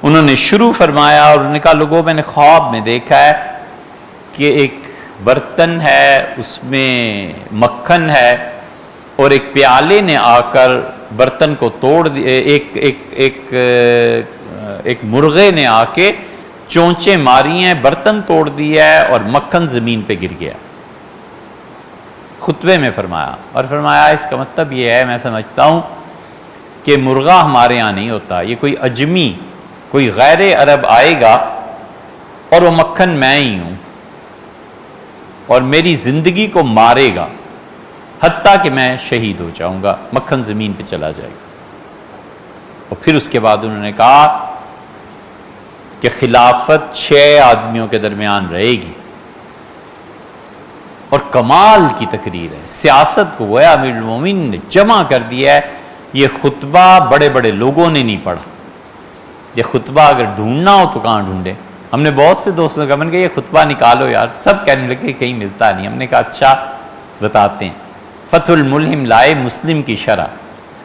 انہوں نے شروع فرمایا اور انہوں نے کہا لوگوں میں نے خواب میں دیکھا ہے کہ ایک برتن ہے اس میں مکھن ہے، اور ایک پیالے نے آ کر برتن کو توڑ دیا. ایک مرغے نے آ کے چونچیں ماری ہیں، برتن توڑ دیا ہے اور مکھن زمین پہ گر گیا. خطبے میں فرمایا اور فرمایا اس کا مطلب یہ ہے میں سمجھتا ہوں کہ مرغا ہمارے ہاں نہیں ہوتا، یہ کوئی اجمی کوئی غیر عرب آئے گا اور وہ مکھن میں ہی ہوں اور میری زندگی کو مارے گا حتیٰ کہ میں شہید ہو جاؤں گا، مکھن زمین پہ چلا جائے گا. اور پھر اس کے بعد انہوں نے کہا کہ خلافت 6 آدمیوں کے درمیان رہے گی. اور کمال کی تقریر ہے، سیاست کو گویا امیر المومنین نے جمع کر دیا ہے. یہ خطبہ بڑے بڑے لوگوں نے نہیں پڑھا. یہ خطبہ اگر ڈھونڈنا ہو تو کہاں ڈھونڈے؟ ہم نے بہت سے دوستوں کا من کہ یہ خطبہ نکالو یار، سب کہنے لگے کہیں ملتا نہیں. ہم نے کہا اچھا بتاتے ہیں. فتح الملہم لائے مسلم کی شرح.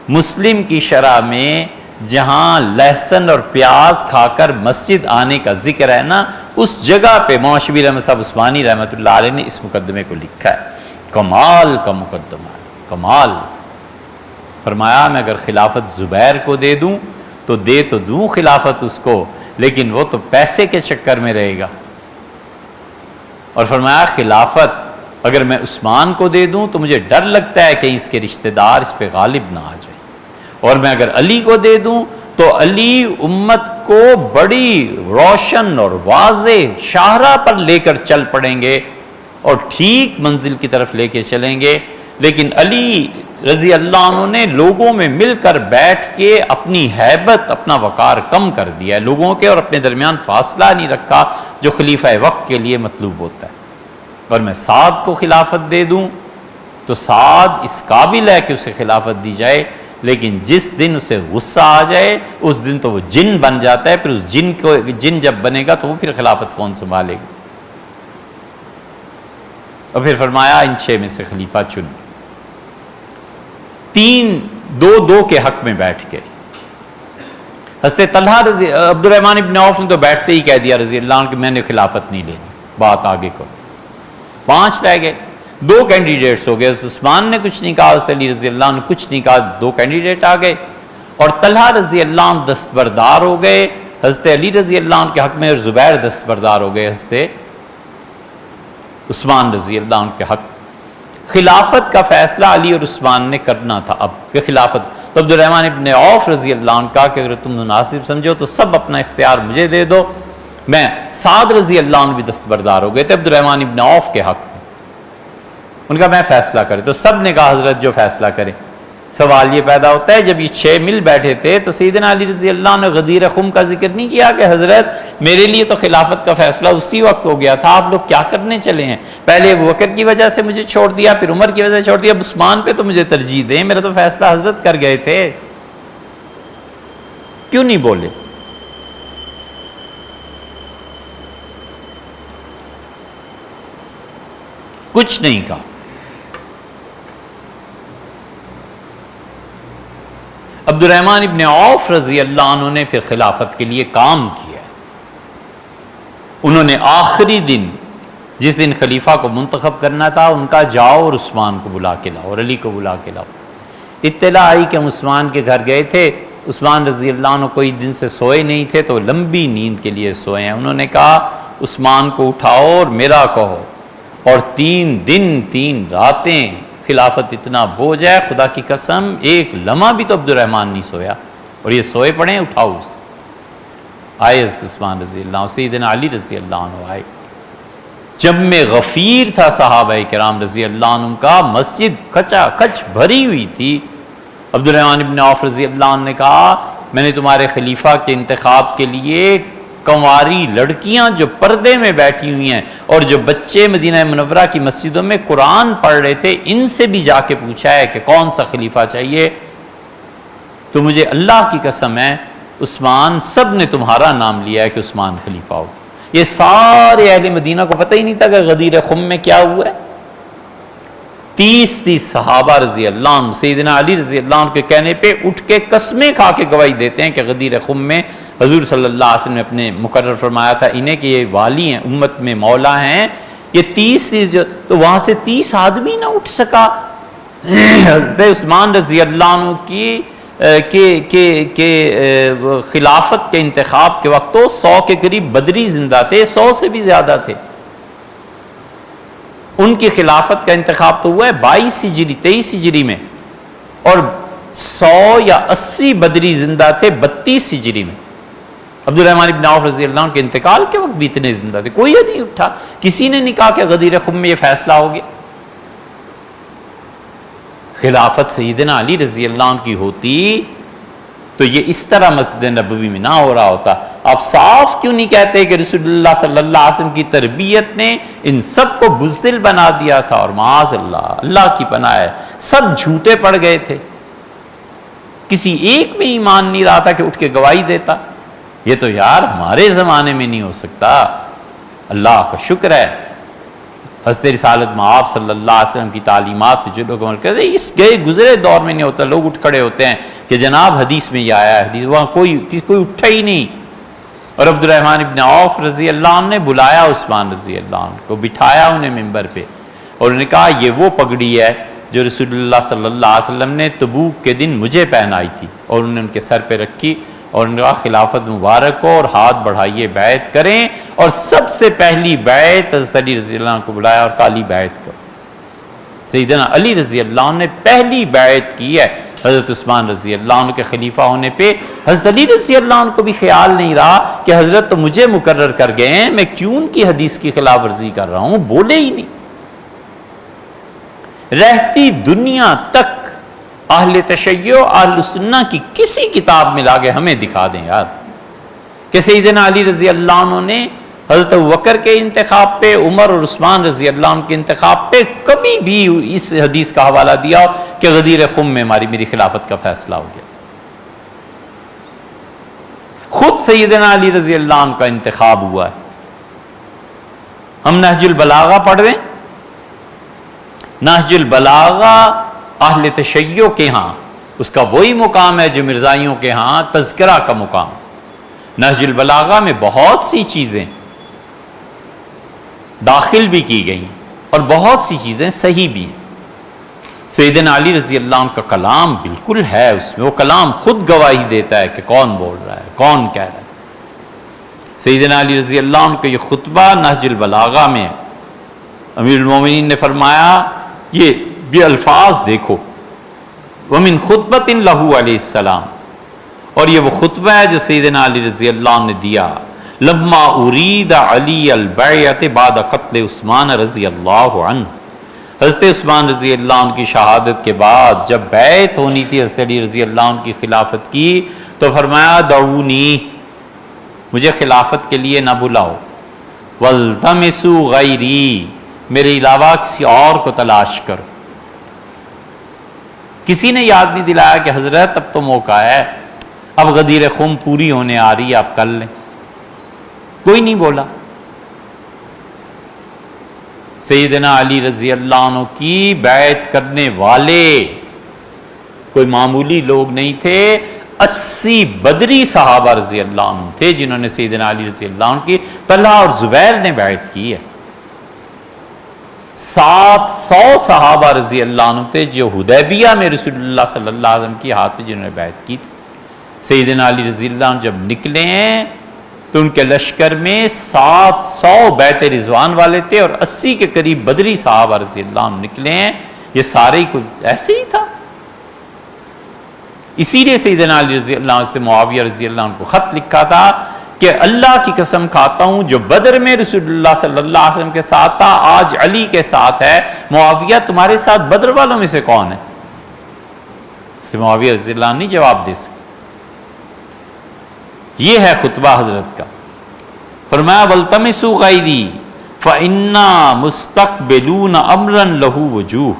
مسلم کی شرح میں جہاں لہسن اور پیاز کھا کر مسجد آنے کا ذکر ہے نا، اس جگہ پہ مولانا شبیر احمد صاحب عثمانی رحمۃ اللہ علیہ نے اس مقدمے کو لکھا ہے. کمال کا مقدمہ ہے، کمال. فرمایا میں اگر خلافت زبیر کو دے دوں تو دے تو دوں خلافت اس کو، لیکن وہ تو پیسے کے چکر میں رہے گا. اور فرمایا خلافت اگر میں عثمان کو دے دوں تو مجھے ڈر لگتا ہے کہ اس کے رشتہ دار اس پہ غالب نہ آ جائیں، اور میں اگر علی کو دے دوں تو علی امت کو بڑی روشن اور واضح شاہراہ پر لے کر چل پڑیں گے اور ٹھیک منزل کی طرف لے کے چلیں گے. لیکن علی رضی اللہ عنہ نے لوگوں میں مل کر بیٹھ کے اپنی ہیبت اپنا وقار کم کر دیا ہے لوگوں کے، اور اپنے درمیان فاصلہ نہیں رکھا جو خلیفہ وقت کے لیے مطلوب ہوتا ہے. اور میں سعد کو خلافت دے دوں تو سعد اس قابل ہے کہ اسے خلافت دی جائے، لیکن جس دن اسے غصہ آ جائے اس دن تو وہ جن بن جاتا ہے. پھر اس جن جب بنے گا تو وہ پھر خلافت کون سنبھالے گا؟ اور پھر فرمایا ان 6 میں سے خلیفہ چن. 3 2 کے حق میں بیٹھ گئے. حضرت طلحہ عبد الرحمن ابن عوف نے تو بیٹھتے ہی کہہ دیا رضی اللہ عنہ کہ میں نے خلافت نہیں لینی, بات آگے کرو. 5 رہ گئے, 2 کینڈیڈیٹس ہو گئے. حضرت عثمان نے کچھ نہیں کہا, حضرت علی رضی اللہ عنہ نے کچھ نہیں کہا, 2 کینڈیڈیٹ آ گئے. اور طلحہ رضی اللہ عنہ دستبردار ہو گئے حضرت علی رضی اللہ عنہ کے حق میں, اور زبیر دستبردار ہو گئے حضرت عثمان رضی اللہ عنہ کے حق. خلافت کا فیصلہ علی اور عثمان نے کرنا تھا اب کہ خلافت. تو عبد الرحمن ابن عوف رضی اللہ عنہ کہا کہ اگر تم مناسب سمجھو تو سب اپنا اختیار مجھے دے دو. میں سعد رضی اللہ عنہ بھی دستبردار ہو گئے تھے عبد الرحمن ابن عوف کے حق میں. ان کا میں فیصلہ کرے, تو سب نے کہا حضرت جو فیصلہ کرے. سوال یہ پیدا ہوتا ہے جب یہ 6 مل بیٹھے تھے تو سیدنا علی رضی اللہ عنہ نے غدیر خم کا ذکر نہیں کیا کہ حضرت میرے لیے تو خلافت کا فیصلہ اسی وقت ہو گیا تھا, آپ لوگ کیا کرنے چلے ہیں؟ پہلے ابو بکر کی وجہ سے مجھے چھوڑ دیا, پھر عمر کی وجہ سے چھوڑ دیا, اب عثمان پہ تو مجھے ترجیح دیں, میرا تو فیصلہ حضرت کر گئے تھے. کیوں نہیں بولے؟ کچھ نہیں کہا. عبد الرحمن ابن عوف رضی اللہ عنہ نے پھر خلافت کے لیے کام کیا. انہوں نے آخری دن جس دن خلیفہ کو منتخب کرنا تھا ان کا جاؤ اور عثمان کو بلا کے لاؤ اور علی کو بلا کے لاؤ. اطلاع آئی کہ ہم عثمان کے گھر گئے تھے, عثمان رضی اللہ عنہ کوئی دن سے سوئے نہیں تھے تو لمبی نیند کے لیے سوئے ہیں. انہوں نے کہا عثمان کو اٹھاؤ اور میرا کہو, اور 3 دن 3 راتیں خلافت اتنا بوجھ ہے, خدا کی قسم ایک لمحہ بھی تو عبد الرحمن نہیں سویا, اور یہ سوئے پڑے, اٹھاؤ اسے. آئے حضرت عثمان رضی اللہ عنہ, سیدنا علی رضی اللہ عنہ آئے. جم غفیر تھا صحابہ کرام رضی اللہ عنہ کا, مسجد کچا کچ بھری ہوئی تھی. عبد الرحمن ابن عوف رضی اللہ عنہ نے کہا میں نے تمہارے خلیفہ کے انتخاب کے لیے کنواری لڑکیاں جو پردے میں بیٹھی ہوئی ہیں اور جو بچے مدینہ منورہ کی مسجدوں میں قرآن پڑھ رہے تھے, ان سے بھی جا کے پوچھا ہے کہ کون سا خلیفہ چاہیے. تو مجھے اللہ کی قسم ہے عثمان, سب نے تمہارا نام لیا ہے کہ عثمان خلیفہ ہو. یہ سارے اہل مدینہ کو پتہ ہی نہیں تھا کہ غدیر خم میں کیا ہوا ہے. 30 صحابہ رضی اللہ عنہ سیدنا علی رضی اللہ عنہ کے کہنے پہ اٹھ کے قسمیں کھا کے گواہی دیتے ہیں کہ غدیر خم میں حضور صلی اللہ علیہ وسلم نے اپنے مقرر فرمایا تھا انہیں کہ یہ والی ہیں, امت میں مولا ہیں. یہ 30 جو تو وہاں سے 30 آدمی نہ اٹھ سکا. حضرت عثمان رضی اللہ عنہ کی خلافت کے انتخاب کے وقت تو 100 کے قریب بدری زندہ تھے, 100 سے بھی زیادہ تھے. ان کی خلافت کا انتخاب تو ہوا ہے 22 ہجری 23 ہجری میں, اور 100 یا 80 بدری زندہ تھے 32 ہجری میں. عبد الرحمن ابن عوف رضی اللہ عنہ کے انتقال کے وقت بھی اتنے زندہ تھے, کوئی نہیں اٹھا, کسی نے نہیں کہا کہ غدیر خم میں یہ فیصلہ ہو گیا. خلافت سیدنا علی رضی اللہ عنہ کی ہوتی تو یہ اس طرح مسجد نبوی میں نہ ہو رہا ہوتا. آپ صاف کیوں نہیں کہتے کہ رسول اللہ صلی اللہ علیہ وسلم کی تربیت نے ان سب کو بزدل بنا دیا تھا, اور معاذ اللہ, اللہ کی پناہ ہے, سب جھوٹے پڑ گئے تھے, کسی ایک میں ایمان نہیں رہا تھا کہ اٹھ کے گواہی دیتا. یہ تو یار ہمارے زمانے میں نہیں ہو سکتا. اللہ کا شکر ہے حضرت رسالت مآب صلی اللہ علیہ وسلم کی تعلیمات پہ جو لوگ عمل کرتے ہیں, اس گئے گزرے دور میں نہیں ہوتا. لوگ اٹھ کھڑے ہوتے ہیں کہ جناب حدیث میں یہ آیا ہے, حدیث, وہاں کوئی اٹھا ہی نہیں. اور عبد الرحمن ابن عوف رضی اللہ عنہ نے بلایا عثمان رضی اللہ عنہ کو, بٹھایا انہیں ممبر پہ, اور انہوں نے کہا یہ وہ پگڑی ہے جو رسول اللہ صلی اللہ علیہ وسلم نے تبوک کے دن مجھے پہنائی تھی, اور انہوں نے ان کے سر پہ رکھی, اور انہوں نے کہا خلافت مبارک ہو, اور ہاتھ بڑھائیے بیعت کریں. اور سب سے پہلی بیعت حضرت علی رضی اللہ عنہ کو بلایا اور کالی بیعت کرو. سیدنا علی رضی اللہ عنہ نے پہلی بیعت کی ہے حضرت عثمان رضی اللہ عنہ کے خلیفہ ہونے پہ. حضرت علی رضی اللہ عنہ کو بھی خیال نہیں رہا کہ حضرت تو مجھے مقرر کر گئے ہیں, میں کیوں ان کی حدیث کی خلاف ورزی کر رہا ہوں, بولے ہی نہیں. رہتی دنیا تک اہل تشیع اہل سنہ کی کسی کتاب میں لاگے ہمیں دکھا دیں یار کہ سیدنا علی رضی اللہ عنہ نے حضرت ابوبکر کے انتخاب پہ, عمر اور عثمان رضی اللہ عنہ کے انتخاب پہ کبھی بھی اس حدیث کا حوالہ دیا کہ غدیر خم میں میری خلافت کا فیصلہ ہو گیا. خود سیدنا علی رضی اللہ عنہ کا انتخاب ہوا ہے. ہم نہج البلاغہ پڑھ رہے ہیں, نہج البلاغہ اہل تشیع کے ہاں اس کا وہی مقام ہے جو مرزائیوں کے ہاں تذکرہ کا مقام. نہج البلاغہ میں بہت سی چیزیں داخل بھی کی گئی اور بہت سی چیزیں صحیح بھی ہیں. سیدنا علی رضی اللہ عنہ کا کلام بالکل ہے اس میں، وہ کلام خود گواہی دیتا ہے کہ کون بول رہا ہے، کون کہہ رہا ہے. سیدنا علی رضی اللہ عنہ کا یہ خطبہ نہج البلاغہ میں ہے. امیر المومنین نے فرمایا، یہ بھی الفاظ دیکھو، وَمِن خُطْبَةٍ لَهُ علیہ السلام، اور یہ وہ خطبہ ہے جو سیدنا علی رضی اللہ عنہ نے دیا لما ارید علی البیعۃ بعد قتل عثمان رضی اللہ عنہ. حضرت عثمان رضی اللہ عنہ کی شہادت کے بعد جب بیعت ہونی تھی حضرت علی رضی اللہ عنہ کی خلافت کی، تو فرمایا دعونی، مجھے خلافت کے لیے نہ بلاؤ، والتمسوا غیری، میرے علاوہ کسی اور کو تلاش کرو. کسی نے یاد نہیں دلایا کہ حضرت اب تو موقع ہے، اب غدیر خم پوری ہونے آ رہی ہے، آپ کر لیں. کوئی نہیں بولا. سیدنا علی رضی اللہ عنہ کی بیعت کرنے والے کوئی معمولی لوگ نہیں تھے. 80 بدری صحابہ رضی اللہ عنہ تھے جنہوں نے سیدنا علی رضی اللہ عنہ کی، طلحہ اور زبیر نے بیعت کی ہے. 700 صحابہ رضی اللہ عنہ تھے جو حدیبیہ میں رسول اللہ صلی اللہ علیہ وسلم کی ہاتھ پہ جنہوں نے بیعت کی تھی. سیدنا علی رضی اللہ عنہ جب نکلے ہیں تو ان کے لشکر میں 700 بیعت رضوان والے تھے اور 80 کے قریب بدری صحابہ رضی اللہ عنہ نکلے ہیں. یہ سارے ہی کچھ ایسے ہی تھا. اسی لیے سیدنا علی رضی اللہ عنہ سے معاویہ رضی اللہ عنہ کو خط لکھا تھا کہ اللہ کی قسم کھاتا ہوں جو بدر میں رسول اللہ صلی اللہ علیہ وسلم کے ساتھ تھا آج علی کے ساتھ ہے. معاویہ تمہارے ساتھ بدر والوں میں سے کون ہے؟ اس سے معاویہ رضی اللہ عنہ نہیں جواب دے سکتے. یہ ہے خطبہ حضرت کا. فرمایا والتمسوا غیری فإنا مستقبلون امرا له وجوہ،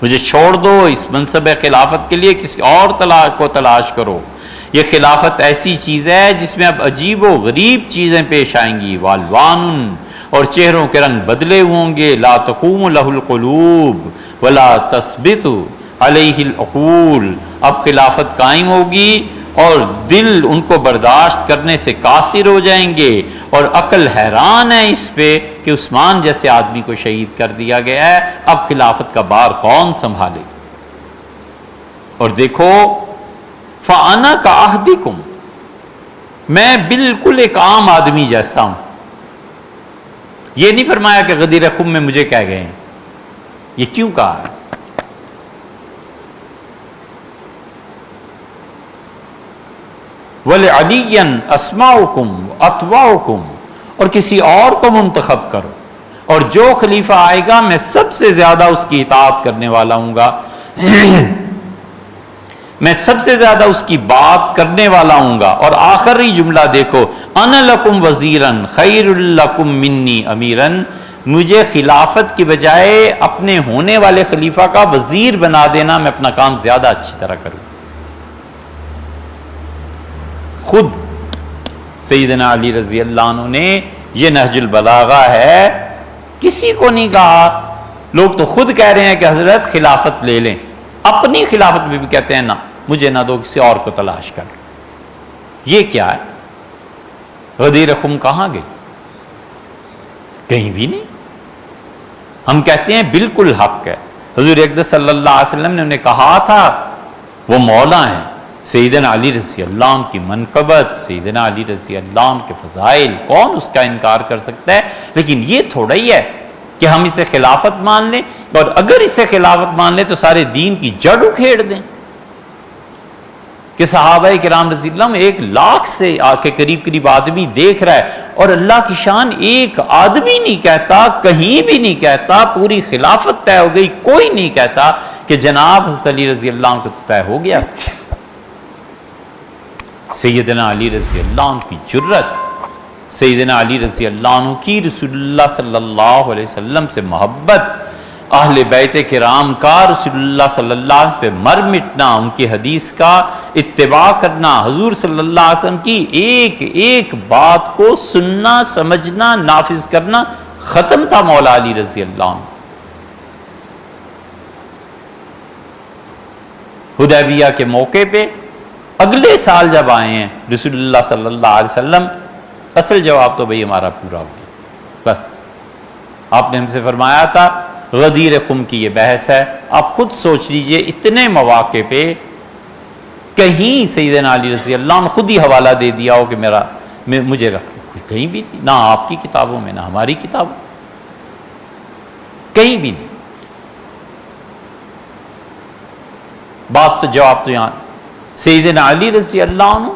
مجھے چھوڑ دو، اس منصب خلافت کے لیے کسی اور کو تلاش کرو. یہ خلافت ایسی چیز ہے جس میں اب عجیب و غریب چیزیں پیش آئیں گی. والوان، اور چہروں کے رنگ بدلے ہوں گے. لا تقوم له القلوب ولا تثبت علیہ العقول، اب خلافت قائم ہوگی اور دل ان کو برداشت کرنے سے قاصر ہو جائیں گے، اور عقل حیران ہے اس پہ کہ عثمان جیسے آدمی کو شہید کر دیا گیا ہے، اب خلافت کا بار کون سنبھالے. اور دیکھو فَأَنَا كَعَهْدِكُمْ، میں بالکل ایک عام آدمی جیسا ہوں. یہ نہیں فرمایا کہ غدیر خم میں مجھے کہہ گئے ہیں. یہ کیوں کہا ہے؟ وَلِعَلِيًّا أَسْمَعُكُمْ وَأَطْوَعُكُمْ، اور کسی اور کو منتخب کرو، اور جو خلیفہ آئے گا میں سب سے زیادہ اس کی اطاعت کرنے والا ہوں گا، میں سب سے زیادہ اس کی بات کرنے والا ہوں گا. اور آخری جملہ دیکھو، أَنَا لَكُمْ وَزِيرًا خَيْرٌ لَكُمْ مِنِّي أَمِيرًا، مجھے خلافت کی بجائے اپنے ہونے والے خلیفہ کا وزیر بنا دینا، میں اپنا کام زیادہ اچھی طرح کروں. خود سیدنا علی رضی اللہ عنہ نے، یہ نہج البلاغہ ہے، کسی کو نہیں کہا. لوگ تو خود کہہ رہے ہیں کہ حضرت خلافت لے لیں، اپنی خلافت میں بھی کہتے ہیں نہ، مجھے نہ دو، کسی اور کو تلاش کر. یہ کیا ہے؟ غدیر خم کہاں گئی؟ کہیں بھی نہیں. ہم کہتے ہیں بالکل حق ہے. حضور اقدس صلی اللہ علیہ وسلم نے انہیں کہا تھا، وہ مولا ہیں. سیدنا علی رضی اللہ عنہ کی منقبت، سیدنا علی رضی اللہ عنہ کے فضائل، کون اس کا انکار کر سکتا ہے؟ لیکن یہ تھوڑا ہی ہے کہ ہم اسے خلافت مان لیں، اور اگر اسے خلافت مان لیں تو سارے دین کی جڑ اکھیڑ دیں. کہ صحابہ کرام رضی اللہ عنہ 1,00,000 سے آ کے قریب آدمی دیکھ رہا ہے، اور اللہ کی شان ایک آدمی نہیں کہتا، کہیں بھی نہیں کہتا پوری خلافت طے ہو گئی. کوئی نہیں کہتا کہ جناب حضرت علی رضی اللہ عنہ کو تو طے ہو گیا. سیدنا علی رضی اللہ عنہ کی جرت، سیدنا علی رضی اللہ عنہ کی رسول اللہ صلی اللہ علیہ وسلم سے محبت، اہل بیت کرام کا رسول اللہ صلی اللہ علیہ وسلم پہ مر مٹنا، ان کی حدیث کا اتباع کرنا، حضور صلی اللہ علیہ وسلم کی ایک ایک بات کو سننا، سمجھنا، نافذ کرنا، ختم تھا مولا علی رضی اللہ عنہ. حدیبیہ کے موقع پہ، اگلے سال جب آئے ہیں رسول اللہ صلی اللہ علیہ وسلم، اصل جواب تو بھئی ہمارا پورا ہو گیا، بس آپ نے ہم سے فرمایا تھا غدیر خم کی یہ بحث ہے۔ آپ خود سوچ لیجئے اتنے مواقع پہ کہیں سیدنا علی رضی اللہ عنہ خود ہی حوالہ دے دیا ہو کہ مجھے رکھ، کہیں بھی نہیں، نہ آپ کی کتابوں میں نہ ہماری کتابوں، کہیں بھی نہیں۔ بات تو جواب تو یہاں سیدنا علی رضی اللہ عنہ،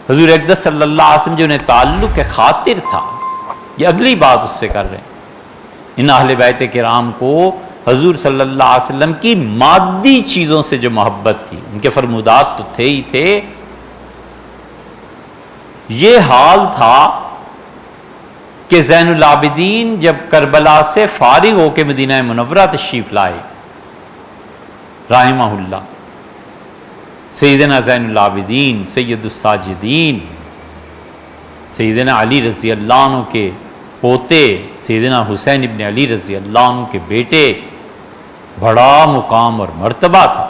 حضور اقدس صلی اللہ علیہ وسلم جو انہیں تعلق خاطر تھا، یہ اگلی بات اس سے کر رہے ہیں۔ ان اہل بیت کرام کو حضور صلی اللہ علیہ وسلم کی مادی چیزوں سے جو محبت تھی، ان کے فرمودات تو تھے ہی تھے، یہ حال تھا کہ زین العابدین جب کربلا سے فارغ ہو کے مدینہ منورہ تشریف لائے رحمہ اللہ، سیدنا زین العابدین سید الساجدین سیدنا علی رضی اللہ عنہ کے پوتے سیدنا حسین ابن علی رضی اللہ عنہ کے بیٹے، بڑا مقام اور مرتبہ تھا۔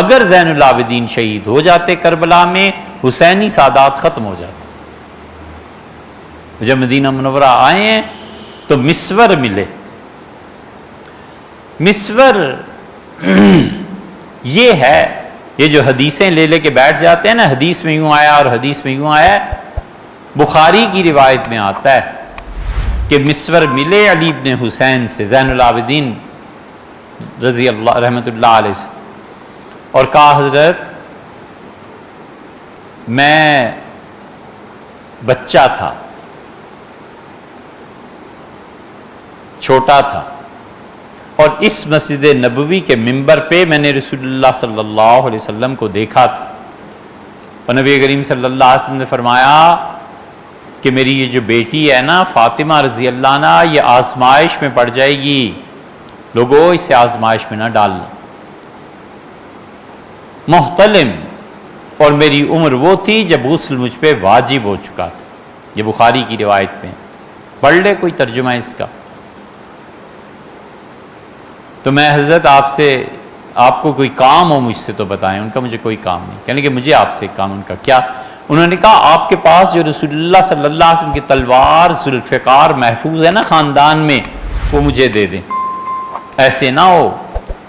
اگر زین العابدین شہید ہو جاتے کربلا میں، حسینی سادات ختم ہو جاتے۔ جب مدینہ منورہ آئے ہیں تو مسور ملے۔ مسور یہ ہے، یہ جو حدیثیں لے لے کے بیٹھ جاتے ہیں نا، حدیث میں یوں آیا اور حدیث میں یوں آیا، بخاری کی روایت میں آتا ہے کہ مسور ملے علی ابن حسین سے، زین العابدین رضی اللہ رحمۃ اللہ علیہ سے، اور کہا حضرت میں بچہ تھا، چھوٹا تھا، اور اس مسجد نبوی کے منبر پہ میں نے رسول اللہ صلی اللہ علیہ وسلم کو دیکھا تھا، اور نبی کریم صلی اللہ علیہ وسلم نے فرمایا کہ میری یہ جو بیٹی ہے نا فاطمہ رضی اللہ عنہ، یہ آزمائش میں پڑ جائے گی، لوگوں اسے آزمائش میں نہ ڈالنا۔ محتلم، اور میری عمر وہ تھی جب غسل مجھ پہ واجب ہو چکا تھا، یہ بخاری کی روایت میں، پڑھ لے کوئی ترجمہ اس کا۔ تو میں حضرت آپ کو کوئی کام ہو مجھ سے تو بتائیں، ان کا مجھے کوئی کام نہیں، یعنی کہ مجھے آپ سے ایک کام، ان کا کیا؟ انہوں نے کہا آپ کے پاس جو رسول اللہ صلی اللہ علیہ وسلم کی تلوار ذوالفقار محفوظ ہے نا خاندان میں، وہ مجھے دے دیں، ایسے نہ ہو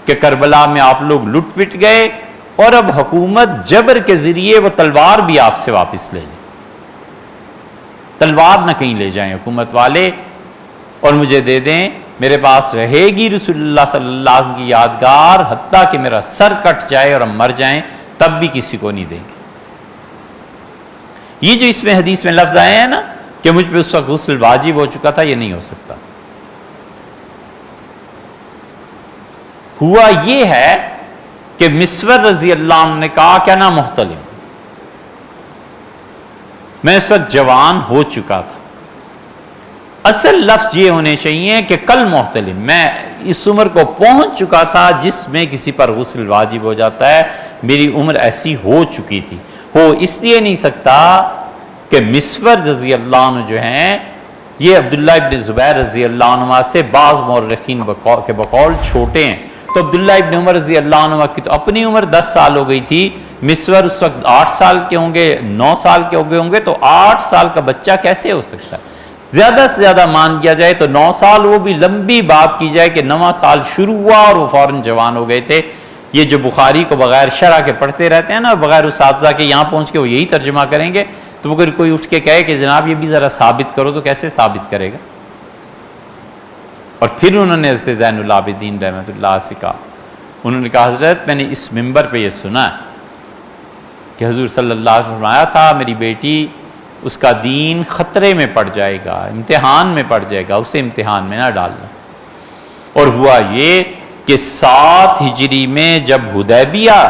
کہ کربلا میں آپ لوگ لٹ پٹ گئے اور اب حکومت جبر کے ذریعے وہ تلوار بھی آپ سے واپس لے لیں، تلوار نہ کہیں لے جائیں حکومت والے، اور مجھے دے دیں، میرے پاس رہے گی رسول اللہ صلی اللہ علیہ وسلم کی یادگار، حتیٰ کہ میرا سر کٹ جائے اور ہم مر جائیں تب بھی کسی کو نہیں دیں گے۔ یہ جو اس میں حدیث میں لفظ آئے ہیں نا کہ مجھ پہ اس وقت غسل واجب ہو چکا تھا، یہ نہیں ہو سکتا۔ ہوا یہ ہے کہ مسور رضی اللہ عنہ نے کہا کیا نا محتلم، میں اس وقت جوان ہو چکا تھا، اصل لفظ یہ ہونے چاہیے کہ کل محتلم، میں اس عمر کو پہنچ چکا تھا جس میں کسی پر غسل واجب ہو جاتا ہے، میری عمر ایسی ہو چکی تھی۔ ہو اس لیے نہیں سکتا کہ مسور رضی اللہ عنہ جو ہیں یہ عبداللہ ابن زبیر رضی اللہ عنہ سے بعض مورخین کے بقول چھوٹے ہیں، تو عبداللہ ابن عمر رضی اللہ عنہ کی تو اپنی عمر 10 سال ہو گئی تھی، مسور اس وقت 8 سال کے ہوں گے، 9 سال کے ہوں گے، تو 8 سال کا بچہ کیسے ہو سکتا ہے؟ زیادہ سے زیادہ مان کیا جائے تو 9 سال، وہ بھی لمبی بات کی جائے کہ 9واں سال شروع ہوا اور وہ فوراً جوان ہو گئے تھے۔ یہ جو بخاری کو بغیر شرح کے پڑھتے رہتے ہیں نا، بغیر اساتذہ کے یہاں پہنچ کے وہ یہی ترجمہ کریں گے، تو اگر کوئی اٹھ کے کہے کہ جناب یہ بھی ذرا ثابت کرو، تو کیسے ثابت کرے گا؟ اور پھر انہوں نے حضرت زین العابدین رحمۃ اللہ سے کہا، انہوں نے کہا حضرت میں نے اس منبر پہ یہ سنا ہے کہ حضور صلی اللہ علیہ وسلم فرمایا تھا میری بیٹی، اس کا دین خطرے میں پڑ جائے گا، امتحان میں پڑ جائے گا، اسے امتحان میں نہ ڈالنا۔ اور ہوا یہ کہ 7 ہجری میں جب حدیبیہ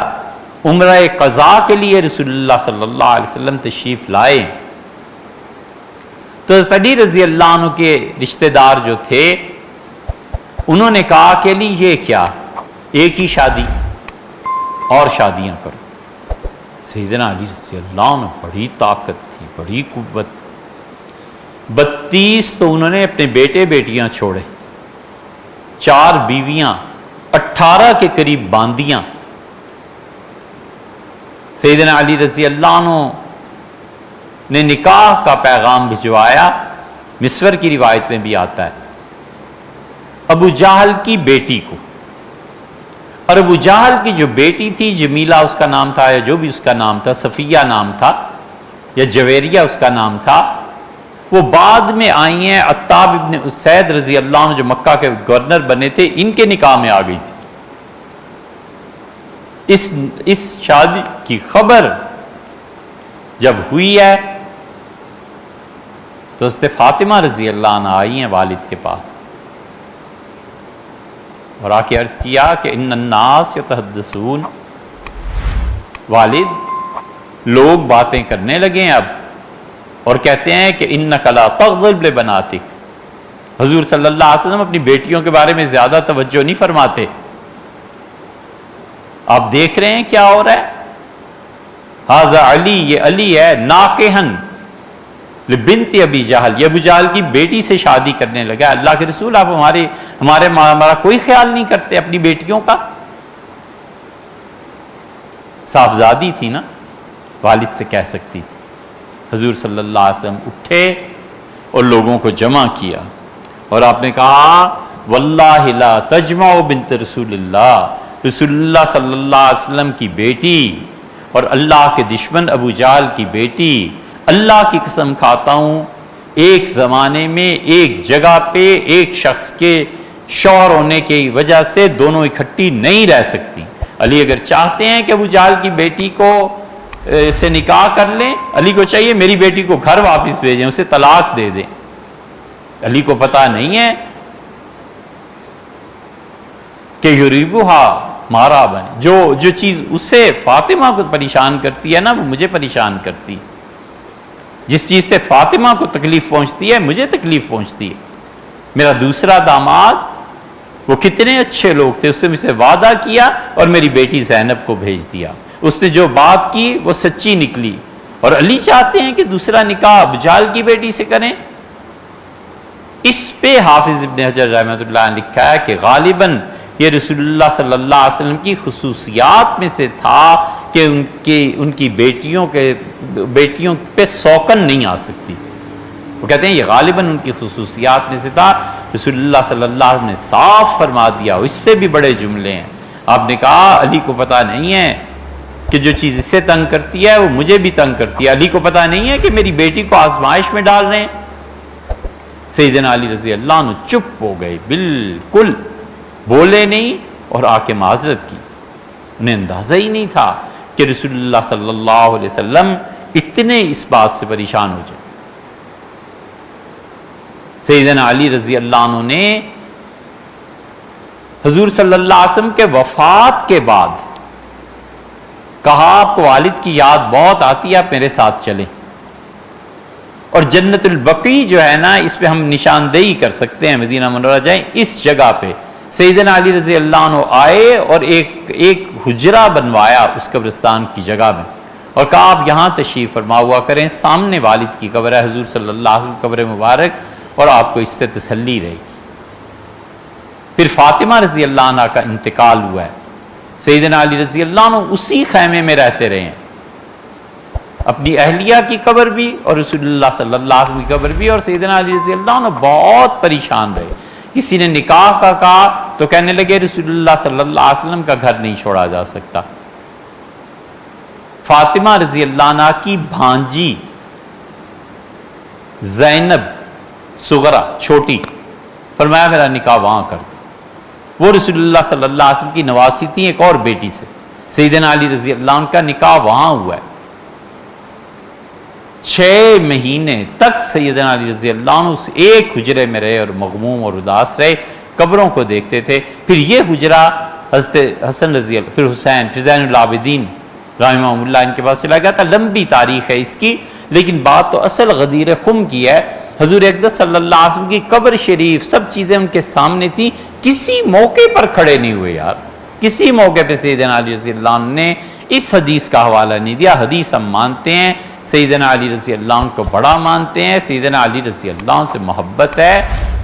عمرہ قضاء کے لیے رسول اللہ صلی اللہ علیہ وسلم تشریف لائے، تو حضرت علی رضی اللہ عنہ کے رشتہ دار جو تھے انہوں نے کہا کہ علی یہ کیا، ایک ہی شادی، اور شادیاں کرو۔ سیدنا علی رضی اللہ عنہ بڑی طاقت تھی، بڑی قوت تھی، 32 تو انہوں نے اپنے بیٹے بیٹیاں چھوڑے، 4 بیویاں، 18 کے قریب باندیاں، سیدنا علی رضی اللہ عنہ نے نکاح کا پیغام بھجوایا، مسور کی روایت میں بھی آتا ہے، ابو جہل کی بیٹی کو. اور ابو جہل کی جو بیٹی تھی، جمیلہ اس کا نام تھا، یا جو بھی اس کا نام تھا، صفیہ نام تھا یا جویریہ اس کا نام تھا، وہ بعد میں آئی ہیں. عتاب ابن اسید رضی اللہ عنہ جو مکہ کے گورنر بنے تھے، ان کے نکاح میں آ گئی تھی. اس شادی کی خبر جب ہوئی ہے تو حضرت فاطمہ رضی اللہ عنہ آئی ہیں والد کے پاس اور آ کے عرض کیا کہ ان الناس یتحدثون، والد لوگ باتیں کرنے لگے ہیں اب اور کہتے ہیں کہ انک لا تغضب لبناتک، حضور صلی اللہ علیہ وسلم اپنی بیٹیوں کے بارے میں زیادہ توجہ نہیں فرماتے. آپ دیکھ رہے ہیں کیا ہو رہا ہے. ھذا علی، یہ علی ہے، ناکحن لبنت ابی جہل، یہ ابو جہل کی بیٹی سے شادی کرنے لگا. اللہ کے رسول آپ ہمارا کوئی خیال نہیں کرتے اپنی بیٹیوں کا. صاحبزادی تھی نا، والد سے کہہ سکتی تھی. حضور صلی اللہ علیہ وسلم اٹھے اور لوگوں کو جمع کیا اور آپ نے کہا واللہ لا تجمع بنت رسول اللہ، رسول اللہ صلی اللہ علیہ وسلم کی بیٹی اور اللہ کے دشمن ابو جہل کی بیٹی، اللہ کی قسم کھاتا ہوں ایک زمانے میں ایک جگہ پہ ایک شخص کے شوہر ہونے کی وجہ سے دونوں اکٹھی نہیں رہ سکتی. علی اگر چاہتے ہیں کہ ابو جہل کی بیٹی کو سے نکاح کر لیں، علی کو چاہیے میری بیٹی کو گھر واپس بھیجیں، اسے طلاق دے دیں. علی کو پتہ نہیں ہے کہ یریبھا مارا بنے، جو چیز اسے فاطمہ کو پریشان کرتی ہے نا وہ مجھے پریشان کرتی ہے. جس چیز سے فاطمہ کو تکلیف پہنچتی ہے مجھے تکلیف پہنچتی ہے. میرا دوسرا داماد وہ کتنے اچھے لوگ تھے، اس نے مجھ سے وعدہ کیا اور میری بیٹی زینب کو بھیج دیا. اس نے جو بات کی وہ سچی نکلی اور علی چاہتے ہیں کہ دوسرا نکاح ابو جہل کی بیٹی سے کریں. اس پہ حافظ ابن حجر رحمۃ اللہ نے لکھا ہے کہ غالباً یہ رسول اللہ صلی اللہ علیہ وسلم کی خصوصیات میں سے تھا کہ ان کی بیٹیوں پہ سوکن نہیں آ سکتی تھی. وہ کہتے ہیں یہ غالباً ان کی خصوصیات میں سے تھا. رسول اللہ صلی اللہ علیہ وسلم نے صاف فرما دیا. اس سے بھی بڑے جملے ہیں. آپ نے کہا علی کو پتہ نہیں ہے کہ جو چیز اس سے تنگ کرتی ہے وہ مجھے بھی تنگ کرتی ہے. علی کو پتہ نہیں ہے کہ میری بیٹی کو آزمائش میں ڈال رہے ہیں. سیدنا علی رضی اللہ عنہ چپ ہو گئے، بالکل بولے نہیں اور آ کے معذرت کی. انہیں اندازہ ہی نہیں تھا کہ رسول اللہ صلی اللہ علیہ وسلم اتنے اس بات سے پریشان ہو جائے. سیدنا علی رضی اللہ عنہ نے حضور صلی اللہ علیہ وسلم کے وفات کے بعد کہا آپ کو والد کی یاد بہت آتی ہے، آپ میرے ساتھ چلیں. اور جنت البقیع جو ہے نا، اس پہ ہم نشاندہی کر سکتے ہیں، مدینہ منورہ جائیں، اس جگہ پہ سیدنا علی رضی اللہ عنہ آئے اور ایک حجرہ بنوایا اس قبرستان کی جگہ میں اور کہا آپ یہاں تشریف فرما ہوا کریں، سامنے والد کی قبر ہے، حضور صلی اللہ علیہ وسلم کی قبر مبارک، اور آپ کو اس سے تسلی رہے گی. پھر فاطمہ رضی اللہ عنہ کا انتقال ہوا ہے. سیدنا علی رضی اللہ عنہ اسی خیمے میں رہتے رہے ہیں، اپنی اہلیہ کی قبر بھی اور رسول اللہ صلی اللہ علیہ وسلم کی قبر بھی. اور سیدنا علی رضی اللہ عنہ بہت پریشان رہے. کسی نے نکاح کا کہا تو کہنے لگے رسول اللہ صلی اللہ علیہ وسلم کا گھر نہیں چھوڑا جا سکتا. فاطمہ رضی اللہ عنہ کی بھانجی زینب صغرا چھوٹی، فرمایا میرا نکاح وہاں کر دو. وہ رسول اللہ صلی اللہ علیہ وسلم کی نواسی تھی ایک اور بیٹی سے. سیدنا علی رضی اللہ عنہ کا نکاح وہاں ہوا ہے. 6 مہینے تک سیدنا علی رضی اللہ عنہ اس ایک حجرے میں رہے اور مغموم اور اداس رہے، قبروں کو دیکھتے تھے. پھر یہ حجرہ حضرت حسن رضی اللہ، پھر حسین، پھر زین العابدین رحمہ اللہ ان کے پاس چلا گیا تھا. لمبی تاریخ ہے اس کی، لیکن بات تو اصل غدیر خم کی ہے. حضور اقدس صلی اللہ علیہ وسلم کی قبر شریف سب چیزیں ان کے سامنے تھیں، کسی موقع پر کھڑے نہیں ہوئے یار. کسی موقع پہ سیدنا علی رضی اللہ عنہ نے اس حدیث کا حوالہ نہیں دیا. حدیث ہم مانتے ہیں، سیدنا علی رضی اللہ عنہ کو بڑا مانتے ہیں، سیدنا علی رضی اللہ عنہ سے محبت ہے.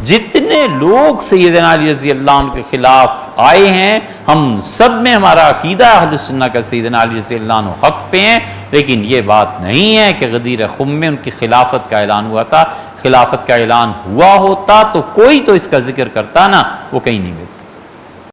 جتنے لوگ سیدنا علی رضی اللہ عنہ کے خلاف آئے ہیں، ہم سب میں ہمارا عقیدہ اہل السنہ کا سیدنا علی رضی اللہ عنہ حق پہ ہیں، لیکن یہ بات نہیں ہے کہ غدیر خم میں ان کی خلافت کا اعلان ہوا تھا۔ خلافت کا اعلان ہوا ہوتا تو کوئی تو اس کا ذکر کرتا نا، وہ کہیں نہیں ملتا۔